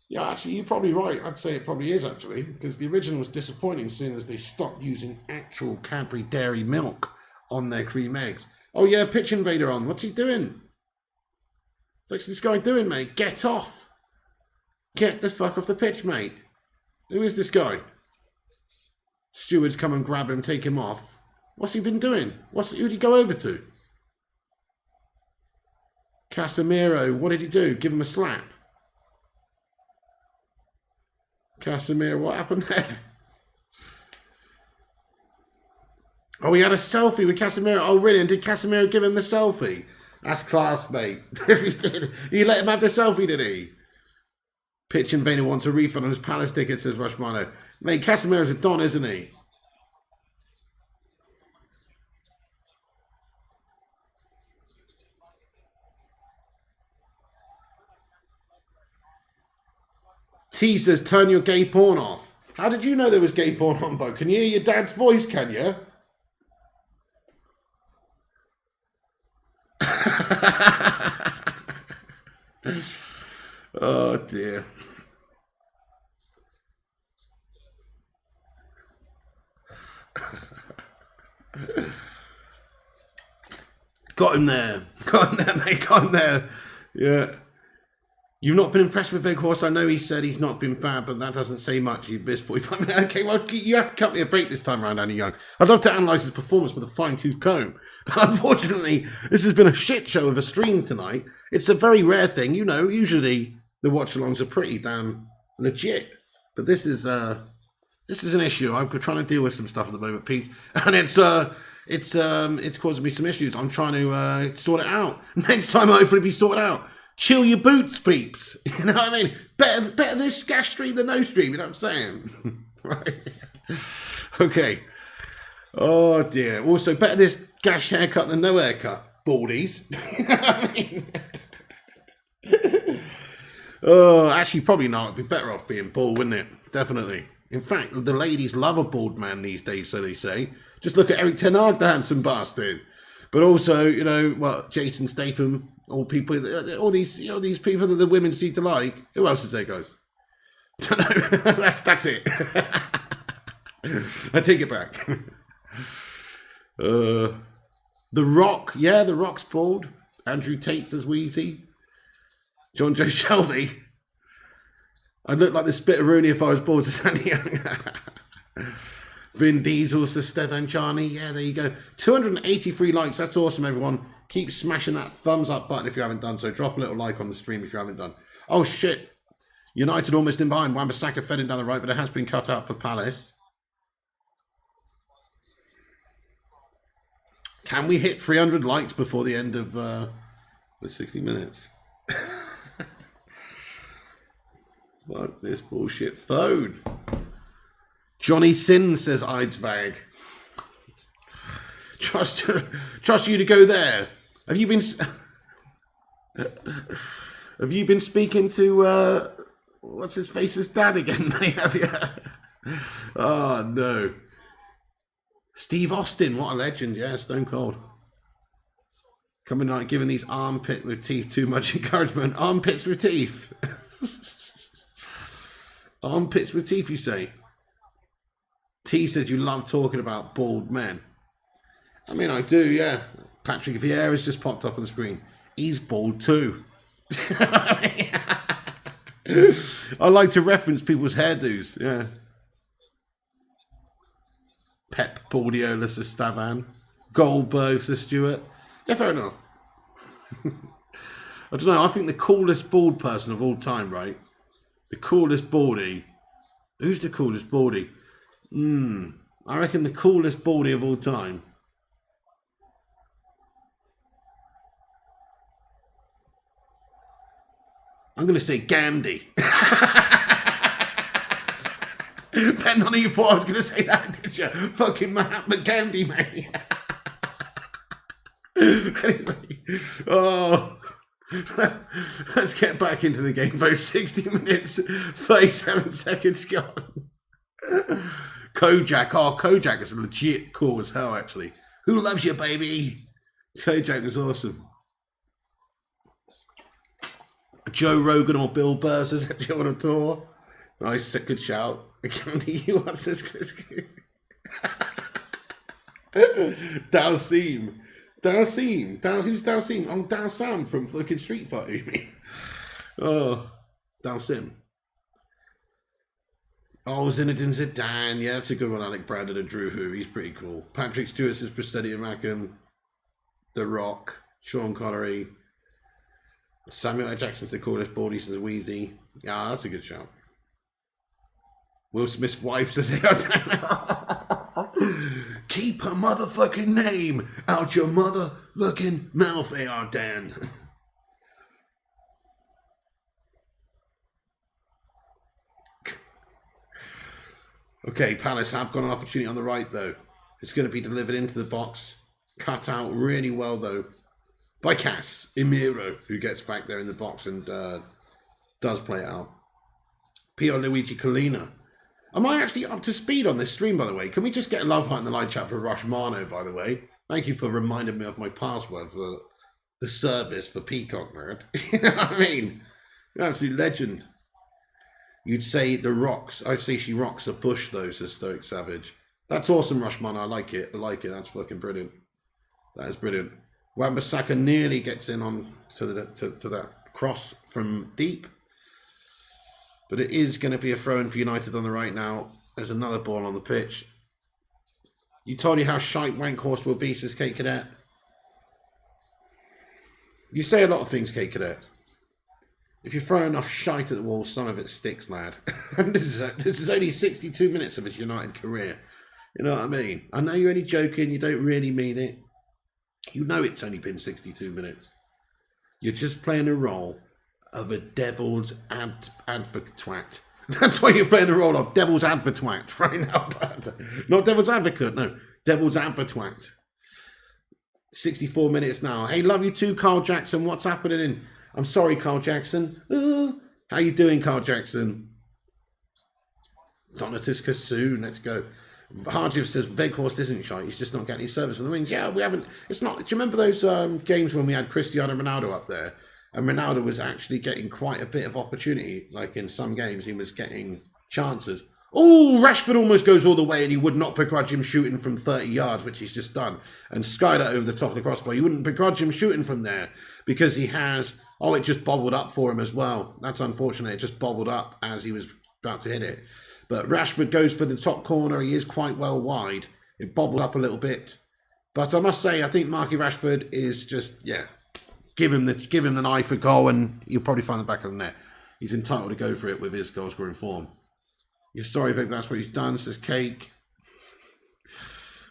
Yeah, actually, you're probably right. I'd say it probably is, actually. Because the original was disappointing, seeing as they stopped using actual Cadbury dairy milk on their cream eggs. Oh, yeah, Pitch Invader on. What's he doing? What's this guy doing, mate? Get off! Get the fuck off the pitch, mate. Who is this guy? Stewards come and grab him, take him off. What's he been doing? Who'd he go over to? Casemiro, what did he do? Give him a slap. Casemiro, what happened there? Oh, he had a selfie with Casemiro. Oh, really? And did Casemiro give him the selfie? That's class, mate. If he did, he let him have the selfie, did he? Pitch Invader wants a refund on his Palace ticket, says Rushmano. Mate, Casemiro's a don, isn't he? T says, turn your gay porn off. How did you know there was gay porn on, Bo? Can you hear your dad's voice, can you? Oh, dear. Got him there, mate. Got him there. Yeah. You've not been impressed with Big Horse. I know he said he's not been bad, but that doesn't say much. You missed 45 minutes. Okay, well, you have to cut me a break this time around, Danny Young. I'd love to analyse his performance with a fine-tooth comb. But unfortunately, this has been a shit show of a stream tonight. It's a very rare thing. You know, usually the watch-alongs are pretty damn legit. But this is an issue. I'm trying to deal with some stuff at the moment, Pete. And it's causing me some issues. I'm trying to sort it out. Next time, I'll hopefully be sorted out. Chill your boots, peeps. You know what I mean? Better this gash stream than no stream. You know what I'm saying? Right. Okay. Oh, dear. Also, better this gash haircut than no haircut. Baldies. You know what I mean? Oh, actually, probably not. It'd be better off being bald, wouldn't it? Definitely. In fact, the ladies love a bald man these days, so they say. Just look at Eric Ten Hag, the handsome bastard. But also, you know, well, Jason Statham, all these people that the women seem to like. Who else is there, guys? Don't know. That's it. I take it back. The Rock, yeah, The Rock's bald. Andrew Tate says Wheezy. John Joe Shelby. I'd look like the Spitteroonie if I was bald, to Sandy Young. Vin Diesel says Stefan Charney. Yeah, there you go. 283 likes. That's awesome, everyone. Keep smashing that thumbs up button if you haven't done so. Drop a little like on the stream if you haven't done. Oh, shit. United almost in behind. Wan-Bissaka fed in down the right, but it has been cut out for Palace. Can we hit 300 likes before the end of the 60 minutes? Fuck this bullshit phone. Johnny Sin says Eidsvag. Trust you to go there. Have you been speaking to what's his face's dad again, mate? Have you? Oh no. Steve Austin, what a legend, yeah, Stone Cold. Coming out giving these armpit with teeth too much encouragement. Armpits with teeth. Armpits with teeth, you say? T says you love talking about bald men. I mean, I do, yeah. Patrick Vieira's just popped up on the screen. He's bald too. I like to reference people's hairdos, yeah. Pep Baldiola says Stavan. Goldberg says Stuart. Yeah, fair enough. I don't know, I think the coolest bald person of all time, right? The coolest baldy. Who's the coolest baldy? I reckon the coolest baldy of all time. I'm going to say Gandhi. Bet none of you thought I was going to say that, did you? Fucking Mahatma Gandhi, mate. Anyway, let's get back into the game, folks. 60 minutes, 37 seconds gone. Kojak. Oh, Kojak is legit cool as hell, actually. Who loves you, baby? Kojak is awesome. Joe Rogan or Bill Burr says that you're on a tour. Nice, good shout. Candy, what says Chris? Dalseem. Who's Dalseem? Oh, Dalsam from fucking Street Fighter, you mean? Oh, Dalsim. Oh, Zinedine Zidane. Yeah, that's a good one. Alec Brandon and Drew Hu. He's pretty cool. Patrick Stewart says Prosthetic Mackham. The Rock. Sean Connery. Samuel L. Jackson's the coolest baldy, says Wheezy. Yeah, that's a good shout. Will Smith's wife says, keep her motherfucking name out your motherfucking mouth, AR Dan. Okay, Palace have got an opportunity on the right, though. It's going to be delivered into the box. Cut out really well, though, by Cass Emiro, who gets back there in the box and does play it out. Pierluigi Collina. Am I actually up to speed on this stream, by the way? Can we just get a love heart in the live chat for Rushmano, by the way? Thank you for reminding me of my password for the service for Peacock, man. You know what I mean? You're an absolute legend. You'd say the rocks. I'd say she rocks a bush, though, says Stoic Savage. That's awesome, Rushmano. I like it. I like it. That's fucking brilliant. That is brilliant. Wan-Bissaka nearly gets in on to that cross from deep. But it is going to be a throw-in for United on the right now. There's another ball on the pitch. You told you how shite Wankhorse will be, says Kate Cadet. You say a lot of things, Kate Cadet. If you throw enough shite at the wall, some of it sticks, lad. And this is only 62 minutes of his United career. You know what I mean? I know you're only joking. You don't really mean it. You know it's only been 62 minutes. You're just playing a role of a devil's advocate twat. That's why you're playing the role of devil's advocate twat right now. Not devil's advocate, no. Devil's advocate twat. 64 minutes now. Hey, love you too, Carl Jackson. What's happening? I'm sorry, Carl Jackson. How you doing, Carl Jackson? Donatus Kassoon, let's go. Harjiv says Veghorst isn't shy. He's just not getting any service from the wings. Yeah, we haven't. It's not. Do you remember those games when we had Cristiano Ronaldo up there? And Ronaldo was actually getting quite a bit of opportunity. Like in some games, he was getting chances. Oh, Rashford almost goes all the way, and you would not begrudge him shooting from 30 yards, which he's just done, and skied it over the top of the crossbar. You wouldn't begrudge him shooting from there because he has. Oh, it just bobbled up for him as well. That's unfortunate. It just bobbled up as he was about to hit it. But Rashford goes for the top corner. He is quite well wide. It bobbled up a little bit. But I must say, I think Marky Rashford is just, yeah, give him the knife for goal and he'll probably find the back of the net. He's entitled to go for it with his goal scoring form. You're sorry, Big, that's what he's done, says Cake.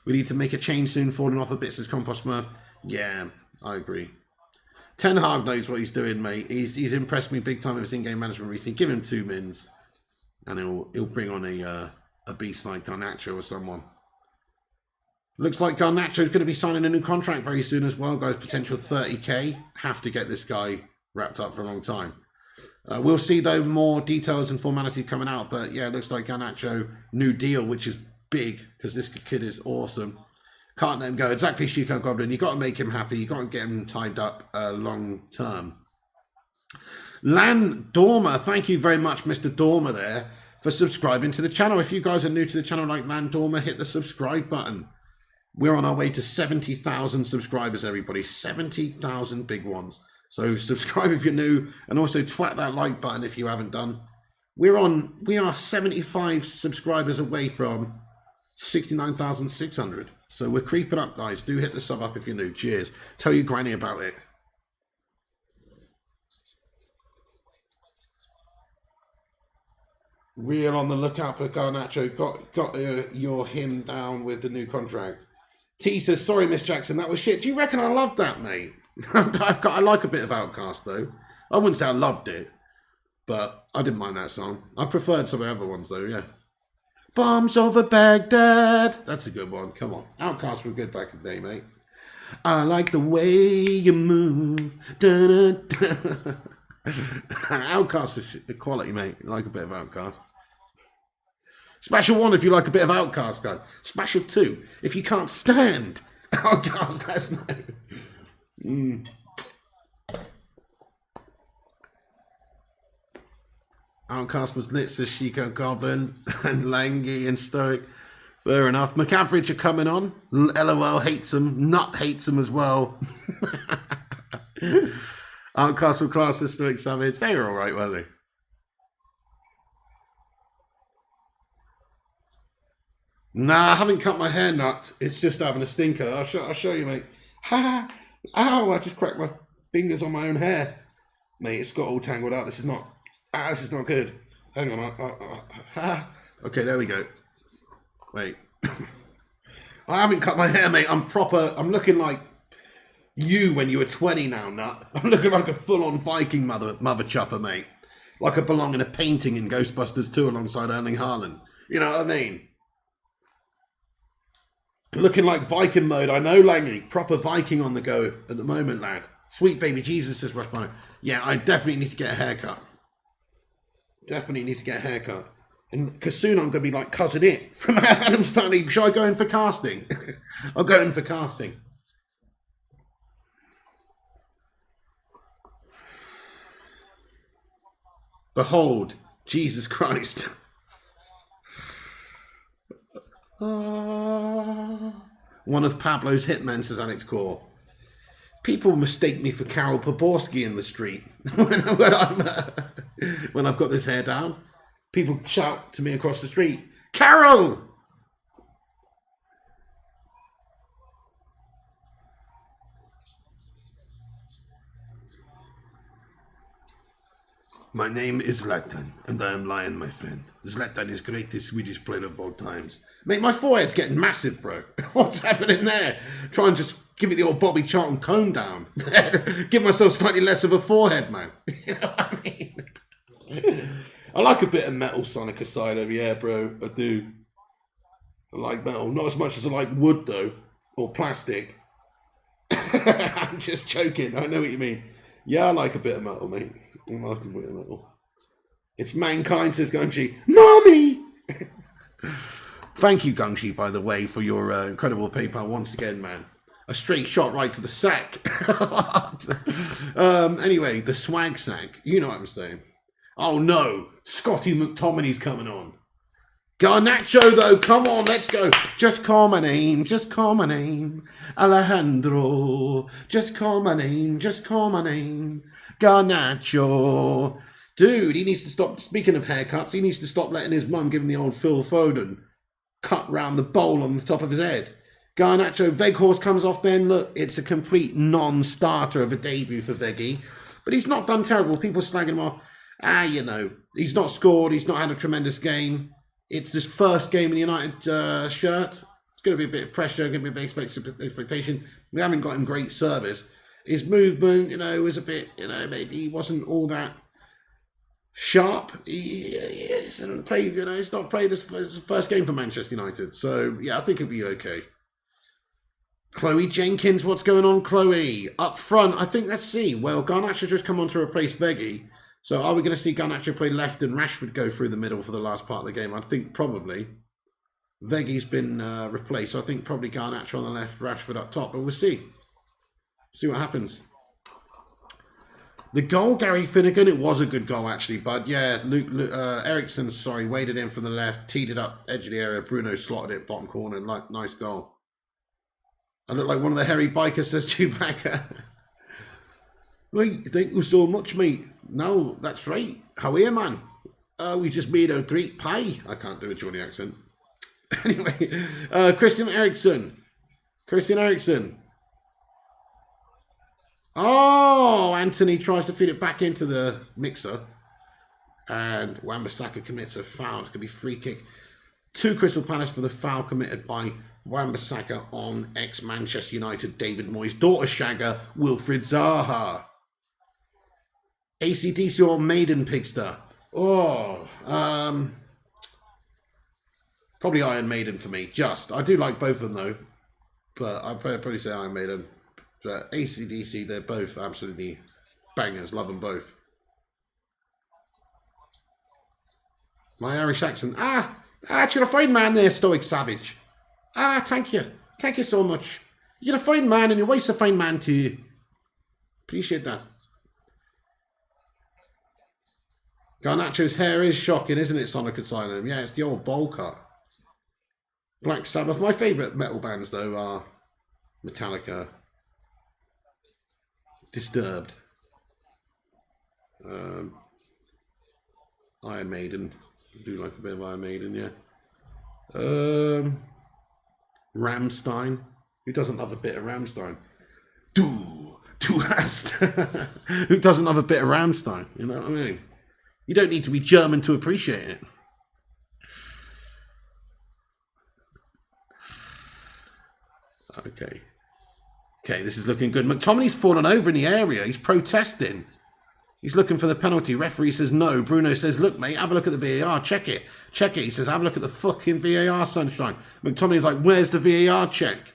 We need to make a change soon, falling off a bit, says Compost Smurf. Yeah, I agree. Ten Hag knows what he's doing, mate. He's impressed me big time with his in-game management recently. Give him 2 mins, and he'll bring on a beast like Garnacho or someone. Looks like Garnacho's going to be signing a new contract very soon as well, guys. Potential 30k. Have to get this guy wrapped up for a long time. We'll see, though, more details and formality coming out. But, yeah, it looks like Garnacho, new deal, which is big because this kid is awesome. Can't let him go. Exactly, Chico Goblin. You've got to make him happy. You've got to get him tied up long term. Lan Dormer, thank you very much, Mr. Dormer, there, for subscribing to the channel. If you guys are new to the channel like Lan Dormer, hit the subscribe button. We're on our way to 70,000 subscribers, everybody. 70,000 big ones. So subscribe if you're new, and also twat that like button if you haven't done. We are 75 subscribers away from 69,600. So we're creeping up, guys. Do hit the sub up if you're new. Cheers. Tell your granny about it. Real on the lookout for Garnacho. Got your him down with the new contract. T says, sorry, Miss Jackson, that was shit. Do you reckon I loved that, mate? I like a bit of Outcast, though. I wouldn't say I loved it, but I didn't mind that song. I preferred some of the other ones, though, yeah. Bombs over Baghdad. That's a good one. Come on. Outcast were good back in the day, mate. I like the way you move. Da, da, da. Outcast for quality, mate. I like a bit of Outcast. Special 1 if you like a bit of Outcast, guys. Special 2 if you can't stand Outcast. That's no. Outcast was lit, says Chico Goblin and Langy and Stoic. Fair enough. McAverage are coming on. LOL hates them. Nut hates them as well. Outcast were class as Stoic Savage. They were alright, weren't they? Nah, I haven't cut my hair, Nut. It's just having a stinker. I'll show you, mate. Ha! Ow! I just cracked my fingers on my own hair. Mate, it's got all tangled up. This is not good. Hang on. Okay, there we go. Wait. I haven't cut my hair, mate. I'm looking like you when you were 20 now, Nut. I'm looking like a full-on Viking mother chuffer, mate. Like I belong in a painting in Ghostbusters 2 alongside Erling Haaland. You know what I mean? Looking like Viking mode. I know, Langley. Proper Viking on the go at the moment, lad. Sweet baby Jesus, says Rush Bono. Yeah, I definitely need to get a haircut. Definitely need to get a haircut. And because soon I'm going to be like Cousin It from Adam's Family. Should I go in for casting? I'll go in for casting. Behold, Jesus Christ. One of Pablo's hitmen, says Alex Core. People mistake me for Carol Poborski in the street when I've got this hair down. People shout to me across the street, Carol! My name is Zlatan, and I am Lion, my friend. Zlatan is greatest Swedish player of all times. Mate, my forehead's getting massive, bro. What's happening there? Try and just give it the old Bobby Charlton comb down. Give myself slightly less of a forehead, man. You know what I mean? I like a bit of metal, Sonic aside. Yeah, bro, I do. I like metal. Not as much as I like wood, though, or plastic. I'm just joking. I know what you mean. Yeah, I like a bit of metal, mate. I like a bit of metal. It's Mankind, says Gungshi. Mommy! Thank you, Gungshi, by the way, for your incredible PayPal once again, man. A straight shot right to the sack. Anyway, the swag sack. You know what I'm saying. Oh, no. Scotty McTominay's coming on. Garnacho, though. Come on, let's go. Just call my name. Just call my name. Alejandro. Just call my name. Just call my name. Garnacho. Dude, he needs to stop, speaking of haircuts, he needs to stop letting his mum give him the old Phil Foden cut round the bowl on the top of his head. Garnacho, Weghorst comes off then. Look, it's a complete non-starter of a debut for Veggie. But he's not done terrible. People slagging him off. You know, he's not scored. He's not had a tremendous game. It's his first game in United shirt. It's going to be a bit of pressure, going to be a bit of expectation. We haven't got him great service. His movement, you know, was a bit, you know, maybe he wasn't all that sharp. He hasn't played, you know, he's not played his first game for Manchester United. So, yeah, I think he'll be okay. Chloe Jenkins, what's going on, Chloe? Up front, I think, let's see. Well, Garnacho just come on to replace Veggie. So are we going to see Garnacho play left and Rashford go through the middle for the last part of the game? I think probably. Veggie's been replaced. So I think probably Garnacho on the left, Rashford up top. But we'll see. See what happens. The goal, Gary Finnegan, it was a good goal actually. But yeah, Ericsson, sorry, waded in from the left, teed it up, edge of the area. Bruno slotted it, bottom corner. Nice goal. I look like one of the hairy bikers, says Chewbacca. Right, thank you so much, mate. No, that's right. How are you, man? We just made a great pie. I can't do a Johnny accent. Anyway, Christian Eriksen. Oh, Anthony tries to feed it back into the mixer. And Wan-Bissaka commits a foul. It's going to be free kick to Crystal Palace for the foul committed by Wan-Bissaka on ex-Manchester United David Moyes' daughter Shagger, Wilfried Zaha. AC/DC or Maiden Pigster? Oh, probably Iron Maiden for me. I do like both of them though, but I'd probably say Iron Maiden. But AC/DC, they're both absolutely bangers. Love them both. My Irish accent. You're a fine man there, Stoic Savage. Thank you. Thank you so much. You're a fine man and your wife's a fine man too. Appreciate that. Garnacho's hair is shocking, isn't it, Sonic Asylum? Yeah, it's the old bowl cut. Black Sabbath. My favourite metal bands, though, are Metallica, Disturbed, Iron Maiden. I do like a bit of Iron Maiden, yeah. Rammstein. Who doesn't love a bit of Rammstein? Du hast. Who doesn't love a bit of Rammstein? You know what I mean? You don't need to be German to appreciate it. Okay, this is looking good. McTominay's fallen over in the area. He's protesting. He's looking for the penalty. Referee says no. Bruno says, look, mate, have a look at the VAR. Check it. He says, have a look at the fucking VAR, sunshine. McTominay's like, where's the VAR check?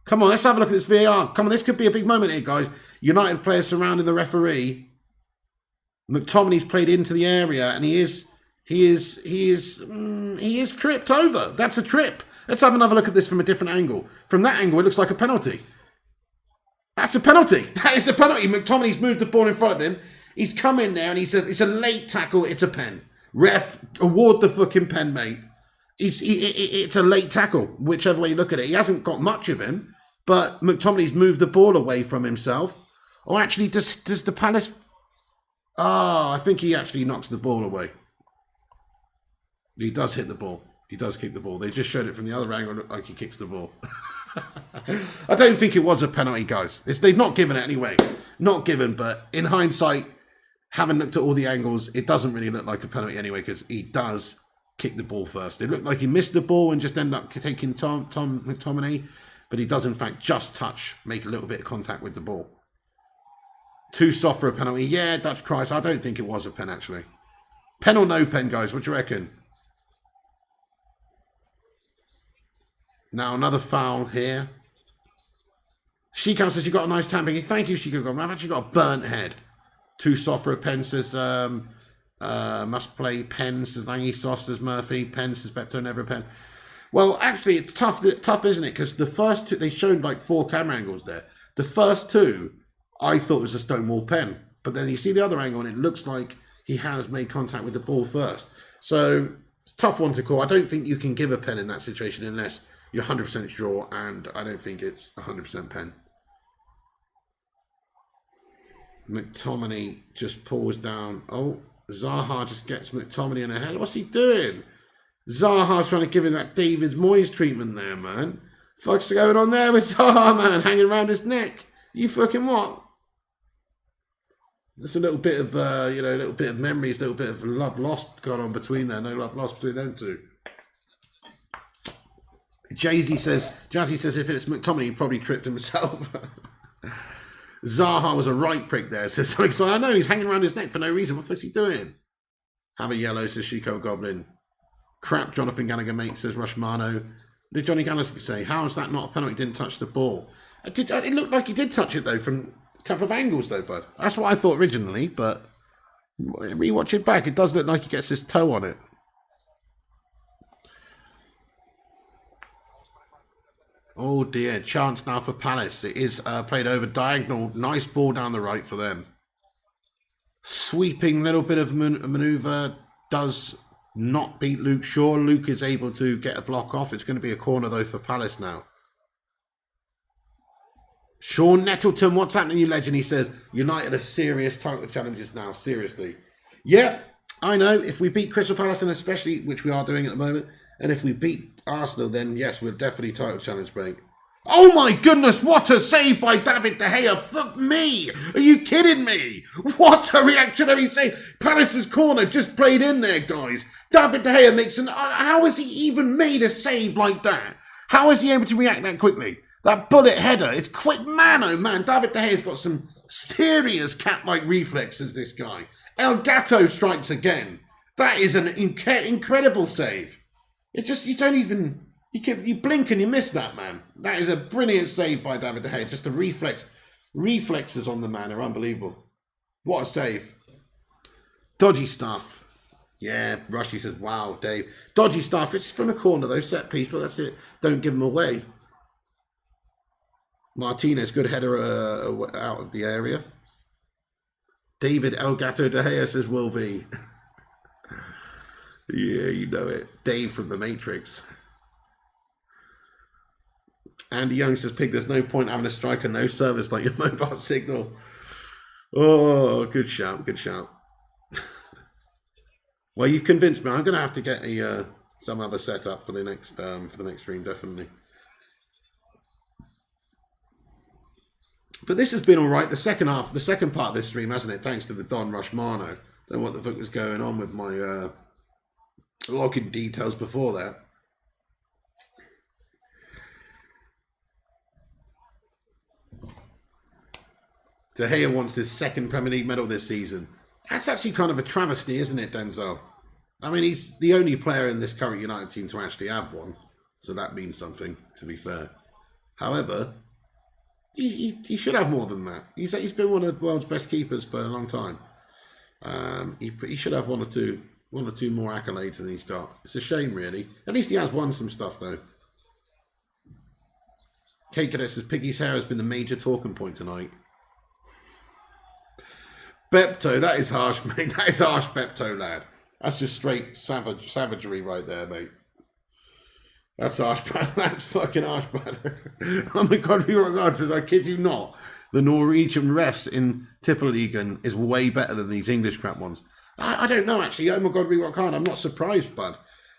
Come on, let's have a look at this VAR. Come on, this could be a big moment here, guys. United players surrounding the referee. McTominay's played into the area, and he is tripped over. That's a trip. Let's have another look at this from a different angle. From that angle, it looks like a penalty. That's a penalty. That is a penalty. McTominay's moved the ball in front of him. He's come in there, and he said, it's a late tackle. It's a pen. Ref, award the fucking pen, mate. It's a late tackle, whichever way you look at it. He hasn't got much of him, but McTominay's moved the ball away from himself. Or actually, does the Palace... I think he actually knocks the ball away. He does hit the ball. He does kick the ball. They just showed it from the other angle. It looked like he kicks the ball. I don't think it was a penalty, guys. They've not given it anyway. Not given, but in hindsight, having looked at all the angles, it doesn't really look like a penalty anyway because he does kick the ball first. It looked like he missed the ball and just ended up taking Tom McTominay, but he does in fact just make a little bit of contact with the ball. Too soft for a penalty. Yeah, Dutch Christ. I don't think it was a pen, actually. Pen or no pen, guys? What do you reckon? Now, another foul here. Shikau says you got a nice tamping. Thank you, Shikau. I've actually got a burnt head. Too soft for a pen, says must play pen, says Langy. Soft, says Murphy. Pen, says Bepto, never a pen. Well, actually, it's tough, isn't it? Because the first two, they showed like 4 camera angles there. The first two... I thought it was a Stonewall pen. But then you see the other angle and it looks like he has made contact with the ball first. So, it's a tough one to call. I don't think you can give a pen in that situation unless you're 100% sure, and I don't think it's 100% pen. McTominay just pulls down. Oh, Zaha just gets McTominay in the head. What's he doing? Zaha's trying to give him that David Moyes treatment there, man. Fuck's going on there with Zaha, man? Hanging around his neck. You fucking what? There's a little bit of, a little bit of memories, a little bit of love lost going on between there. No love lost between them two. Jazzy says if it's McTominay, he probably tripped himself. Zaha was a right prick there. Says so I know he's hanging around his neck for no reason. What the fuck's he doing? Have a yellow, says Chico Goblin. Crap, Jonathan Gallagher, mate, says Rushmano. What did Johnny Gallagher say? How is that not a penalty? He didn't touch the ball. It looked like he did touch it, though, from a couple of angles, though, bud. That's what I thought originally, but rewatch it back. It does look like he gets his toe on it. Oh, dear. Chance now for Palace. It is played over diagonal. Nice ball down the right for them. Sweeping little bit of manoeuvre. Does not beat Luke Shaw. Luke is able to get a block off. It's going to be a corner, though, for Palace now. Sean Nettleton, what's happening, you legend? He says, United are serious title challenges now. Seriously. Yeah, I know. If we beat Crystal Palace, and especially, which we are doing at the moment, and if we beat Arsenal, then yes, we're definitely title challenge break. Oh my goodness, what a save by David De Gea. Fuck me. Are you kidding me? What a reactionary save. Palace's corner just played in there, guys. David De Gea makes an... How has he even made a save like that? How is he able to react that quickly? That bullet header, it's quick. Man, oh man, David De Gea's got some serious cat-like reflexes, this guy. El Gato strikes again. That is an incredible save. It's just, you don't even... You blink and you miss that, man. That is a brilliant save by David De Gea. Just the reflexes on the man are unbelievable. What a save. Dodgy stuff. Yeah, Rushy says, wow, Dave. Dodgy stuff. It's from a corner, though, set piece, but that's it. Don't give them away. Martinez, good header out of the area. David El Gato De Gea says, Will V. Yeah, you know it. Dave from The Matrix. Andy Young says, Pig, there's no point having a striker, no service like your mobile signal. Oh, good shout, good shout. Well, you've convinced me. I'm going to have to get some other setup for the next stream, definitely. But this has been all right. The second part of this stream, hasn't it? Thanks to the Don Rushmano. Don't know what the fuck was going on with my login details before that. De Gea wants his second Premier League medal this season. That's actually kind of a travesty, isn't it, Denzel? I mean, he's the only player in this current United team to actually have one. So that means something, to be fair. However, he should have more than that. He's been one of the world's best keepers for a long time. He should have one or two more accolades than he's got. It's a shame, really. At least he has won some stuff, though. Cadet says, Piggy's hair has been the major talking point tonight. Bepto, that is harsh, mate. That is harsh, Bepto, lad. That's just straight savagery right there, mate. That's harsh, man. That's fucking harsh, man. Oh my God, God says, I kid you not. The Norwegian refs in Tippeligaen is way better than these English crap ones. I don't know, actually. Oh my God, we work hard. I'm not surprised, bud.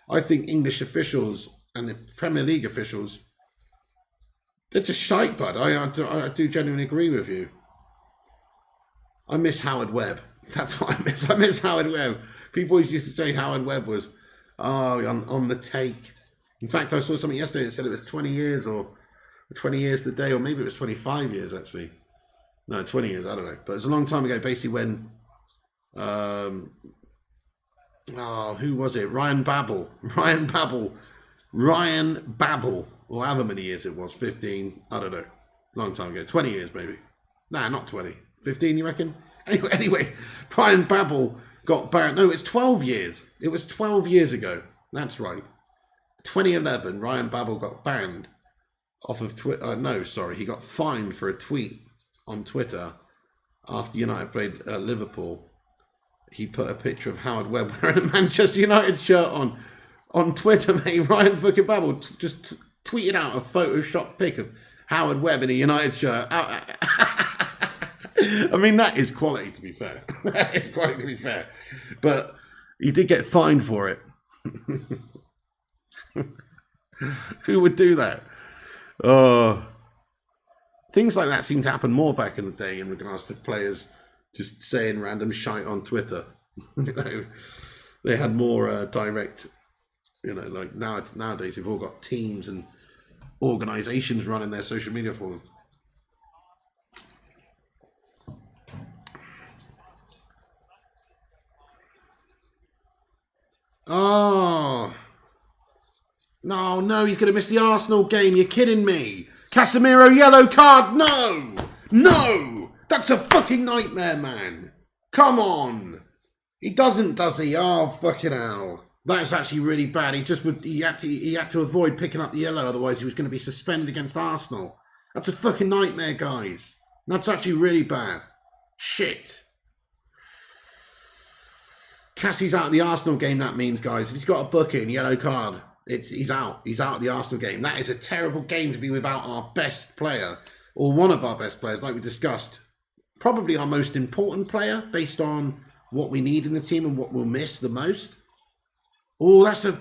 I think English officials and the Premier League officials, they're just shite, bud. I do genuinely agree with you. I miss Howard Webb. That's what I miss. I miss Howard Webb. People always used to say Howard Webb was on the take. In fact, I saw something yesterday that said it was 20 years or 20 years the day, or maybe it was 25 years, actually. No, 20 years, I don't know. But it was a long time ago, basically when... who was it? Ryan Babel, or however many years it was, 15, I don't know. Long time ago, 20 years maybe. Nah, not 20. 15, you reckon? Anyway, Brian Babel got banned. No, it's 12 years. It was 12 years ago. That's right. 2011, Ryan Babel got banned off of Twitter. No, sorry. He got fined for a tweet on Twitter after United played Liverpool. He put a picture of Howard Webb wearing a Manchester United shirt on Twitter, mate. Ryan fucking Babel just tweeted out a Photoshop pic of Howard Webb in a United shirt. I mean, that is quality, to be fair. That is quality, to be fair. But he did get fined for it. Who would do that? Things like that seem to happen more back in the day in regards to players just saying random shite on Twitter. They had more direct, like nowadays they've all got teams and organizations running their social media for them. Oh. No, he's going to miss the Arsenal game. You're kidding me. Casemiro, yellow card. No. That's a fucking nightmare, man. Come on. He doesn't, does he? Oh, fucking hell. That's actually really bad. He had to avoid picking up the yellow, otherwise he was going to be suspended against Arsenal. That's a fucking nightmare, guys. That's actually really bad. Shit. Cassie's out of the Arsenal game, that means, guys. If he's got a booking, yellow card, he's out. He's out of the Arsenal game. That is a terrible game to be without our best player, or one of our best players, like we discussed. Probably our most important player, based on what we need in the team and what we'll miss the most. Oh, that's a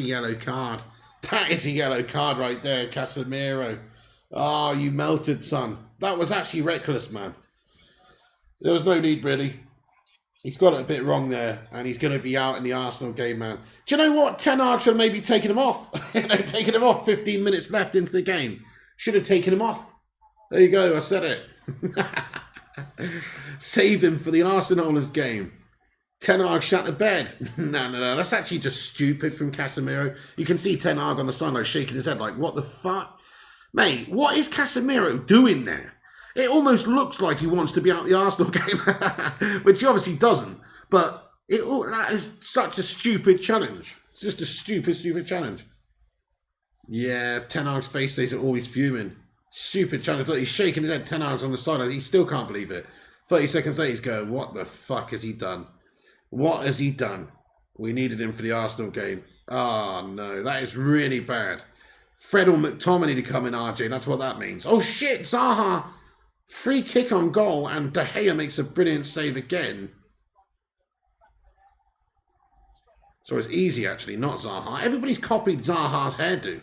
yellow card. That is a yellow card right there, Casemiro. Oh, you melted, son. That was actually reckless, man. There was no need, really. He's got it a bit wrong there, and he's going to be out in the Arsenal game, man. Do you know what? Ten Hag should have maybe taken him off. Taken him off 15 minutes left into the game. Should have taken him off. There you go, I said it. Save him for the Arsenal's game. Ten Hag shut the bed. No. That's actually just stupid from Casemiro. You can see Ten Hag on the sideline shaking his head like, what the fuck? Mate, what is Casemiro doing there? It almost looks like he wants to be out the Arsenal game, which he obviously doesn't. But that is such a stupid challenge. It's just a stupid challenge. Yeah, Ten Hag's face says it always fuming. Stupid challenge. Look, he's shaking his head. Ten Hag's on the sideline. He still can't believe it. 30 seconds later, he's going, what the fuck has he done? What has he done? We needed him for the Arsenal game. Oh, no. That is really bad. Fred or McTominay to come in, RJ. That's what that means. Oh, shit. Zaha. Free kick on goal, and De Gea makes a brilliant save again. So it's easy, actually, not Zaha. Everybody's copied Zaha's hairdo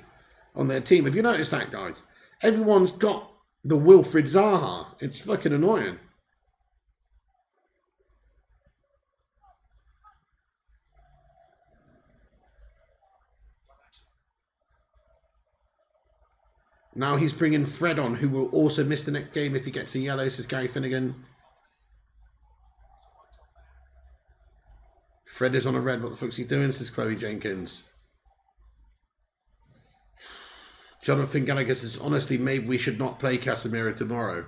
on their team. Have you noticed that, guys? Everyone's got the Wilfried Zaha. It's fucking annoying. Now he's bringing Fred on, who will also miss the next game if he gets a yellow, says Gary Finnegan. Fred is on a red. What the fuck's he doing, says Chloe Jenkins. Jonathan Gallagher says, honestly, maybe we should not play Casemiro tomorrow.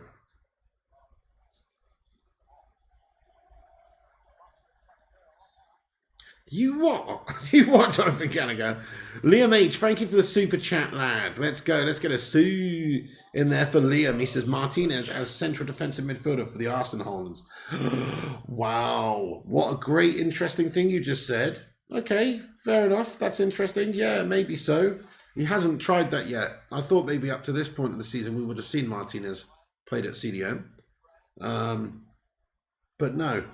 You what? You what, Jonathan Gallagher? Liam H, thank you for the super chat, lad. Let's go. Let's get a Sue in there for Liam. He says Martinez as central defensive midfielder for the Arsenal. Wow. What a great, interesting thing you just said. Okay, fair enough. That's interesting. Yeah, maybe so. He hasn't tried that yet. I thought maybe up to this point in the season we would have seen Martinez played at CDM. But no.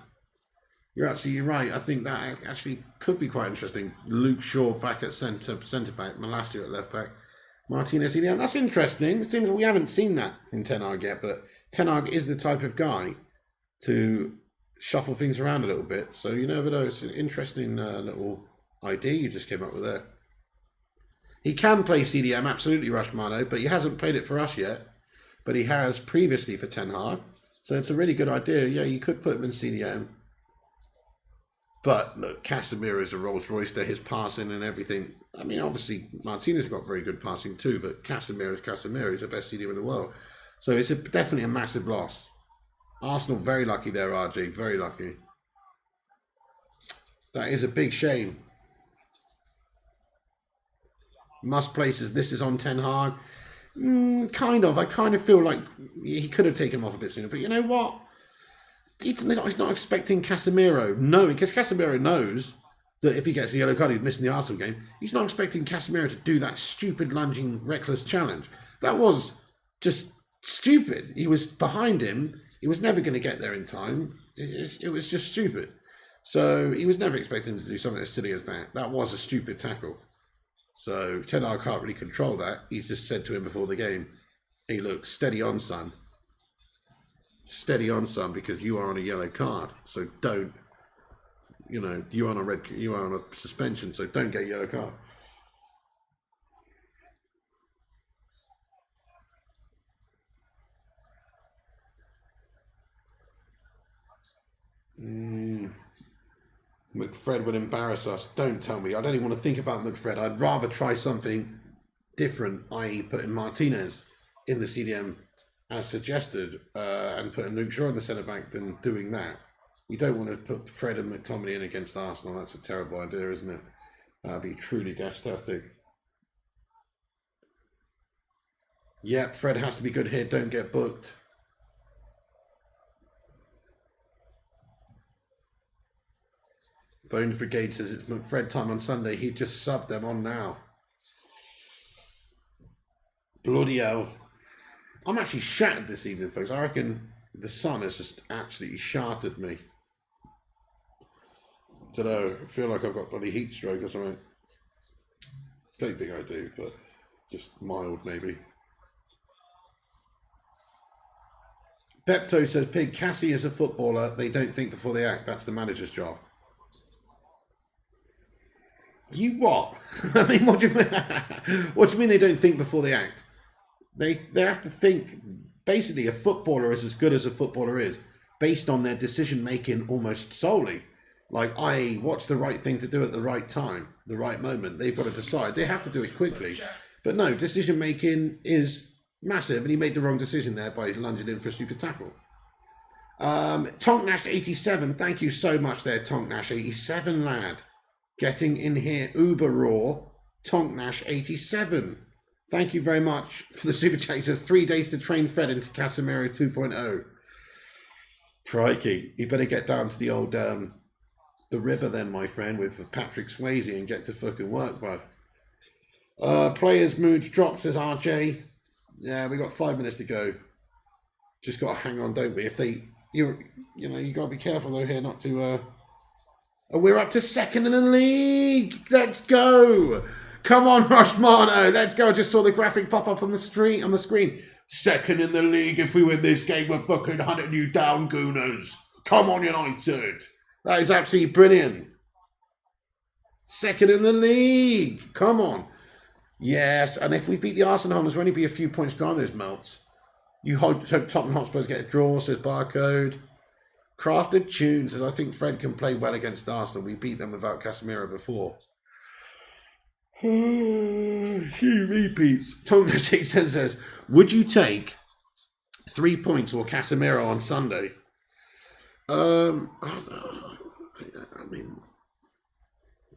You're absolutely right. I think that actually could be quite interesting. Luke Shaw back at centre back, Malacia at left back, Martinez. Yeah, that's interesting. It seems we haven't seen that from Ten Hag yet, but Ten Hag is the type of guy to shuffle things around a little bit. So you never know. It's an interesting little idea you just came up with there. He can play CDM, absolutely, Rashmano, but he hasn't played it for us yet. But he has previously for Ten Hag. So it's a really good idea. Yeah, you could put him in CDM. But look, Casemiro is a Rolls Royce there, his passing and everything. I mean, obviously, Martinez got very good passing too, but Casemiro is Casemiro. He's the best CDM in the world. So it's definitely a massive loss. Arsenal very lucky there, RJ. Very lucky. That is a big shame. Must places, this is on Ten Hag. Kind of. I kind of feel like he could have taken him off a bit sooner. But you know what? He's not expecting Casemiro. No, because Casemiro knows that if he gets a yellow card, he's missing the Arsenal game. He's not expecting Casemiro to do that stupid, lunging, reckless challenge. That was just stupid. He was behind him. He was never going to get there in time. It was just stupid. So he was never expecting him to do something as silly as that. That was a stupid tackle. So Ten Hag can't really control that. He's just said to him before the game, hey, look, steady on, son. Steady on, son, because you are on a yellow card. So don't, you know, you are on a suspension, so don't get a yellow card. McFred would embarrass us. Don't tell me. I don't even want to think about McFred. I'd rather try something different, i.e. putting Martinez in the CDM as suggested and putting Luke Shaw in the centre-back than doing that. You don't want to put Fred and McTominay in against Arsenal. That's a terrible idea, isn't it? That'd be truly fantastic. Yep, Fred has to be good here. Don't get booked. Bones Brigade says it's McFred time on Sunday. He just subbed them on now. Bloody hell. I'm actually shattered this evening, folks. I reckon the sun has just absolutely shattered me. Don't know. I feel like I've got bloody heat stroke or something. Don't think I do, but just mild maybe. Pepto says, Pig, Cassie is a footballer. They don't think before they act. That's the manager's job. You what? I mean, what do you mean? What do you mean they don't think before they act? They have to think. Basically, a footballer is as good as a footballer is based on their decision making almost solely. Like, i.e., what's the right thing to do at the right time, the right moment? They've got to decide. They have to do it quickly. But no, decision making is massive, and he made the wrong decision there by lunging in for a stupid tackle. Tonk Nash 87, thank you so much there, Tonk Nash 87, lad. Getting in here, Uber Raw, Tonk Nash 87. Thank you very much for the super chat. It says 3 days to train Fred into Casemiro 2.0. Crikey, you better get down to the old the river then, my friend, with Patrick Swayze and get to fucking work, bud. Players' moods dropped, says RJ. Yeah, we got 5 minutes to go. Just got to hang on, don't we? If they, you know, you got to be careful though here not to. We're up to second in the league. Let's go. Come on, Rushmano. Let's go. I just saw the graphic pop up on the screen. Second in the league. If we win this game, we're fucking hunting you down, Gooners. Come on, United. That is absolutely brilliant. Second in the league. Come on. Yes, and if we beat the Arsenal, we'll only be a few points behind those melts. You hope Tottenham Hotspurs get a draw, says Barcode. Crafted Tunes says, I think Fred can play well against Arsenal. We beat them without Casemiro before. He repeats. Tom says, would you take 3 points or Casemiro on Sunday? I mean,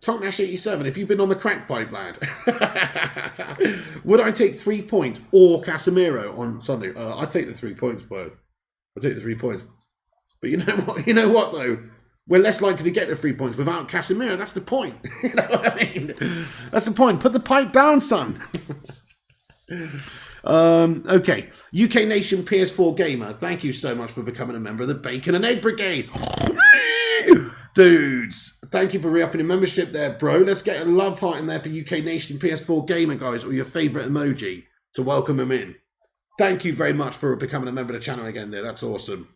Tom Nash 87, if you've been on the crack pipe, lad, would I take 3 points or Casemiro on Sunday? I'd take the 3 points, bro. I'd take the 3 points. But you know what? You know what though? We're less likely to get the 3 points without Casemiro. That's the point. You know what I mean? That's the point. Put the pipe down, son. Okay. UK Nation PS4 Gamer. Thank you so much for becoming a member of the Bacon and Egg Brigade. Dudes, thank you for re-upping your membership there, bro. Let's get a love heart in there for UK Nation PS4 Gamer, guys, or your favourite emoji to welcome them in. Thank you very much for becoming a member of the channel again there. That's awesome.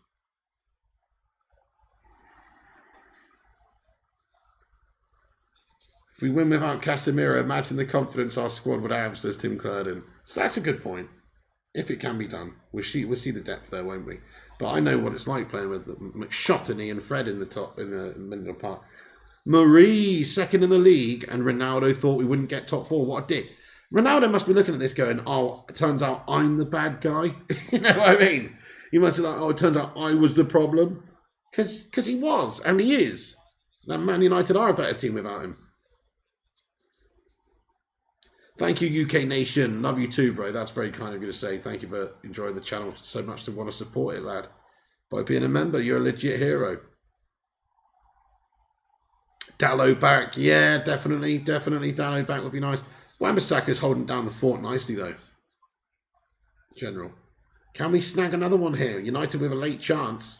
If we win without Casemiro, imagine the confidence our squad would have, says Tim Clerdon. So that's a good point. If it can be done. We'll see the depth there, won't we? But I know what it's like playing with McShottany and Fred in the middle of the park. Marie, second in the league, and Ronaldo thought we wouldn't get top four. What a dick. Ronaldo must be looking at this going, oh, it turns out I'm the bad guy. You know what I mean? He must be like, oh, it turns out I was the problem. Because he was, and he is. That Man United are a better team without him. Thank you, UK Nation. Love you too, bro. That's very kind of you to say. Thank you for enjoying the channel so much to want to support it, lad. By being a member, you're a legit hero. Dallo back. Yeah, definitely. Dallo back would be nice. Wan-Bissaka's holding down the fort nicely, though. General. Can we snag another one here? United with a late chance.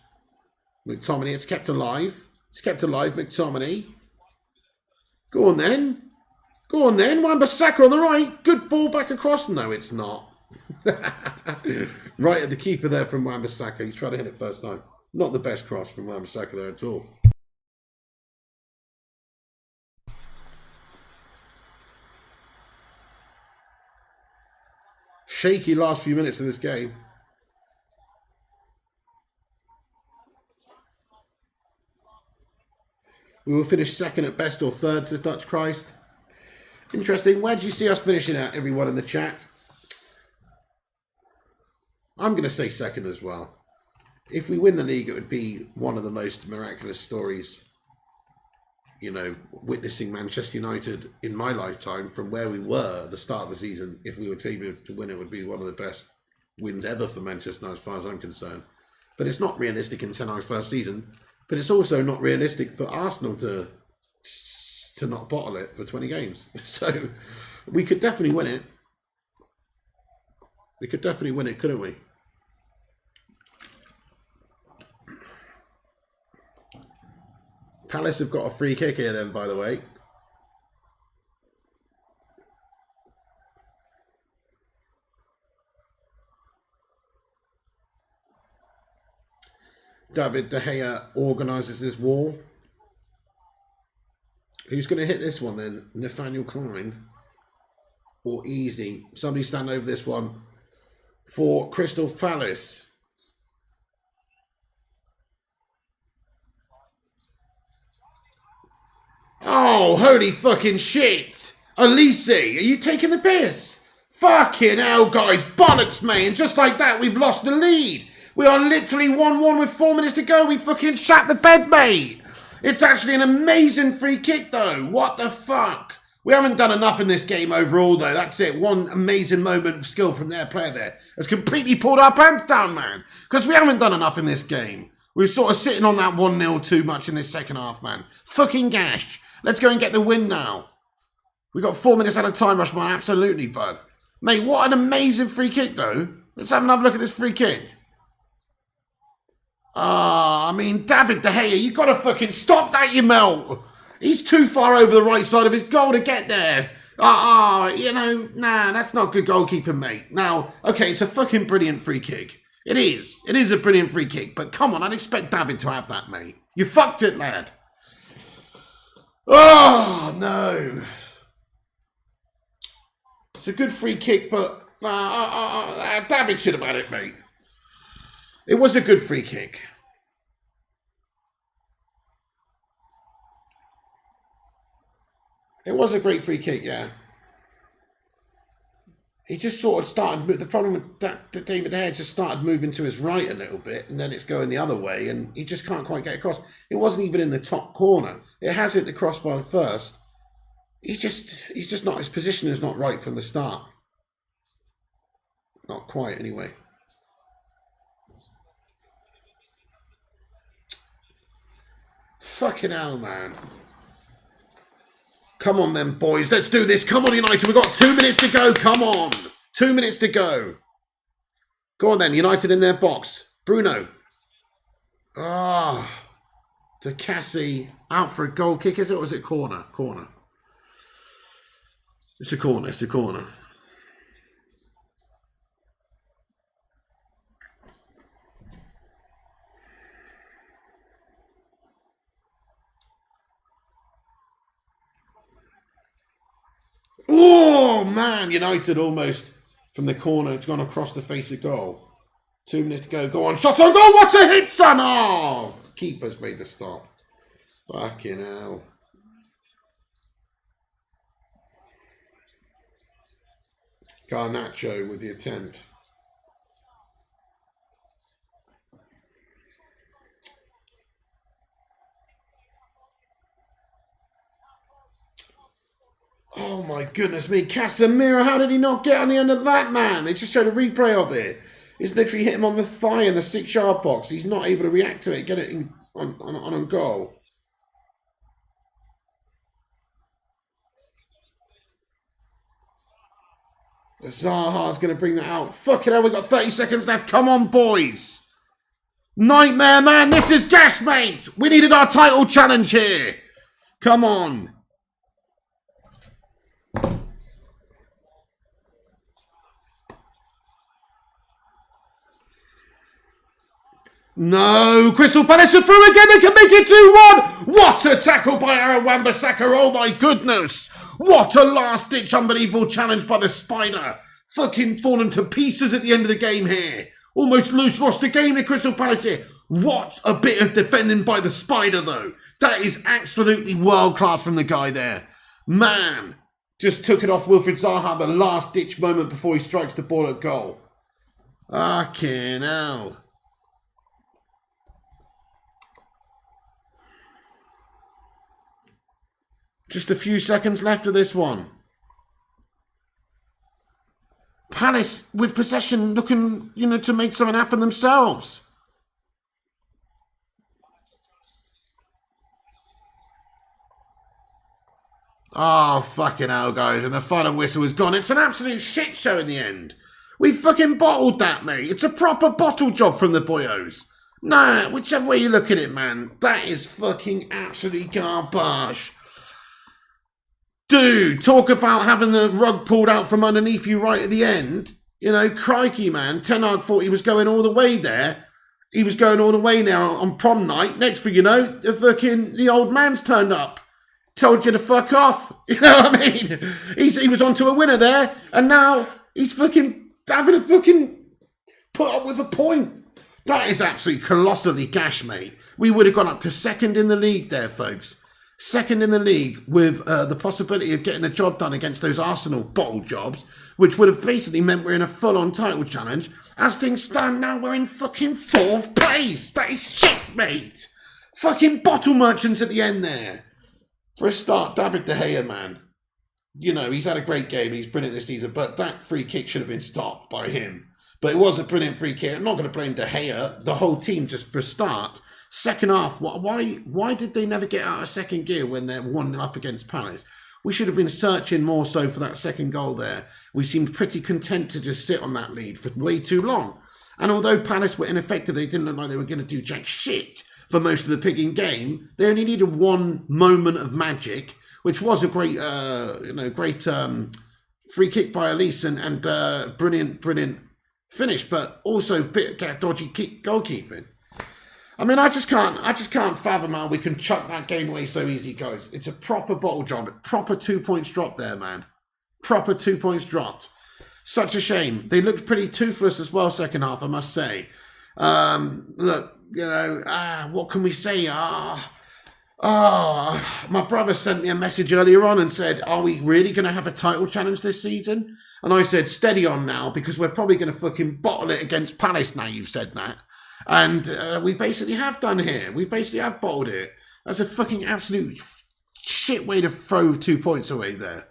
McTominay, it's kept alive. It's kept alive, McTominay. Go on then. Go on then. Wan-Bissaka on the right. Good ball back across. No, it's not. Right at the keeper there from Wan-Bissaka. He's trying to hit it first time. Not the best cross from Wan-Bissaka there at all. Shaky last few minutes of this game. We will finish second at best or third, says Dutch Christ. Interesting. Where do you see us finishing at, everyone in the chat? I'm going to say second as well. If we win the league, it would be one of the most miraculous stories, you know, witnessing Manchester United in my lifetime from where we were at the start of the season. If we were able to win, it would be one of the best wins ever for Manchester United as far as I'm concerned. But it's not realistic in Ten Hag's first season. But it's also not realistic for Arsenal to not bottle it for 20 games. So we could definitely win it. We could definitely win it, couldn't we? Palace have got a free kick here then, by the way. David De Gea organises this wall. Who's going to hit this one then? Nathaniel Klein or Easy? Somebody stand over this one for Crystal Palace. Oh, holy fucking shit! Elise, are you taking the piss? Fucking hell, guys. Bollocks, mate. And just like that, we've lost the lead. We are literally 1-1 with 4 minutes to go. We fucking shat the bed, mate. It's actually an amazing free kick, though. What the fuck? We haven't done enough in this game overall, though. That's it. One amazing moment of skill from their player there has completely pulled our pants down, man. Because we haven't done enough in this game. We're sort of sitting on that 1-0 too much in this second half, man. Fucking gash. Let's go and get the win now. We got 4 minutes out of time, Rushman. Absolutely, bud. Mate, what an amazing free kick, though. Let's have another look at this free kick. I mean, David De Gea, you got to fucking stop that, you melt. He's too far over the right side of his goal to get there. You know, nah, that's not good goalkeeping, mate. Now, okay, it's a fucking brilliant free kick. It is. It is a brilliant free kick. But come on, I'd expect David to have that, mate. You fucked it, lad. Oh, no. It's a good free kick, but David should have had it, mate. It was a good free kick. It was a great free kick, yeah. He just sort of started... The problem with that, David De Gea just started moving to his right a little bit, and then it's going the other way, and he just can't quite get across. It wasn't even in the top corner. It has hit the crossbar first. He's just not... His position is not right from the start. Not quite, anyway. Fucking hell, man. Come on then, boys. Let's do this. Come on, United. We've got 2 minutes to go. Come on. 2 minutes to go. Go on then. United in their box. Bruno. De Cassie out for a goal kick, is it? Or is it corner? Corner. It's a corner. It's a corner. Oh, man. United almost from the corner. It's gone across the face of goal. 2 minutes to go. Go on. Shot on goal. What a hit, son. Oh, keeper's made the stop. Fucking hell. Garnacho with the attempt. Oh my goodness me, Casemiro, how did he not get on the end of that, man? They just showed a replay of it. It's literally hit him on the thigh in the 6-yard box. He's not able to react to it, get it in, on goal. Zaha's going to bring that out. Fucking hell, we've got 30 seconds left. Come on, boys. Nightmare, man. This is gas, mate. We needed our title challenge here. Come on. No, Crystal Palace are through again. They can make it 2-1. What a tackle by Aaron Wan-Bissaka. Oh my goodness. What a last-ditch unbelievable challenge by the Spider. Fucking fallen to pieces at the end of the game here. Almost lost the game in Crystal Palace here. What a bit of defending by the Spider though. That is absolutely world class from the guy there. Man, just took it off Wilfried Zaha the last-ditch moment before he strikes the ball at goal. Fucking hell. Just a few seconds left of this one. Palace with possession looking, to make something happen themselves. Oh, fucking hell, guys. And the final whistle is gone. It's an absolute shit show in the end. We fucking bottled that, mate. It's a proper bottle job from the boyos. Nah, whichever way you look at it, man. That is fucking absolutely garbage. Dude, talk about having the rug pulled out from underneath you right at the end. Crikey, man. Ten Hag thought he was going all the way there. He was going all the way now on prom night. Next thing you know, the old man's turned up. Told you to fuck off. You know what I mean? He was onto a winner there, and now he's fucking having a fucking put up with a point. That is absolutely colossally gash, mate. We would have gone up to second in the league there, folks. Second in the league with the possibility of getting a job done against those Arsenal bottle jobs, which would have basically meant we're in a full-on title challenge. As things stand now, we're in fucking 4th place. That is shit, mate. Fucking bottle merchants at the end there. For a start, David De Gea, man. He's had a great game. He's brilliant this season, but that free kick should have been stopped by him. But it was a brilliant free kick. I'm not going to blame De Gea, the whole team, just for a start. Second half, why did they never get out of second gear when they're 1-0 up against Palace? We should have been searching more so for that second goal there. We seemed pretty content to just sit on that lead for way too long. And although Palace were ineffective, they didn't look like they were going to do jack shit for most of the pigging game. They only needed one moment of magic, which was a great, free kick by Elise and brilliant finish, but also a bit of dodgy goalkeeping. I mean, I just can't fathom how we can chuck that game away so easily, guys. It's a proper bottle job. Proper 2 points dropped there, man. Proper 2 points dropped. Such a shame. They looked pretty toothless as well second half, I must say. Look, what can we say? My brother sent me a message earlier on and said, are we really going to have a title challenge this season? And I said, steady on now, because we're probably going to fucking bottle it against Palace now you've said that. And we basically have done here. We basically have bottled it. That's a fucking absolute shit way to throw 2 points away there.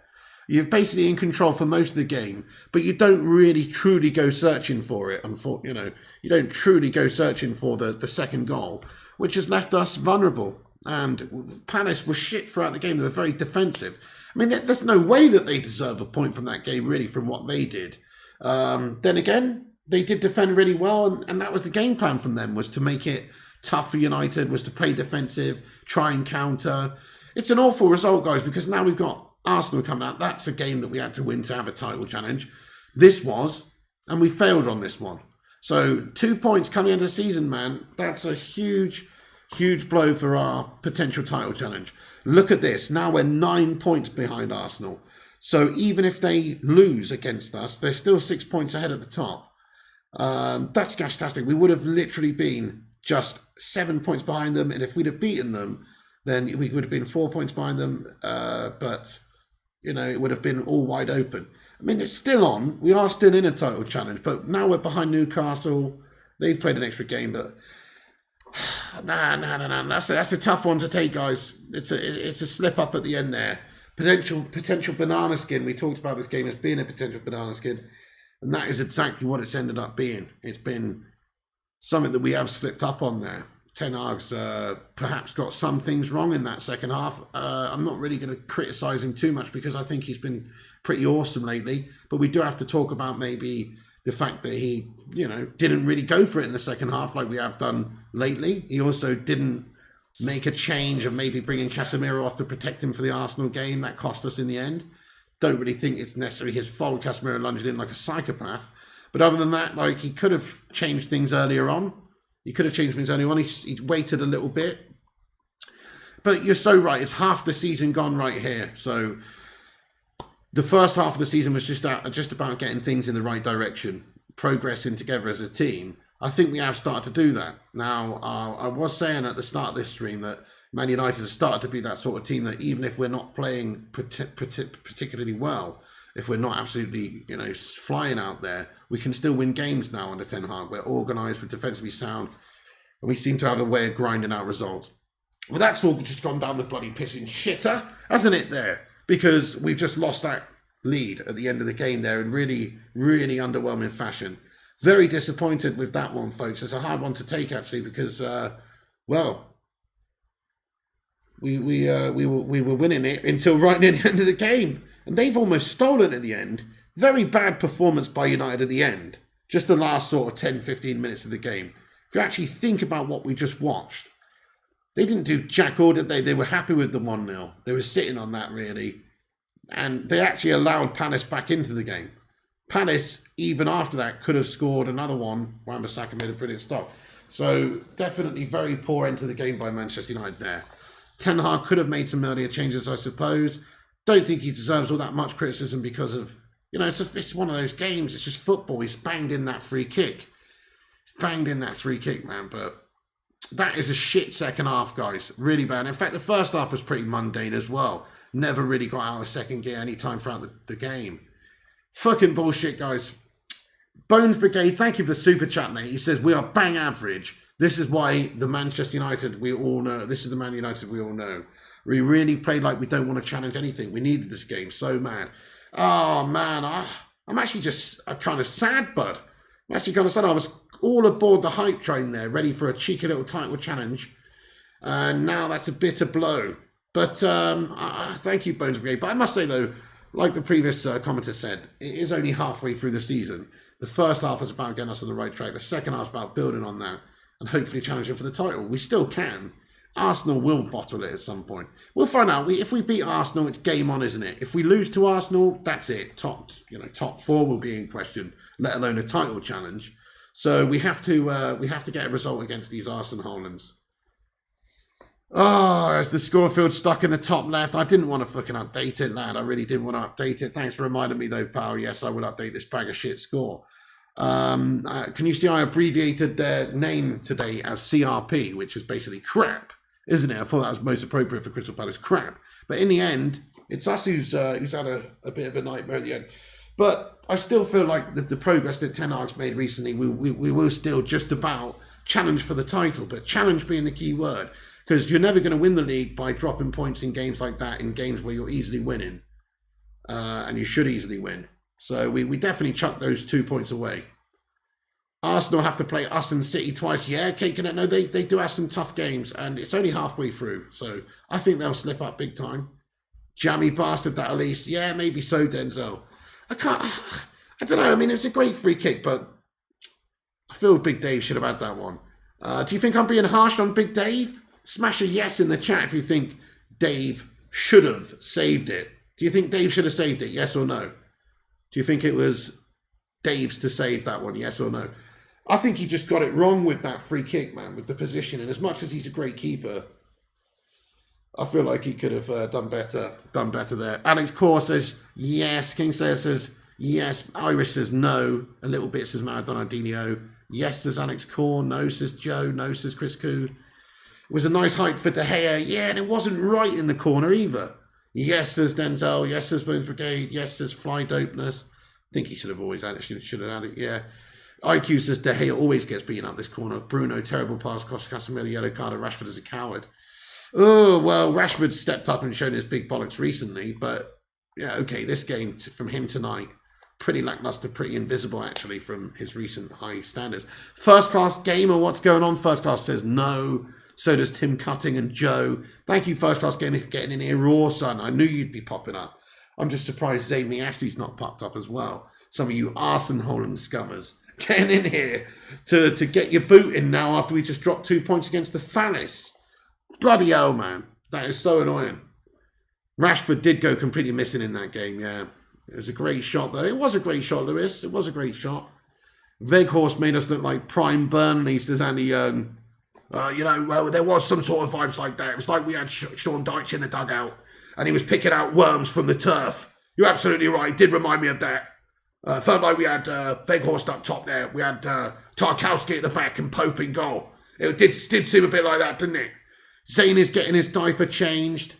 You're basically in control for most of the game, but you don't really truly go searching for it. You don't truly go searching for the second goal, which has left us vulnerable. And Palace were shit throughout the game. They were very defensive. I mean, there's no way that they deserve a point from that game, really, from what they did. Then again, they did defend really well, and that was the game plan from them, was to make it tough for United, was to play defensive, try and counter. It's an awful result, guys, because now we've got Arsenal coming out. That's a game that we had to win to have a title challenge. This was, and we failed on this one. So 2 points coming into the season, man. That's a huge, huge blow for our potential title challenge. Look at this. Now we're 9 points behind Arsenal. So even if they lose against us, they're still 6 points ahead at the top. That's fantastic. We would have literally been just 7 points behind them, and if we'd have beaten them, then we would have been 4 points behind them. But it would have been all wide open. I mean, it's still on. We are still in a title challenge, but now we're behind Newcastle. They've played an extra game, but nah. That's a tough one to take, guys. It's a slip up at the end there. Potential banana skin. We talked about this game as being a potential banana skin. And that is exactly what it's ended up being. It's been something that we have slipped up on there. Ten Hag's perhaps got some things wrong in that second half. I'm not really going to criticise him too much because I think he's been pretty awesome lately. But we do have to talk about maybe the fact that he, didn't really go for it in the second half like we have done lately. He also didn't make a change of maybe bringing Casemiro off to protect him for the Arsenal game. That cost us in the end. Don't really think it's necessarily his fault. Casemiro lunged in like a psychopath. But other than that, like, he could have changed things earlier on. He waited a little bit. But you're so right. It's half the season gone right here. So the first half of the season was just about getting things in the right direction, progressing together as a team. I think we have started to do that. Now, I was saying at the start of this stream that Man United has started to be that sort of team that even if we're not playing particularly well, if we're not absolutely, flying out there, we can still win games now under Ten Hag. We're organised, we're defensively sound, and we seem to have a way of grinding out results. Well, that's all just gone down the bloody pissing shitter, hasn't it there? Because we've just lost that lead at the end of the game there in really, really underwhelming fashion. Very disappointed with that one, folks. It's a hard one to take, actually, because, we were winning it until right near the end of the game. And they've almost stolen at the end. Very bad performance by United at the end. Just the last sort of 10, 15 minutes of the game. If you actually think about what we just watched, they didn't do jack all, did they? They were happy with the 1-0. They were sitting on that, really. And they actually allowed Palace back into the game. Palace, even after that, could have scored another one. Wan-Bissaka made a brilliant stop. So, definitely very poor end to the game by Manchester United there. Ten Hag could have made some earlier changes, I suppose. Don't think he deserves all that much criticism because of, it's one of those games. It's just football. He's banged in that free kick. Man. But that is a shit second half, guys. Really bad. In fact, the first half was pretty mundane as well. Never really got out of second gear any time throughout the game. Fucking bullshit, guys. Bones Brigade, thank you for the super chat, mate. He says, we are bang average. This is why the Manchester United we all know. This is the Man United we all know. We really played like we don't want to challenge anything. We needed this game so mad. Oh, man. I'm actually just kind of sad, bud. I'm actually kind of sad. I was all aboard the hype train there, ready for a cheeky little title challenge. And now that's a bitter blow. But thank you, Bones Brigade. But I must say, though, like the previous commenter said, it is only halfway through the season. The first half is about getting us on the right track. The second half is about building on that and hopefully challenging for the title. We still can. Arsenal will bottle it at some point. We'll find out. If we beat Arsenal, it's game on, isn't it? If we lose to Arsenal, that's it. Top four will be in question, let alone a title challenge. So we have to get a result against these Arsenal Hollands. Oh, as the score field stuck in the top left. I didn't want to fucking update it, lad. I really didn't want to update it. Thanks for reminding me, though, pal. Yes, I will update this bag of shit score. Can you see I abbreviated their name today as CRP, which is basically crap, isn't it? I thought that was most appropriate for Crystal Palace, crap. But in the end, it's us who's had a bit of a nightmare at the end. But I still feel like the progress that Ten Hag's made recently, we will still just about challenge for the title, but challenge being the key word. Because you're never going to win the league by dropping points in games like that, in games where you're easily winning. And you should easily win. So we definitely chuck those 2 points away. Arsenal have to play us and City twice. Yeah, Kate, no, they do have some tough games. And it's only halfway through. So I think they'll slip up big time. Jammy bastard that Elise. Yeah, maybe so, Denzel. I don't know. I mean, it's a great free kick, but I feel Big Dave should have had that one. Do you think I'm being harsh on Big Dave? Smash a yes in the chat if you think Dave should have saved it. Do you think Dave should have saved it? Yes or no? Do you think it was Dave's to save that one? Yes or no? I think he just got it wrong with that free kick, man, with the position. And as much as he's a great keeper, I feel like he could have done better there. Alex Core says yes. Kingslayer says yes. Iris says no. A little bit says Maradona. Yes says Alex Core. No says Joe. No says Chris Coon. It was a nice height for De Gea. Yeah, and it wasn't right in the corner either. Yes says Denzel. Yes says Bones Brigade. Yes says Fly Dopeness. I think he should have always had it. Should have had it, yeah. IQ says De Gea always gets beaten up this corner. Bruno, terrible pass. Costa Casemiro, yellow card. Rashford is a coward. Oh, well, Rashford stepped up and shown his big bollocks recently. But, yeah, okay, this game from him tonight pretty lackluster, pretty invisible, actually, from his recent high standards. First Class Gamer, what's going on? First Class says no. So does Tim Cutting and Joe. Thank you, First Class Gamer, for getting in here. Raw, son. I knew you'd be popping up. I'm just surprised Zamy Ashley's not popped up as well. Some of you arsenholing scummers getting in here to get your boot in now after we just dropped 2 points against the Phallus. Bloody hell, man. That is so annoying. Rashford did go completely missing in that game, yeah. It was a great shot, though. It was a great shot, Lewis. It was a great shot. Veghorst made us look like prime Burnley, says Andy Young. There was some sort of vibes like that. It was like we had Sean Dyche in the dugout and he was picking out worms from the turf. You're absolutely right. It did remind me of that. Felt like we had Veghorst up top there. We had Tarkowski at the back and Pope in goal. It did seem a bit like that, didn't it? Zane is getting his diaper changed.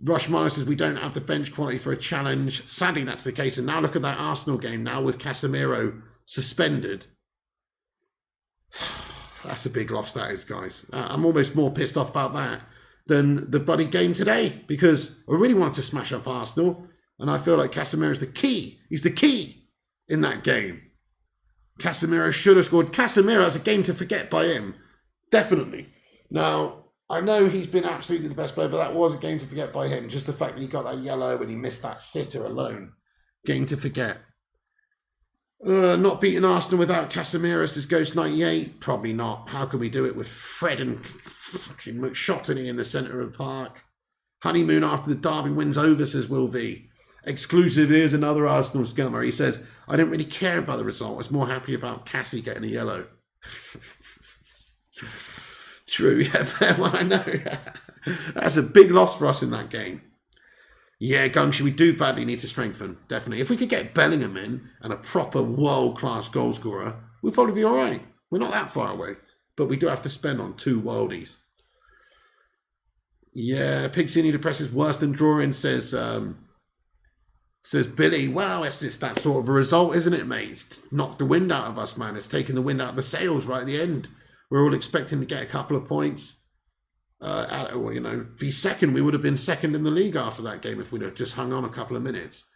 Rushmire says we don't have the bench quality for a challenge. Sadly, that's the case. And now look at that Arsenal game now with Casemiro suspended. That's a big loss, that is, guys. I'm almost more pissed off about that than the bloody game today because I really wanted to smash up Arsenal and I feel like Casemiro's the key. He's the key in that game. Casemiro should have scored. Casemiro has a game to forget by him. Definitely. Now, I know he's been absolutely the best player, but that was a game to forget by him. Just the fact that he got that yellow and he missed that sitter alone. Game to forget. Not beating Arsenal without Casemiro, says Ghost 98. Probably not. How can we do it with Fred and fucking McShottany in the centre of the park? Honeymoon after the Derby wins over, says Will V. Exclusive, here's another Arsenal scummer. He says, I don't really care about the result. I was more happy about Cassie getting a yellow. True, yeah, fair one, I know. That's a big loss for us in that game. Yeah, Gungshi, we do badly need to strengthen, definitely. If we could get Bellingham in and a proper world-class goal scorer, we'd probably be all right. We're not that far away, but we do have to spend on 2 worldies. Yeah, Pigsini depresses worse than drawing, says Billy. Wow, it's just that sort of a result, isn't it, mate? It's knocked the wind out of us, man. It's taken the wind out of the sails right at the end. We're all expecting to get a couple of points. Be second. We would have been second in the league after that game if we'd have just hung on a couple of minutes.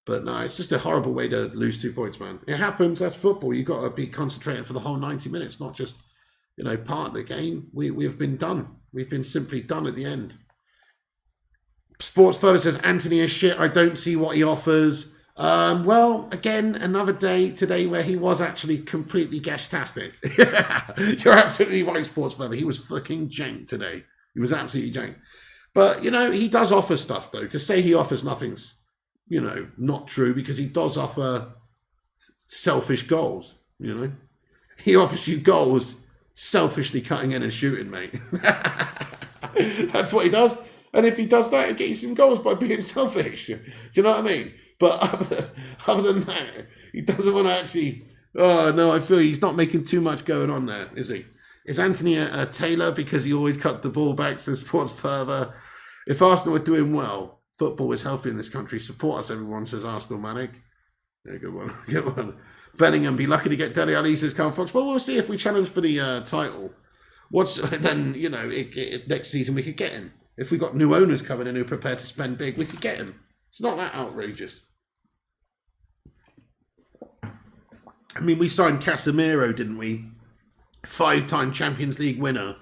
But no, it's just a horrible way to lose 2 points, man. It happens. That's football. You've got to be concentrating for the whole 90 minutes, not just, part of the game. We've been done. We've been simply done at the end. Sports Photo says Anthony is shit. I don't see what he offers. Well, again, another day today where he was actually completely gash-tastic. You're absolutely right, Sports Feather. He was fucking jank today. He was absolutely jank. But, he does offer stuff, though. To say he offers nothing's, not true because he does offer selfish goals, He offers you goals selfishly cutting in and shooting, mate. That's what he does. And if he does that, he'll get you some goals by being selfish. Do you know what I mean? But other than that, he doesn't want to actually... Oh, no, I feel he's not making too much going on there, is he? Is Anthony a Taylor because he always cuts the ball back, says Sports Further? If Arsenal are doing well, football is healthy in this country. Support us, everyone, says Arsenal Manic. Yeah, good one. Good one. Bellingham, be lucky to get Dele Alli, says Carl Fox. Well, we'll see if we challenge for the title. Then, next season we could get him. If we got new owners coming in who are prepared to spend big, we could get him. It's not that outrageous. I mean, we signed Casemiro, didn't we? 5-time Champions League winner.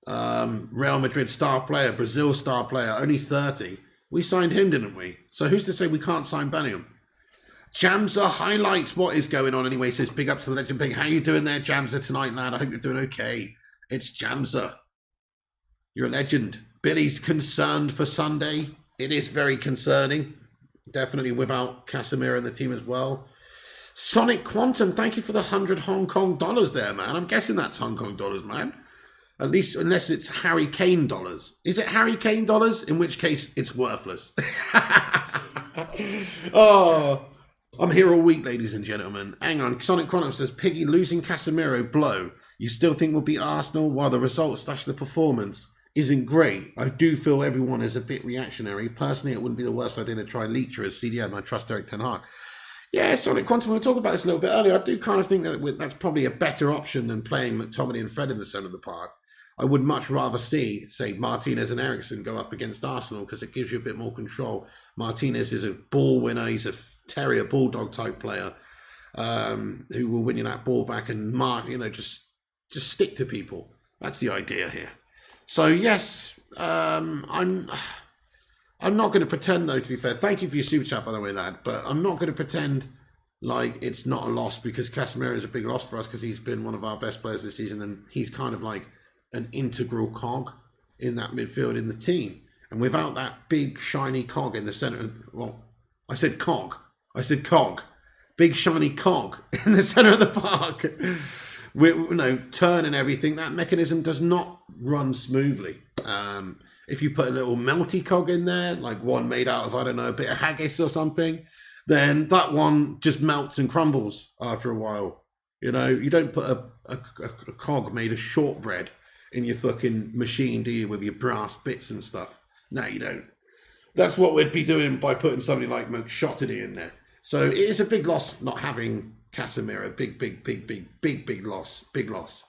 Real Madrid star player, Brazil star player, only 30. We signed him, didn't we? So who's to say we can't sign Bellingham? Jamza highlights what is going on anyway. Says big ups to the Legend Pig. How you doing there, Jamza, tonight, lad? I hope you're doing okay. It's Jamza. You're a legend. Billy's concerned for Sunday. It is very concerning. Definitely without Casemiro in the team as well. Sonic Quantum, thank you for the 100 Hong Kong dollars there, man. I'm guessing that's Hong Kong dollars, man. At least, unless it's Harry Kane dollars. Is it Harry Kane dollars? In which case, it's worthless. Oh, I'm here all week, ladies and gentlemen. Hang on. Sonic Quantum says, Piggy, losing Casemiro, blow. You still think we'll beat Arsenal while the results / the performance isn't great? I do feel everyone is a bit reactionary. Personally, it wouldn't be the worst idea to try Leacher as CDM. I trust Eric Ten Hag. Yeah, Sonic Quantum, we were talking about this a little bit earlier. I do kind of think that that's probably a better option than playing McTominay and Fred in the centre of the park. I would much rather see, say, Martinez and Eriksen go up against Arsenal because it gives you a bit more control. Martinez is a ball winner. He's a terrier bulldog type player who will win you that ball back and mark, just stick to people. That's the idea here. So yes, I'm not going to pretend, though, to be fair. Thank you for your super chat, by the way, lad. But I'm not going to pretend like it's not a loss, because Casemiro is a big loss for us, because he's been one of our best players this season, and he's kind of like an integral cog in that midfield in the team. And without that big shiny cog in the centre, well, I said cog. Big shiny cog in the centre of the park, with turn and everything, that mechanism does not run smoothly. If you put a little melty cog in there, like one made out of, I don't know, a bit of haggis or something, then that one just melts and crumbles after a while. You don't put a cog made of shortbread in your fucking machine, do you, with your brass bits and stuff? No, you don't. That's what we'd be doing by putting somebody like McShotty in there. So it is a big loss not having Casemiro. Big loss. Big loss.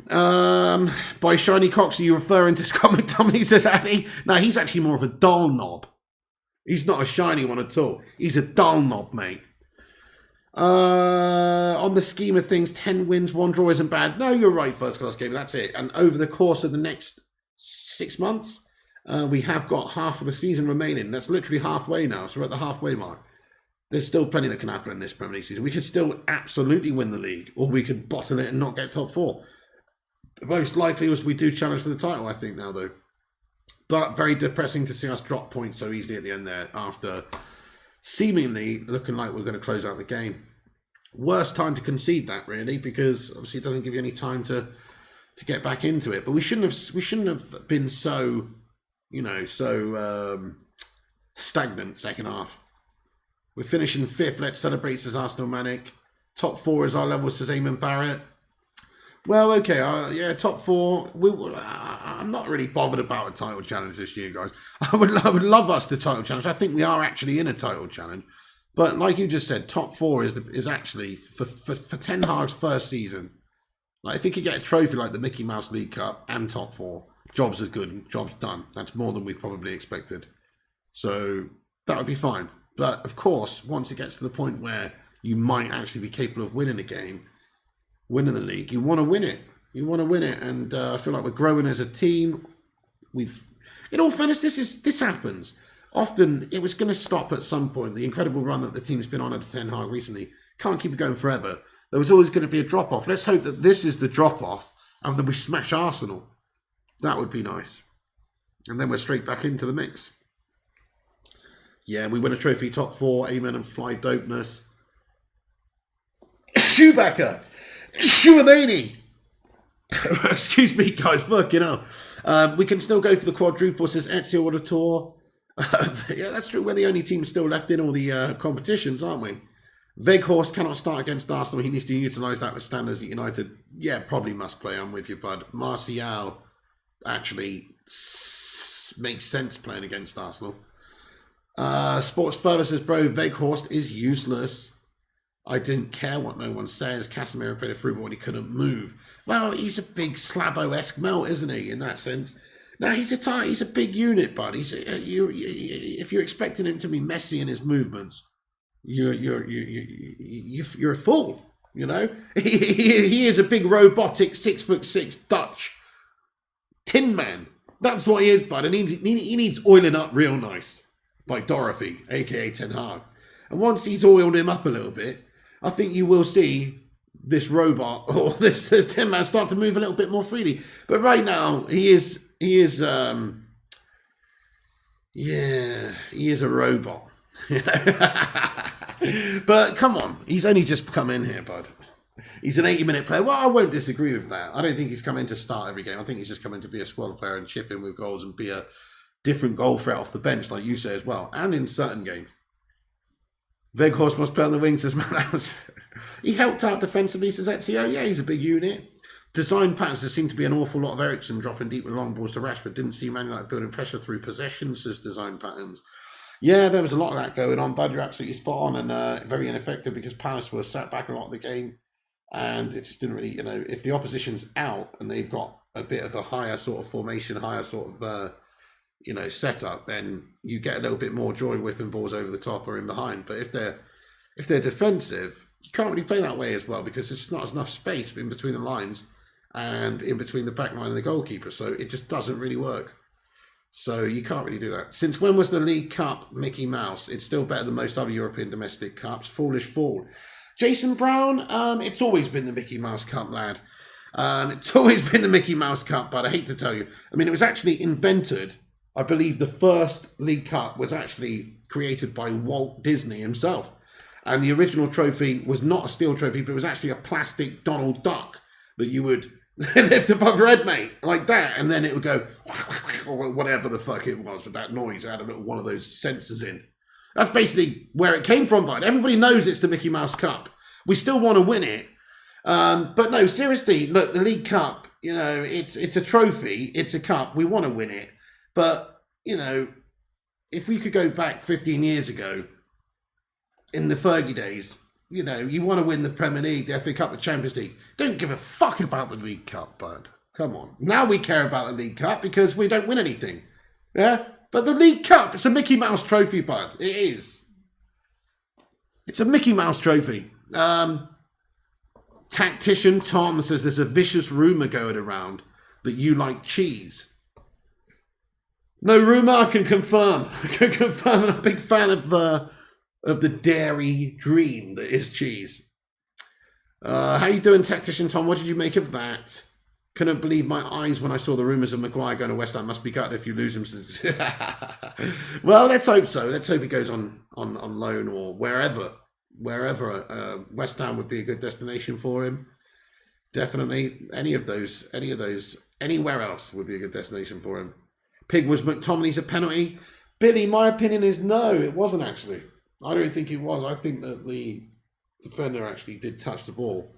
By shiny cocks, are you referring to Scott McTominay, says Addy? No, he's actually more of a dull knob. He's not a shiny one at all. He's a dull knob, mate. On the scheme of things, 10 wins, 1 draw isn't bad. No, you're right, first class game. That's it. And over the course of the next 6 months, we have got half of the season remaining. That's literally halfway now. So we're at the halfway mark. There's still plenty that can happen in this Premier League season. We could still absolutely win the league, or we could bottle it and not get top 4. The most likely was we do challenge for the title, I think, now, though. But very depressing to see us drop points so easily at the end there after seemingly looking like we're going to close out the game. Worst time to concede that, really, because obviously it doesn't give you any time to get back into it. But we shouldn't have been so, stagnant second half. We're finishing 5th. Let's celebrate, says Arsenal Manic. Top 4 is our level, says Eamon Barrett. Well, okay, top 4. I'm not really bothered about a title challenge this year, guys. I would love us to title challenge. I think we are actually in a title challenge. But like you just said, top 4 is actually, for Ten Hag's first season, like if he could get a trophy like the Mickey Mouse League Cup and top 4, job's as good, job's done. That's more than we probably expected. So that would be fine. But of course, once it gets to the point where you might actually be capable of winning a game, winning the league, you want to win it. And I feel like we're growing as a team. In all fairness, this happens. Often, it was going to stop at some point. The incredible run that the team's been on under Ten Hag recently can't keep it going forever. There was always going to be a drop-off. Let's hope that this is the drop-off and that we smash Arsenal. That would be nice. And then we're straight back into the mix. Yeah, we win a trophy, top 4, amen, and fly dopeness. Shoebacker! Shoeamani! Excuse me, guys, fucking hell. We can still go for the quadruple, says Ezio Auditor. Yeah, that's true. We're the only team still left in all the competitions, aren't we? Weghorst cannot start against Arsenal. He needs to utilise that with standards at United. Yeah, probably must play. I'm with you, bud. Martial actually makes sense playing against Arsenal. Sports Further says, bro, Weghorst is useless. I didn't care what no one says. Casemiro played a through ball and he couldn't move. Well, he's a big Slabo-esque melt, isn't he, in that sense? Now, he's a big unit, bud. If you're expecting him to be messy in his movements, you're a fool, He is a big robotic 6'6" Dutch tin man. That's what he is, bud. And he needs oiling up real nice by Dorothy, a.k.a. Ten Hag. And once he's oiled him up a little bit, I think you will see this robot or this tin man start to move a little bit more freely. But right now, he is a robot. But come on, he's only just come in here, bud. He's an 80-minute player. Well, I won't disagree with that. I don't think he's come in to start every game. I think he's just come in to be a squad player and chip in with goals and be a different goal threat off the bench, like you say as well, and in certain games. Weghorst must play on the wings, says Manhouse. He helped out defensively, says Ezio. Yeah, he's a big unit. Design patterns, there seemed to be an awful lot of Eriksen dropping deep with long balls to Rashford. Didn't see Man United building pressure through possession, says Design Patterns. Yeah, there was a lot of that going on, bud. You're absolutely spot on and very ineffective because Palace were sat back a lot of the game and it just didn't really, if the opposition's out and they've got a bit of a higher sort of formation, higher sort of, setup, then you get a little bit more joy whipping balls over the top or in behind. But if they're defensive, you can't really play that way as well because there's not enough space in between the lines and in between the back line and the goalkeeper. So it just doesn't really work. So you can't really do that. Since when was the League Cup Mickey Mouse? It's still better than most other European domestic cups. Foolish fool. Jason Brown, it's always been the Mickey Mouse Cup, lad. It's always been the Mickey Mouse Cup, but I hate to tell you. I mean, it was actually invented. I believe the first League Cup was actually created by Walt Disney himself. And the original trophy was not a steel trophy, but it was actually a plastic Donald Duck that you would lift above your head, mate, like that. And then it would go, or whatever the fuck it was with that noise. It had a little one of those sensors in. That's basically where it came from, bud. Everybody knows it's the Mickey Mouse Cup. We still want to win it. But no, seriously, look, the League Cup, it's a trophy. It's a cup. We want to win it. But, if we could go back 15 years ago, in the Fergie days, you want to win the Premier League, the FA Cup, the Champions League. Don't give a fuck about the League Cup, bud. Come on. Now we care about the League Cup because we don't win anything. Yeah? But the League Cup, it's a Mickey Mouse trophy, bud. It is. It's a Mickey Mouse trophy. Tactician Tom says there's a vicious rumour going around that you like cheese. No rumour, I can confirm. I can confirm I'm a big fan of the dairy dream that is cheese. How you doing, Tactician Tom? What did you make of that? Couldn't believe my eyes when I saw the rumours of Maguire going to West Ham. Must be gutted if you lose him. Well, let's hope so. Let's hope he goes on loan or wherever. West Ham would be a good destination for him. Definitely. Any of those. Anywhere else would be a good destination for him. Pig, was McTominay's a penalty? Billy, my opinion is no, it wasn't actually. I don't think it was. I think that the defender actually did touch the ball.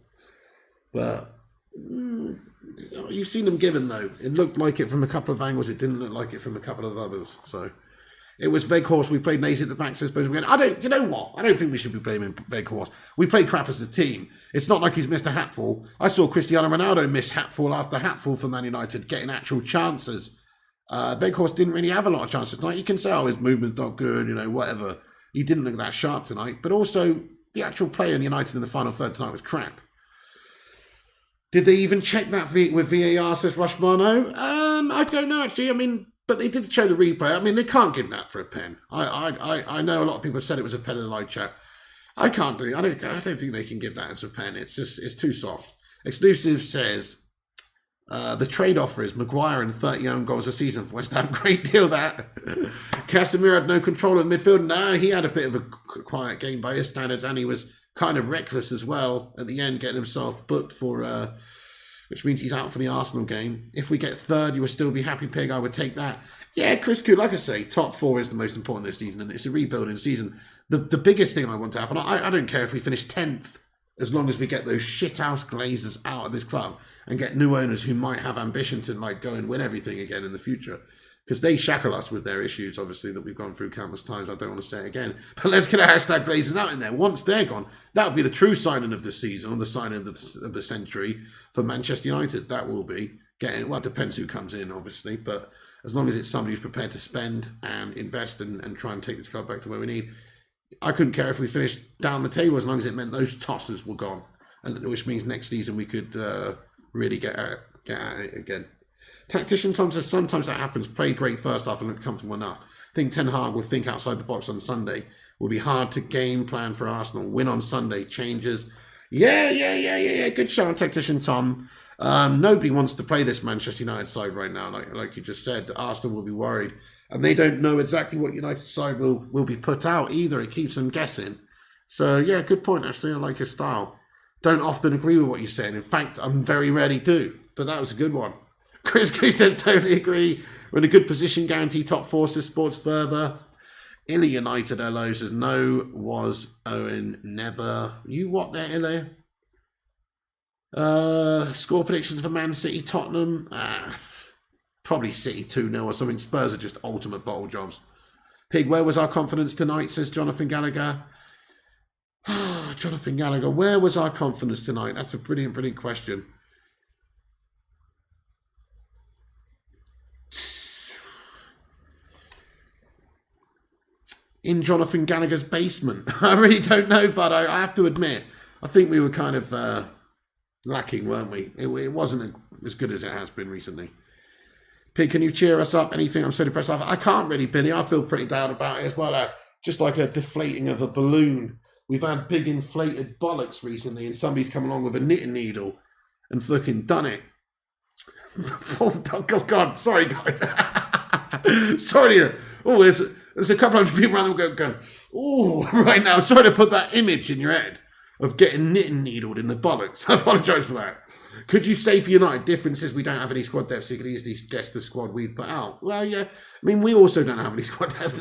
But you've seen them given, though. It looked like it from a couple of angles. It didn't look like it from a couple of others. So it was Weghorst. We played Nazy at the back, says again. You know what? I don't think we should be blaming Weghorst. We played crap as a team. It's not like he's missed a hatful. I saw Cristiano Ronaldo miss hatful after hatful for Man United, getting actual chances. Weghorst didn't really have a lot of chances tonight. You can say, his movement's not good, whatever. He didn't look that sharp tonight. But also, the actual play in United in the final third tonight was crap. Did they even check that with VAR, says Rushmano? I don't know, actually. I mean, but they did show the replay. I mean, they can't give that for a pen. I know a lot of people have said it was a pen in the live chat. I can't do it. I don't think they can give that as a pen. It's too soft. Exclusive says, the trade offer is Maguire and 30 own goals a season for West Ham. Great deal, that. Casemiro had no control of midfield. No, he had a bit of a quiet game by his standards, and he was kind of reckless as well at the end, getting himself booked for, which means he's out for the Arsenal game. If we get third, you would still be happy, Pig. I would take that. Yeah, Chris Cool, like I say, top four is the most important this season, and it's a rebuilding season. The biggest thing I want to happen, I don't care if we finish 10th, as long as we get those shithouse Glazers out of this club and get new owners who might have ambition to go and win everything again in the future. Because they shackle us with their issues, obviously, that we've gone through countless times. I don't want to say it again. But let's get a hashtag Glazers out in there. Once they're gone, that will be the true signing of the season, or the signing of the century for Manchester United. That will be getting, well, it depends who comes in, obviously. But as long as it's somebody who's prepared to spend and invest and try and take this club back to where we need. I couldn't care if we finished down the table as long as it meant those tossers were gone. And which means next season we could really get at it again. Tactician Tom says sometimes that happens. Played great first half and looked comfortable enough. I think Ten Hag will think outside the box on Sunday. Will be hard to game plan for Arsenal. Win on Sunday. Changes. Yeah. Good shout, Tactician Tom. Nobody wants to play this Manchester United side right now. Like you just said, Arsenal will be worried. And they don't know exactly what United side will be put out either. It keeps them guessing. So, yeah, good point, actually. I like his style. Don't often agree with what you're saying. In fact, I'm very rarely do. But that was a good one. Chris Koo says, totally agree. We're in a good position. Guarantee top four, says Sports Further. Illy United, LO says, no, was Owen, never. You what there, Illy? Score predictions for Man City, Tottenham. Probably City 2-0 or something. Spurs are just ultimate bottle jobs. Pig, where was our confidence tonight, says Jonathan Gallagher. Jonathan Gallagher, where was our confidence tonight? That's a brilliant question. in Jonathan Gallagher's basement? I really don't know, but I have to admit, I think we were kind of lacking, weren't we? It wasn't as good as it has been recently. Pig, can you cheer us up? Anything? I'm so depressed. I can't really, Billy. I feel pretty down about it as well. Just like a deflating of a balloon. We've had big inflated bollocks recently, and somebody's come along with a knitting needle and fucking done it. Oh, God. Sorry, guys. Sorry. Oh, there's a couple hundred people around the going, oh, right now. Sorry to put that image in your head of getting knitting needled in the bollocks. I apologise for that. Could you say for United, differences, we don't have any squad depth, so you could easily guess the squad we'd put out? Well, yeah. I mean, we also don't have any squad depth,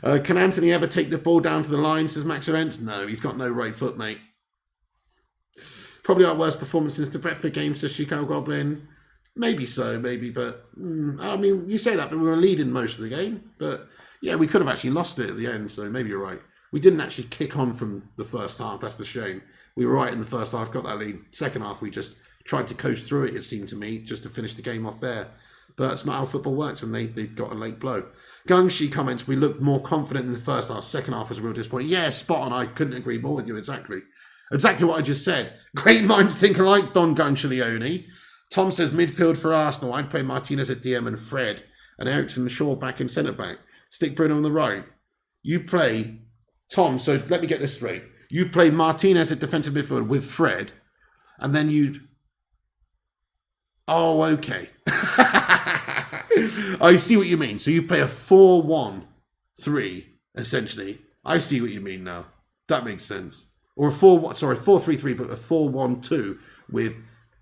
though. Can Anthony ever take the ball down to the line, says Max Arentz? No, he's got no right foot, mate. Probably our worst performance since the Brentford game, says Chico Goblin. Maybe so, maybe, but I mean, you say that, but we were leading most of the game. But yeah, we could have actually lost it at the end, so maybe you're right. We didn't actually kick on from the first half. That's the shame. We were right in the first half, got that lead. Second half, we just tried to coast through it seemed to me, just to finish the game off there. But that's not how football works, and they got a late blow. Gungshi comments, we looked more confident in the first half. Second half was a real disappointment. Yeah, spot on. I couldn't agree more with you, exactly. Exactly what I just said. Great minds think alike, Don Gunchaleone. Tom says midfield for Arsenal. I'd play Martinez at DM and Fred, and Ericsson and Shaw back in centre-back. Stick Bruno on the right. You play, Tom, so let me get this straight. You play Martinez at defensive midfield with Fred, and then you'd... Oh, okay. I see what you mean. So you play a 4-1-3, essentially. I see what you mean now. That makes sense. Or a 4-3-3, but a 4-1-2 with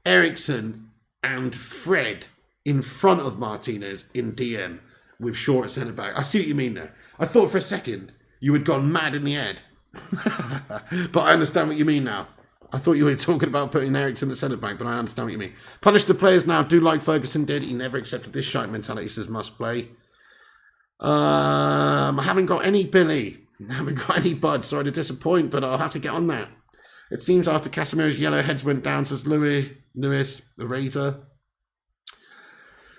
Ericsson and Fred in front of Martinez in DM with Shaw at centre-back. I see what you mean there. I thought for a second you had gone mad in the head. But I understand what you mean now. I thought you were talking about putting Ericsson at centre-back, but I understand what you mean. Punish the players now. Do like Ferguson did. He never accepted this shite mentality, says must play. I haven't got any Billy. I haven't got any Bud. Sorry to disappoint, but I'll have to get on that. It seems after Casemiro's yellow heads went down, says Lewis, the Razor.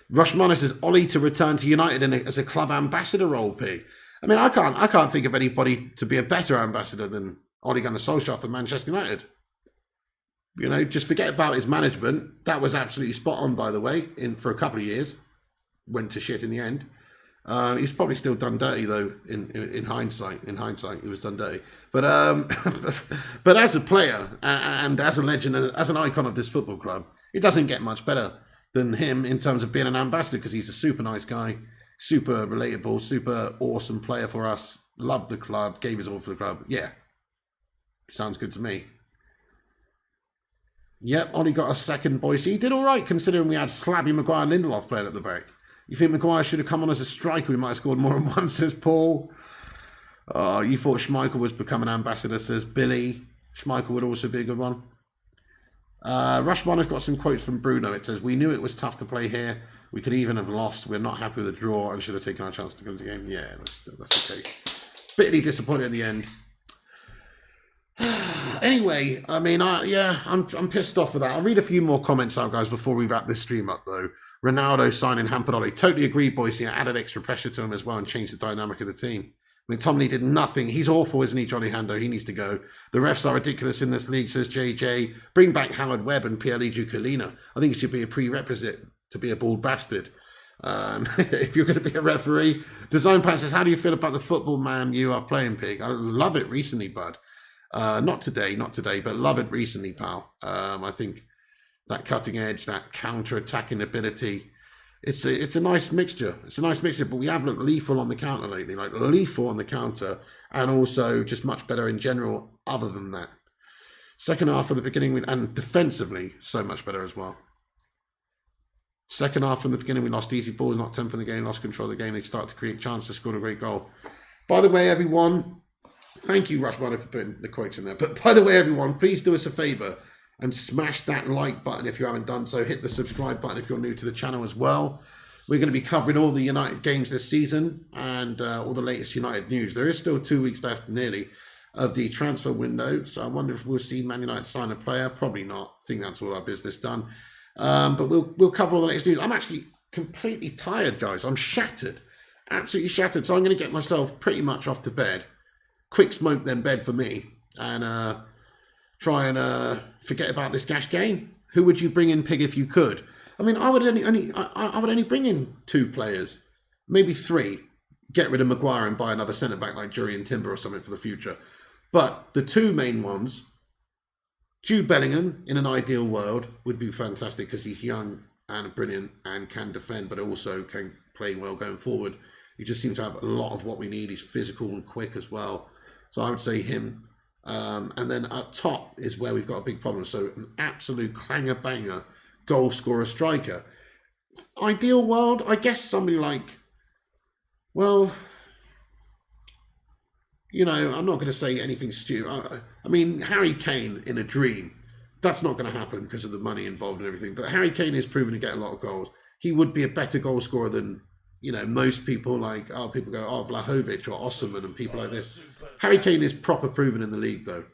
Rushmana says Ollie to return to United as a club ambassador role, Pig. I mean, I can't think of anybody to be a better ambassador than Ole Gunnar Solskjaer for Manchester United. You know, just forget about his management. That was absolutely spot on, by the way, for a couple of years. Went to shit in the end. He's probably still done dirty, though, in hindsight. In hindsight, he was done dirty. But but as a player and as a legend, as an icon of this football club, it doesn't get much better than him in terms of being an ambassador, because he's a super nice guy, super relatable, super awesome player for us. Loved the club, gave his all for the club. Yeah, sounds good to me. Yep, Ollie got a second, Boise. He did all right, considering we had Slabby Maguire and Lindelof playing at the back. You think Maguire should have come on as a striker? We might have scored more than one, says Paul. You thought Schmeichel was becoming ambassador, says Billy. Schmeichel would also be a good one. Rushman has got some quotes from Bruno. It says, we knew it was tough to play here. We could even have lost. We're not happy with the draw and should have taken our chance to go into the game. Yeah, that's the case. Bitterly disappointed at the end. Anyway, I mean, I'm pissed off with that. I'll read a few more comments out, guys, before we wrap this stream up, though. Ronaldo signing Hamperotti. Totally agree, boys. He added extra pressure to him as well and changed the dynamic of the team. I mean, Tom Lee did nothing. He's awful, isn't he, Johnny Hando? He needs to go. The refs are ridiculous in this league, says JJ. Bring back Howard Webb and Pierluigi Collina. I think it should be a prerequisite to be a bald bastard. If you're going to be a referee. Design Pan says, how do you feel about the football man you are playing, Pig? I love it recently, bud. Not today, but love it recently, pal. I think that cutting edge, that counter-attacking ability, it's a nice mixture. It's a nice mixture, but we have looked lethal on the counter lately, like lethal on the counter, and also just much better in general other than that. Second half from the beginning, and defensively, so much better as well. Second half from the beginning, we lost easy balls, not tempo in the game, lost control of the game. They started to create chances, scored a great goal. By the way, everyone, thank you, Rushmana, for putting the quotes in there. But by the way, everyone, please do us a favour and smash that like button if you haven't done so. Hit the subscribe button if you're new to the channel as well. We're going to be covering all the United games this season and all the latest United news. There is still 2 weeks left, nearly, of the transfer window. So I wonder if we'll see Man United sign a player. Probably not. I think that's all our business done. But we'll cover all the latest news. I'm actually completely tired, guys. I'm shattered. absolutely shattered. So I'm going to get myself pretty much off to bed. Quick smoke, then bed for me. And try and forget about this gash game. Who would you bring in, Pig, if you could? I mean, I would only bring in 2 players, maybe 3. Get rid of Maguire and buy another centre back like Jury and Timber or something for the future. But the 2 main ones, Jude Bellingham in an ideal world would be fantastic because he's young and brilliant and can defend, but also can play well going forward. He just seems to have a lot of what we need. He's physical and quick as well. So I would say him. And then up top is where we've got a big problem. So an absolute clanger-banger goal scorer striker. Ideal world, I guess somebody like, well, you know, I'm not going to say anything stupid. I mean, Harry Kane in a dream. That's not going to happen because of the money involved and everything. But Harry Kane is proven to get a lot of goals. He would be a better goal scorer than, you know, most people like, people go, Vlahovic or Osimhen and people like this. Harry Kane is proper proven in the league, though.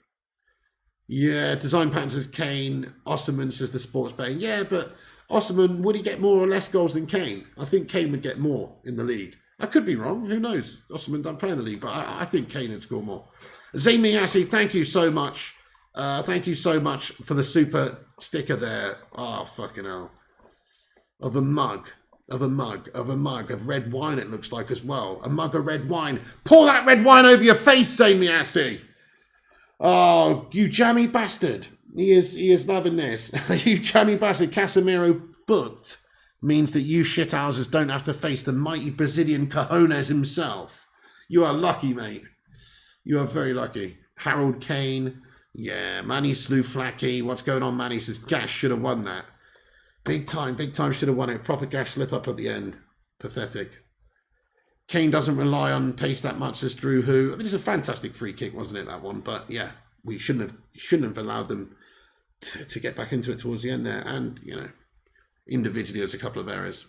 Yeah, design pattern says Kane. Osimhen says the sports betting. Yeah, but Osimhen, would he get more or less goals than Kane? I think Kane would get more in the league. I could be wrong. Who knows? Osimhen don't play in the league, but I think Kane would score more. Zaymiasi, thank you so much. Thank you so much for the super sticker there. Oh, fucking hell. Of a mug of red wine, it looks like as well. A mug of red wine. Pour that red wine over your face, Zaymiasi. Oh, you jammy bastard. He is loving this. You jammy bastard. Casemiro booked means that you shithousers don't have to face the mighty Brazilian cojones himself. You are lucky, mate. You are very lucky. Harold Kane. Yeah, Manny Slouflaki. What's going on, Manny? Says Gash should have won that. Big time should have won it. Proper Gash slip up at the end. Pathetic. Kane doesn't rely on pace that much, says Drew Who. I mean, it's a fantastic free kick, wasn't it, that one? But yeah, we shouldn't have allowed them to get back into it towards the end there. And, you know, individually there's a couple of errors.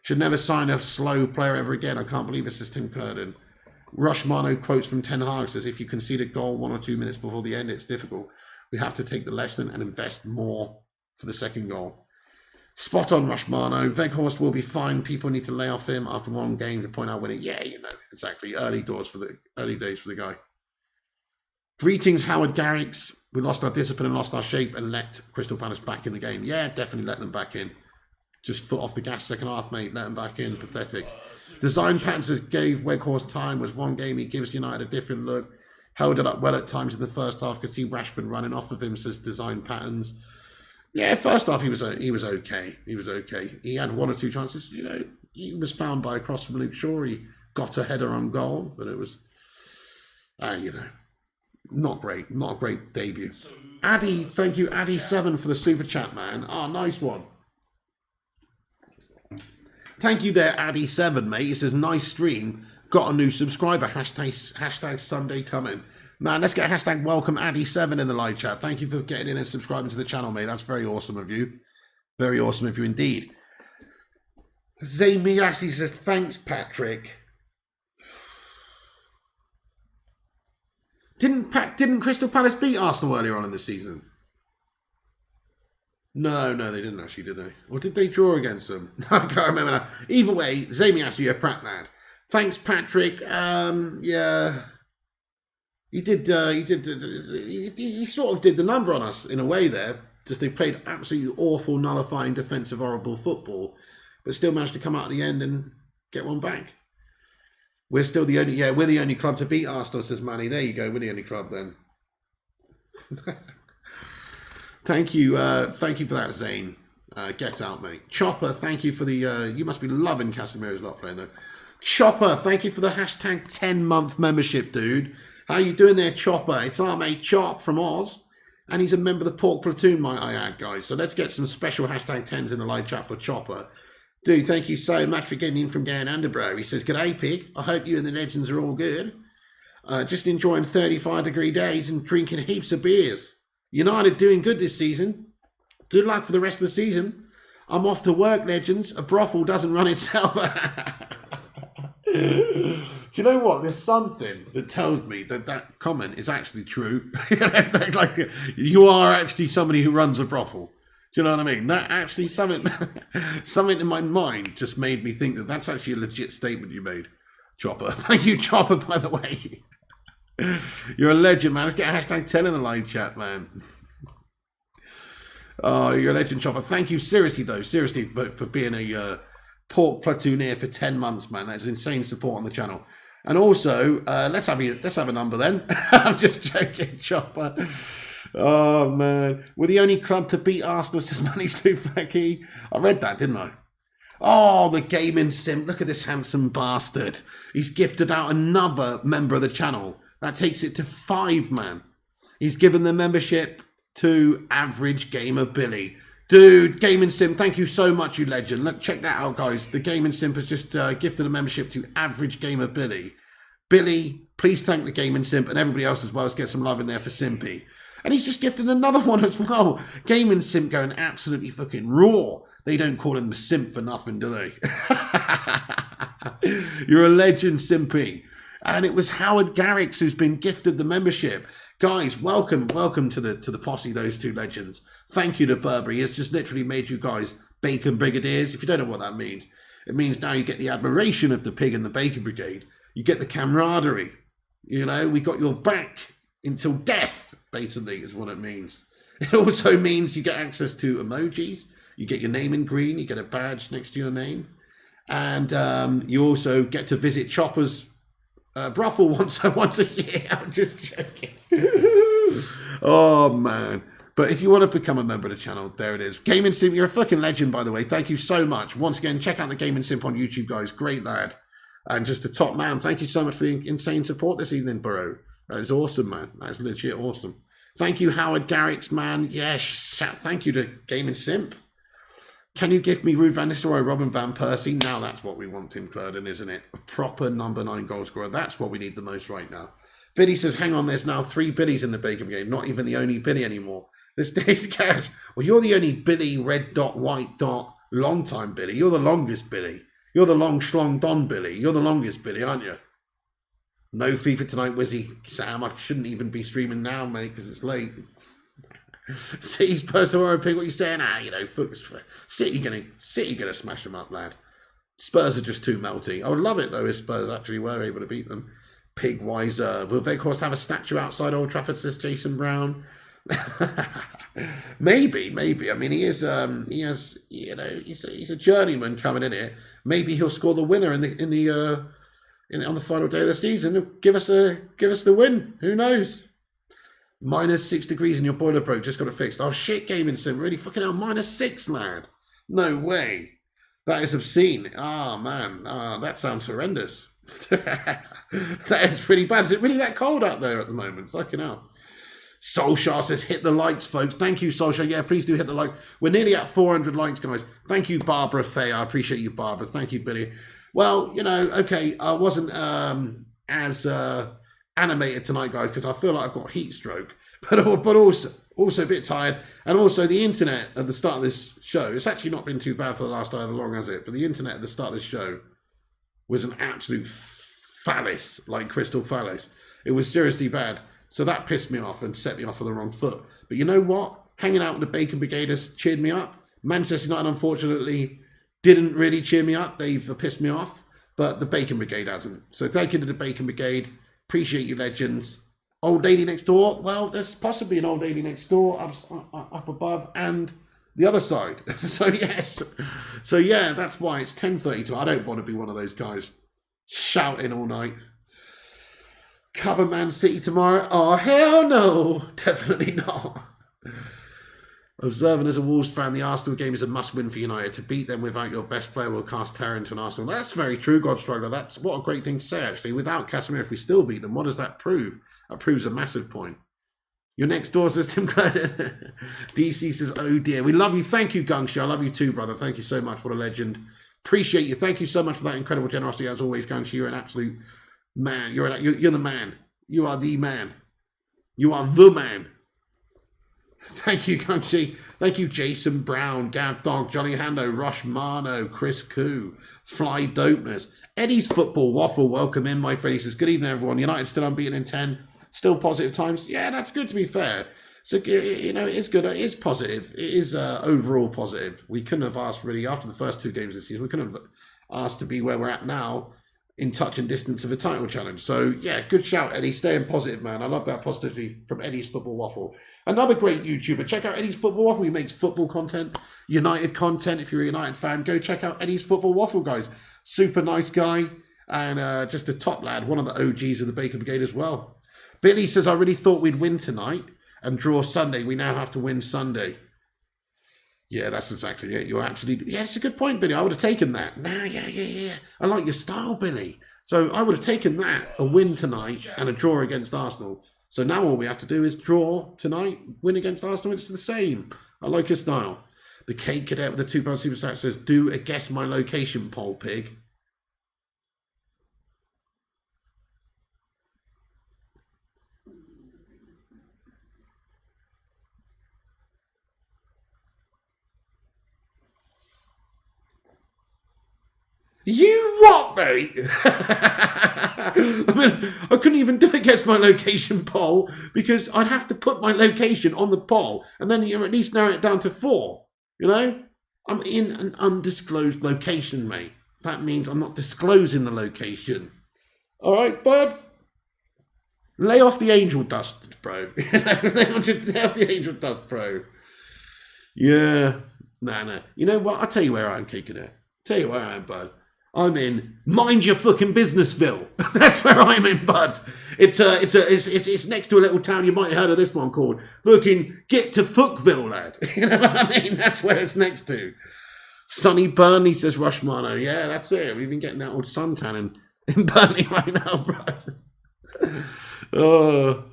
Should never sign a slow player ever again. I can't believe this is Tim Curden. Rushmano quotes from Ten Hag says, if you concede a goal 1 or 2 minutes before the end, it's difficult. We have to take the lesson and invest more for the second goal. Spot on, Rushmano. Weghorst will be fine. People need to lay off him after 1 game to point out winning. Yeah, you know, exactly. Early days for the guy. Greetings, Howard Garrix. We lost our discipline and lost our shape and let Crystal Palace back in the game. Yeah, definitely let them back in. Just foot off the gas second half, mate. Let them back in. Pathetic. Design patterns gave Weghorst time. Was 1 game. He gives United a different look. Held it up well at times in the first half. Could see Rashford running off of him, says Design Patterns. Yeah, first half he was okay. He was okay. He had 1 or 2 chances. You know, he was found by a cross from Luke Shaw. He got a header on goal, but it was, you know, not great. Not a great debut. Addy, thank you, Addy7 for the super chat, man. Oh, nice one. Thank you there, Addy7, mate. It says, nice stream. Got a new subscriber. Hashtag Sunday coming. Man, let's get hashtag welcome Addy7 in the live chat. Thank you for getting in and subscribing to the channel, mate. That's very awesome of you. Very awesome of you indeed. Zaymiasi says, thanks, Patrick. Didn't Crystal Palace beat Arsenal earlier on in the season? No, they didn't actually, did they? Or did they draw against them? I can't remember now. Either way, Zaymiasi, you're a prat lad. Thanks, Patrick. Yeah. He sort of did the number on us in a way there. Just they played absolutely awful, nullifying, defensive, horrible football, but still managed to come out at the end and get 1 back. We're still the only, we're the only club to beat Arsenal, says Manny. There you go, we're the only club then. Thank you for that, Zane. Get out, mate. Chopper, thank you for the, you must be loving Casemiro's not playing though. Chopper, thank you for the hashtag 10-month membership, dude. How you doing there, Chopper? It's our mate Chop from Oz. And he's a member of the Pork Platoon, might I add, guys. So let's get some special hashtag 10s in the live chat for Chopper. Dude, thank you so much for getting in from down under, bro. He says, g'day, Pig. I hope you and the legends are all good. Just enjoying 35-degree days and drinking heaps of beers. United doing good this season. Good luck for the rest of the season. I'm off to work, legends. A brothel doesn't run itself. Do you know what? There's something that tells me that comment is actually true. Like, you are actually somebody who runs a brothel. Do you know what I mean? That actually, something in my mind just made me think that that's actually a legit statement you made. Chopper. Thank you, Chopper, by the way. You're a legend, man. Let's get hashtag 10 in the live chat, man. Oh, you're a legend, Chopper. Thank you, seriously, though. Seriously, for being a pork platooneer for 10 months, man. That's insane support on the channel. And also, let's have a number then. I'm just joking, Chopper. Oh, man. We're the only club to beat Arsenal since Manny's too flaky. I read that, didn't I? Oh, the gaming simp. Look at this handsome bastard. He's gifted out another member of the channel. That takes it to 5, man. He's given the membership to Average Gamer Billy. Dude, Gaming Sim, thank you so much, you legend. Look, check that out, guys. The Gaming Sim has just gifted a membership to Average Gamer Billy. Billy, please thank the Gaming Simp and everybody else as well. Let's get some love in there for Simpy. And he's just gifted another one as well. Gaming Simp going absolutely fucking raw. They don't call him the Simp for nothing, do they? You're a legend, Simpy. And it was Howard Garrix who's been gifted the membership. Guys, welcome to the posse, those two legends. Thank you to Burberry. It's just literally made you guys bacon brigadiers. If you don't know what that means, it means now you get the admiration of the pig and the bacon brigade. You get the camaraderie. You know, we got your back until death, basically, is what it means. It also means you get access to emojis. You get your name in green. You get a badge next to your name. And you also get to visit Chopper's brothel once a year. I'm just joking. Oh, man. But if you want to become a member of the channel, there it is. Gaming Simp, you're a fucking legend, by the way. Thank you so much. Once again, check out the Gaming Simp on YouTube, guys. Great lad. And just a top man. Thank you so much for the insane support this evening, Burrow. That is awesome, man. That's legit awesome. Thank you, Howard Garrix, man. Yes, thank you to Gaming Simp. Can you gift me Ruud van Nistelrooy, Robin van Persie? Now that's what we want, Tim Clerdon, isn't it? A proper number 9 goal scorer. That's what we need the most right now. Billy says, hang on, there's now 3 Billies in the Bacon game. Not even the only Billy anymore. This day's cash. Well, you're the only Billy, red dot, white dot, long time Billy. You're the longest Billy. You're the long schlong don Billy. You're the longest Billy, aren't you? No FIFA tonight, Wizzy. Sam, I shouldn't even be streaming now, mate, because it's late. City's personal or pig, what you saying? You know, City gonna smash them up, lad. Spurs are just too melty. I would love it though if Spurs actually were able to beat them. Pigwiser. Will Veghorst have a statue outside Old Trafford, says Jason Brown? maybe. I mean, he has, you know, he's a journeyman coming in here. Maybe he'll score the winner on the final day of the season. He'll give us the win. Who knows? -6 degrees in your boiler broke. Just got it fixed. Oh shit, Gaming Sim. Really fucking hell. -6, lad. No way. That is obscene. Oh man. That sounds horrendous. That is pretty bad. Is it really that cold out there at the moment? Fucking hell. Solskjaer says, hit the likes, folks. Thank you, Solskjaer. Yeah, please do hit the likes. We're nearly at 400 likes, guys. Thank you, Barbara Faye. I appreciate you, Barbara. Thank you, Billy. Well, you know, okay, I wasn't as animated tonight, guys, because I feel like I've got heat stroke, but also a bit tired. And also the internet at the start of this show, it's actually not been too bad for the last however long, has it? But the internet at the start of this show was an absolute phallus, like Crystal Phallus. It was seriously bad. So that pissed me off and set me off on the wrong foot. But you know what? Hanging out with the Bacon Brigaders cheered me up. Manchester United, unfortunately, didn't really cheer me up. They've pissed me off. But the Bacon Brigade hasn't. So thank you to the Bacon Brigade. Appreciate you, legends. Old lady next door. Well, there's possibly an old lady next door up above and the other side. So, yes. So, yeah, that's why it's 10:32. I don't want to be one of those guys shouting all night. Cover Man City tomorrow? Oh, hell no. Definitely not. Observing as a Wolves fan, the Arsenal game is a must-win for United. To beat them without your best player will cast terror into an Arsenal. That's very true, God Struggler. That's what a great thing to say, actually. Without Casemiro, if we still beat them, what does that prove? That proves a massive point. Your next door, says Tim Clayton. DC says, oh dear. We love you. Thank you, Gungshi. I love you too, brother. Thank you so much. What a legend. Appreciate you. Thank you so much for that incredible generosity. As always, Gungshi, you're an absolute man. You're the man. You are the man. You are the man. Thank you, Gungshi. Thank you, Jason Brown, Gav Dog, Johnny Hando, Rush Marno, Chris Koo, Fly Dopeness, Eddie's Football Waffle. Welcome in, my friend. He says, good evening, everyone. United still unbeaten in 10. Still positive times. Yeah, that's good, to be fair. So, you know, it is good. It is positive. It is overall positive. We couldn't have asked, really, after the first 2 games this season, we couldn't have asked to be where we're at now. in touch and distance of a title challenge. So, yeah, good shout, Eddie. Staying positive, man. I love that positivity from Eddie's Football Waffle. Another great YouTuber. Check out Eddie's Football Waffle. He makes football content, United content. If you're a United fan, go check out Eddie's Football Waffle, guys. Super nice guy and just a top lad. One of the OGs of the Baker Brigade as well. Billy says, I really thought we'd win tonight and draw Sunday. We now have to win Sunday. Yeah, that's exactly it. You're absolutely... Yeah, it's a good point, Billy. I would have taken that. Nah, yeah. I like your style, Billy. So I would have taken that, a win tonight and a draw against Arsenal. So now all we have to do is draw tonight, win against Arsenal. It's the same. I like your style. The Cake Cadet with the £2 super chat says, do a guess my location poll, pig. You what, mate? I mean, I couldn't even do it against my location poll because I'd have to put my location on the poll and then you at least narrow it down to 4. You know? I'm in an undisclosed location, mate. That means I'm not disclosing the location. All right, bud? Lay off the angel dust, bro. Lay off the angel dust, bro. Yeah. Nah. You know what? I'll tell you where I am, kicking it. Tell you where I am, bud. I'm in Mind Your Fucking Businessville. That's where I'm in, bud. It's next to a little town. You might have heard of this one called fucking Get to Fuckville, lad. You know what I mean? That's where it's next to. Sunny Burnley, says Rushmano. Yeah, that's it. We've been getting that old suntan in Burnley right now, bud. Oh,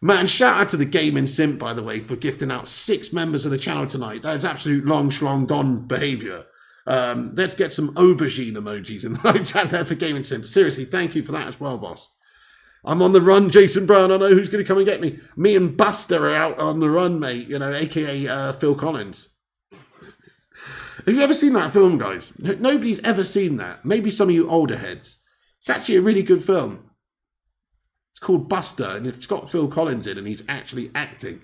man, shout out to the Gaming Simp, by the way, for gifting out 6 members of the channel tonight. That is absolute long schlong don behaviour. Let's get some aubergine emojis in the chat there for Gaming Sim. Seriously, thank you for that as well, boss. I'm on the run, Jason Brown. I know who's going to come and get me. Me and Buster are out on the run, mate. You know, a.k.a. Phil Collins. Have you ever seen that film, guys? Nobody's ever seen that. Maybe some of you older heads. It's actually a really good film. It's called Buster, and it's got Phil Collins in, and he's actually acting.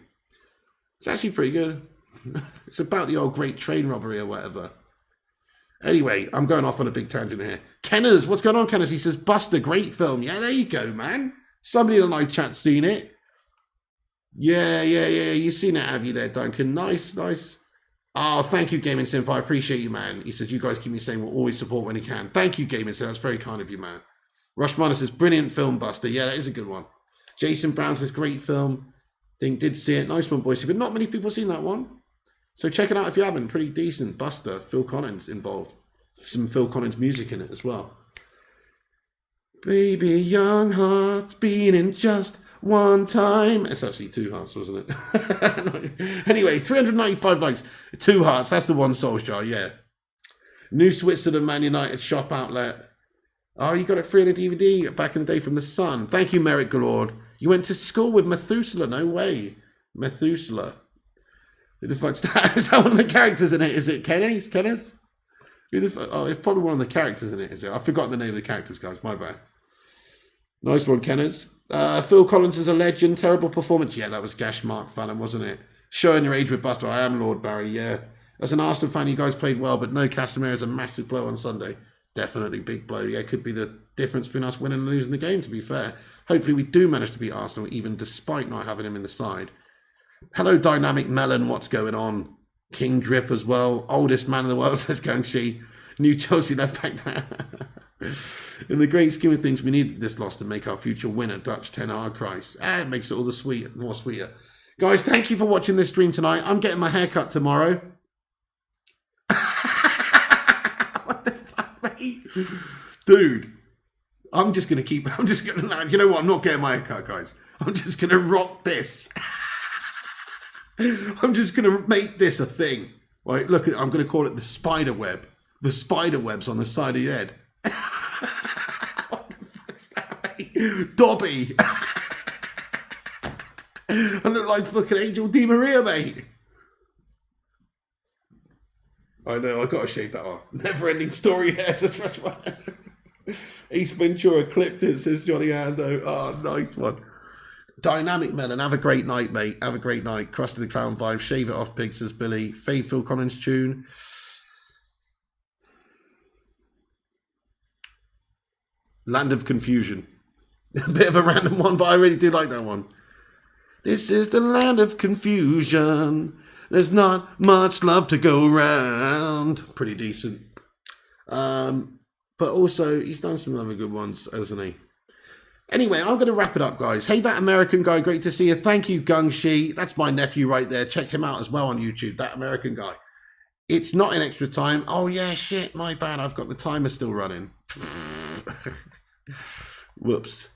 It's actually pretty good. It's about the old Great Train Robbery or whatever. Anyway, I'm going off on a big tangent here. Kenners, what's going on, Kenners? He says, Buster, great film. Yeah, there you go, man. Somebody in the live chat's seen it. Yeah. You've seen it, have you there, Duncan? Nice. Oh, thank you, Gaming Simp. I appreciate you, man. He says, you guys keep me saying we'll always support when he can. Thank you, Gaming Simp. That's very kind of you, man. Rushmana says, brilliant film, Buster. Yeah, that is a good one. Jason Brown says, great film. Did see it. Nice one, boys. But not many people have seen that one. So check it out if you haven't. Pretty decent. Buster, Phil Collins involved. Some Phil Collins music in it as well. Baby, young hearts beating just one time. It's actually 2 hearts, wasn't it? Anyway, 395 likes. 2 hearts. That's the one Solskjaer, yeah. New Switzerland Man United shop outlet. Oh, you got it free on a DVD back in the day from The Sun. Thank you, Merrick Galord. You went to school with Methuselah. No way. Methuselah. Who the fuck's that? Is that one of the characters in it? Is it Kenneth? Who the fuck? Oh, it's probably one of the characters in it, is it? I've forgotten the name of the characters, guys. My bad. Nice one, Kenneth. Phil Collins is a legend. Terrible performance. Yeah, that was Gash Mark Fallon, wasn't it? Showing your age with Buster. I am Lord Barry, yeah. As an Arsenal fan, you guys played well, but no Casemiro is a massive blow on Sunday. Definitely big blow. Yeah, could be the difference between us winning and losing the game, to be fair. Hopefully we do manage to beat Arsenal, even despite not having him in the side. Hello, Dynamic Melon. What's going on? King Drip as well. Oldest man in the world, says Gangshi. New Chelsea left back there. In the great scheme of things, we need this loss to make our future winner, Dutch 10R Christ. It makes it all the more sweeter. Guys, thank you for watching this stream tonight. I'm getting my hair cut tomorrow. What the fuck, mate? Dude, you know what? I'm not getting my hair cut, guys. I'm just going to rock this. I'm just going to make this a thing. Right, look, I'm going to call it the spider web. The spider web's on the side of your head. What the fuck's that, mate? Dobby. I look like fucking Angel Di Maria, mate. I know, I got to shave that off. Never-ending story hair, says Freshman. Ace Ventura clipped it, says Johnny Ando. Oh, nice one. Dynamic Melon, have a great night, mate. Have a great night. Krusty the Clown vibe. Shave it off, Pig, says Billy. Fave Phil Collins tune. Land of Confusion. A bit of a random one, but I really do like that one. This is the land of confusion. There's not much love to go around. Pretty decent. But also, he's done some other good ones, hasn't he? Anyway, I'm going to wrap it up, guys. Hey, that American guy, great to see you. Thank you, Gung Shi. That's my nephew right there. Check him out as well on YouTube, that American guy. It's not in extra time. Oh, yeah, shit, my bad. I've got the timer still running. Whoops.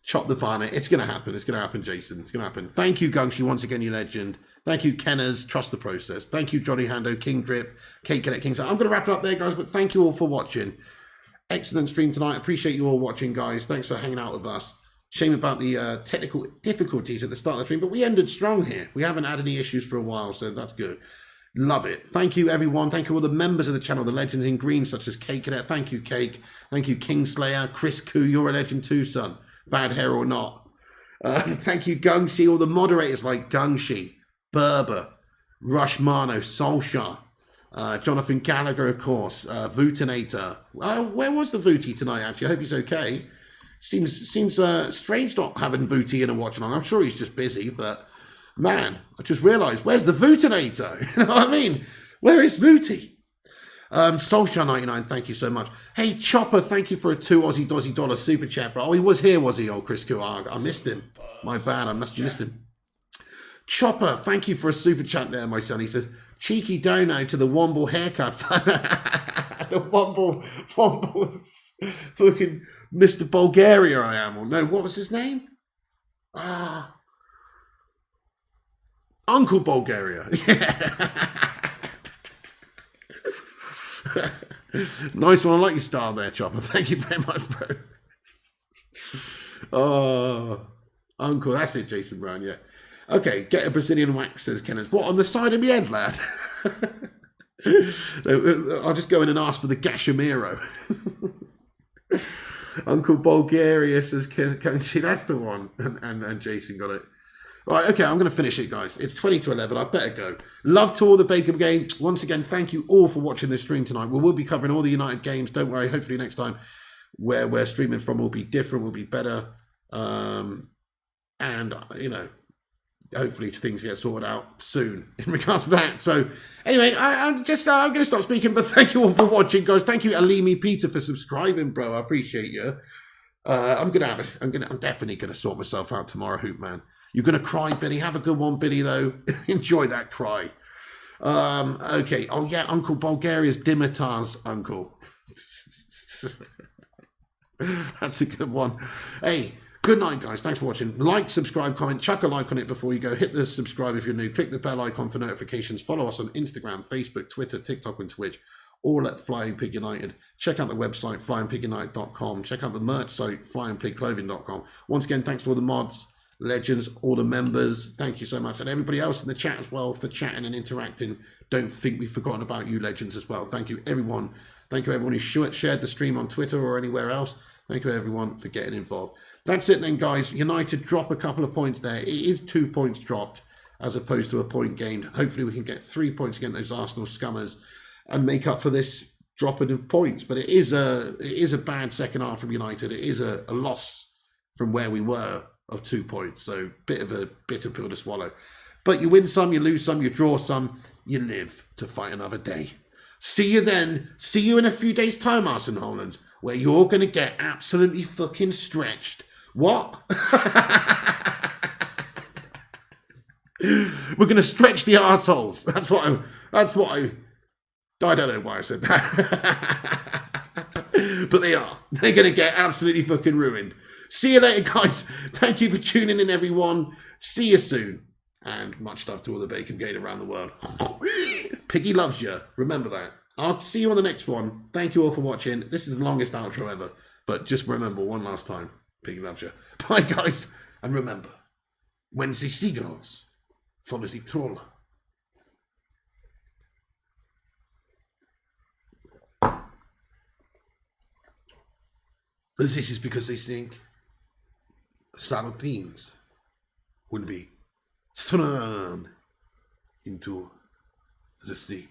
Chop the planet. It's going to happen. It's going to happen, Jason. It's going to happen. Thank you, Gung Shi, once again, you legend. Thank you, Kenners. Trust the process. Thank you, Johnny Hando, King Drip, Kate Cadet King. So I'm going to wrap it up there, guys, but thank you all for watching. Excellent stream tonight. Appreciate you all watching, guys. Thanks for hanging out with us. Shame about the technical difficulties at the start of the stream, but we ended strong here. We haven't had any issues for a while, so that's good. Love it. Thank you, everyone. Thank you all the members of the channel, the legends in green, such as Cake Cadet. Thank you, Cake. Thank you, Kingslayer. Chris Koo, you're a legend too, son. Bad hair or not. Thank you, Gung Shi. All the moderators like Gung Shi, Berber, Rushmano, Solskjaer. Jonathan Gallagher, of course, Vootinator. Where was the Vooty tonight, actually? I hope he's okay. Seems strange not having Vooty in a watch along. I'm sure he's just busy, but man, I just realised, where's the Vootinator? You know what I mean? Where is Vooty? Solskjaer99, thank you so much. Hey, Chopper, thank you for a $2 Aussie dollar super chat, bro. Oh, he was here, was he? Oh, Chris Kuar. I missed him. My bad, I must have missed him. Chopper, thank you for a super chat there, my son. He says, cheeky dono to the Womble haircut. The Womble's fucking Mr. Bulgaria I am. Or no, what was his name? Uncle Bulgaria. Yeah. Nice one. I like your style there, Chopper. Thank you very much, bro. Oh, Uncle. That's it, Jason Brown. Yeah. Okay, get a Brazilian wax, says Kenneth. What, on the side of my head, lad? I'll just go in and ask for the Gashimiro. Uncle Bulgaria, says Kenneth. That's the one. And Jason got it. All right, okay, I'm going to finish it, guys. It's 20 to 11. I better go. Love to all the Baker game. Once again, thank you all for watching this stream tonight. We will be covering all the United games. Don't worry. Hopefully next time where we're streaming from will be different, will be better. And, you know, hopefully things get sorted out soon in regards to that. So anyway, I'm going to stop speaking, but thank you all for watching, guys. Thank you, Alimi Peter, for subscribing, bro. I appreciate you. I'm definitely going to sort myself out tomorrow, Hoop Man. You're going to cry, Billy. Have a good one, Billy, though. Enjoy that cry. Okay. Oh, yeah, Uncle Bulgaria's Dimitar's uncle. That's a good one. Hey, good night, guys. Thanks for watching. Like, subscribe, comment, chuck a like on it before you go. Hit the subscribe if you're new. Click the bell icon for notifications. Follow us on Instagram, Facebook, Twitter, TikTok, and Twitch. All at Flying Pig United. Check out the website, flyingpigunited.com. Check out the merch site, flyingpigclothing.com. Once again, thanks to all the mods, legends, all the members. Thank you so much. And everybody else in the chat as well for chatting and interacting. Don't think we've forgotten about you legends as well. Thank you, everyone. Thank you, everyone who shared the stream on Twitter or anywhere else. Thank you, everyone, for getting involved. That's it then, guys. United drop a couple of points there. It is 2 points dropped as opposed to a point gained. Hopefully we can get 3 points against those Arsenal scummers and make up for this dropping of points. But it is a bad second half from United. It is a loss from where we were of 2 points. So bit of a bitter pill to swallow. But you win some, you lose some, you draw some, you live to fight another day. See you then. See you in a few days' time, Arsenal Hollands, where you're going to get absolutely fucking stretched. What? We're going to stretch the arseholes. That's what I don't know why I said that. But they are. They're going to get absolutely fucking ruined. See you later, guys. Thank you for tuning in, everyone. See you soon. And much love to all the Bacon Gate around the world. Piggy loves you. Remember that. I'll see you on the next one. Thank you all for watching. This is the longest outro ever. But just remember one last time. Piggy loves you. Bye, guys. And remember, when the seagulls follow the troll. This is because they think sardines will be thrown into the sea.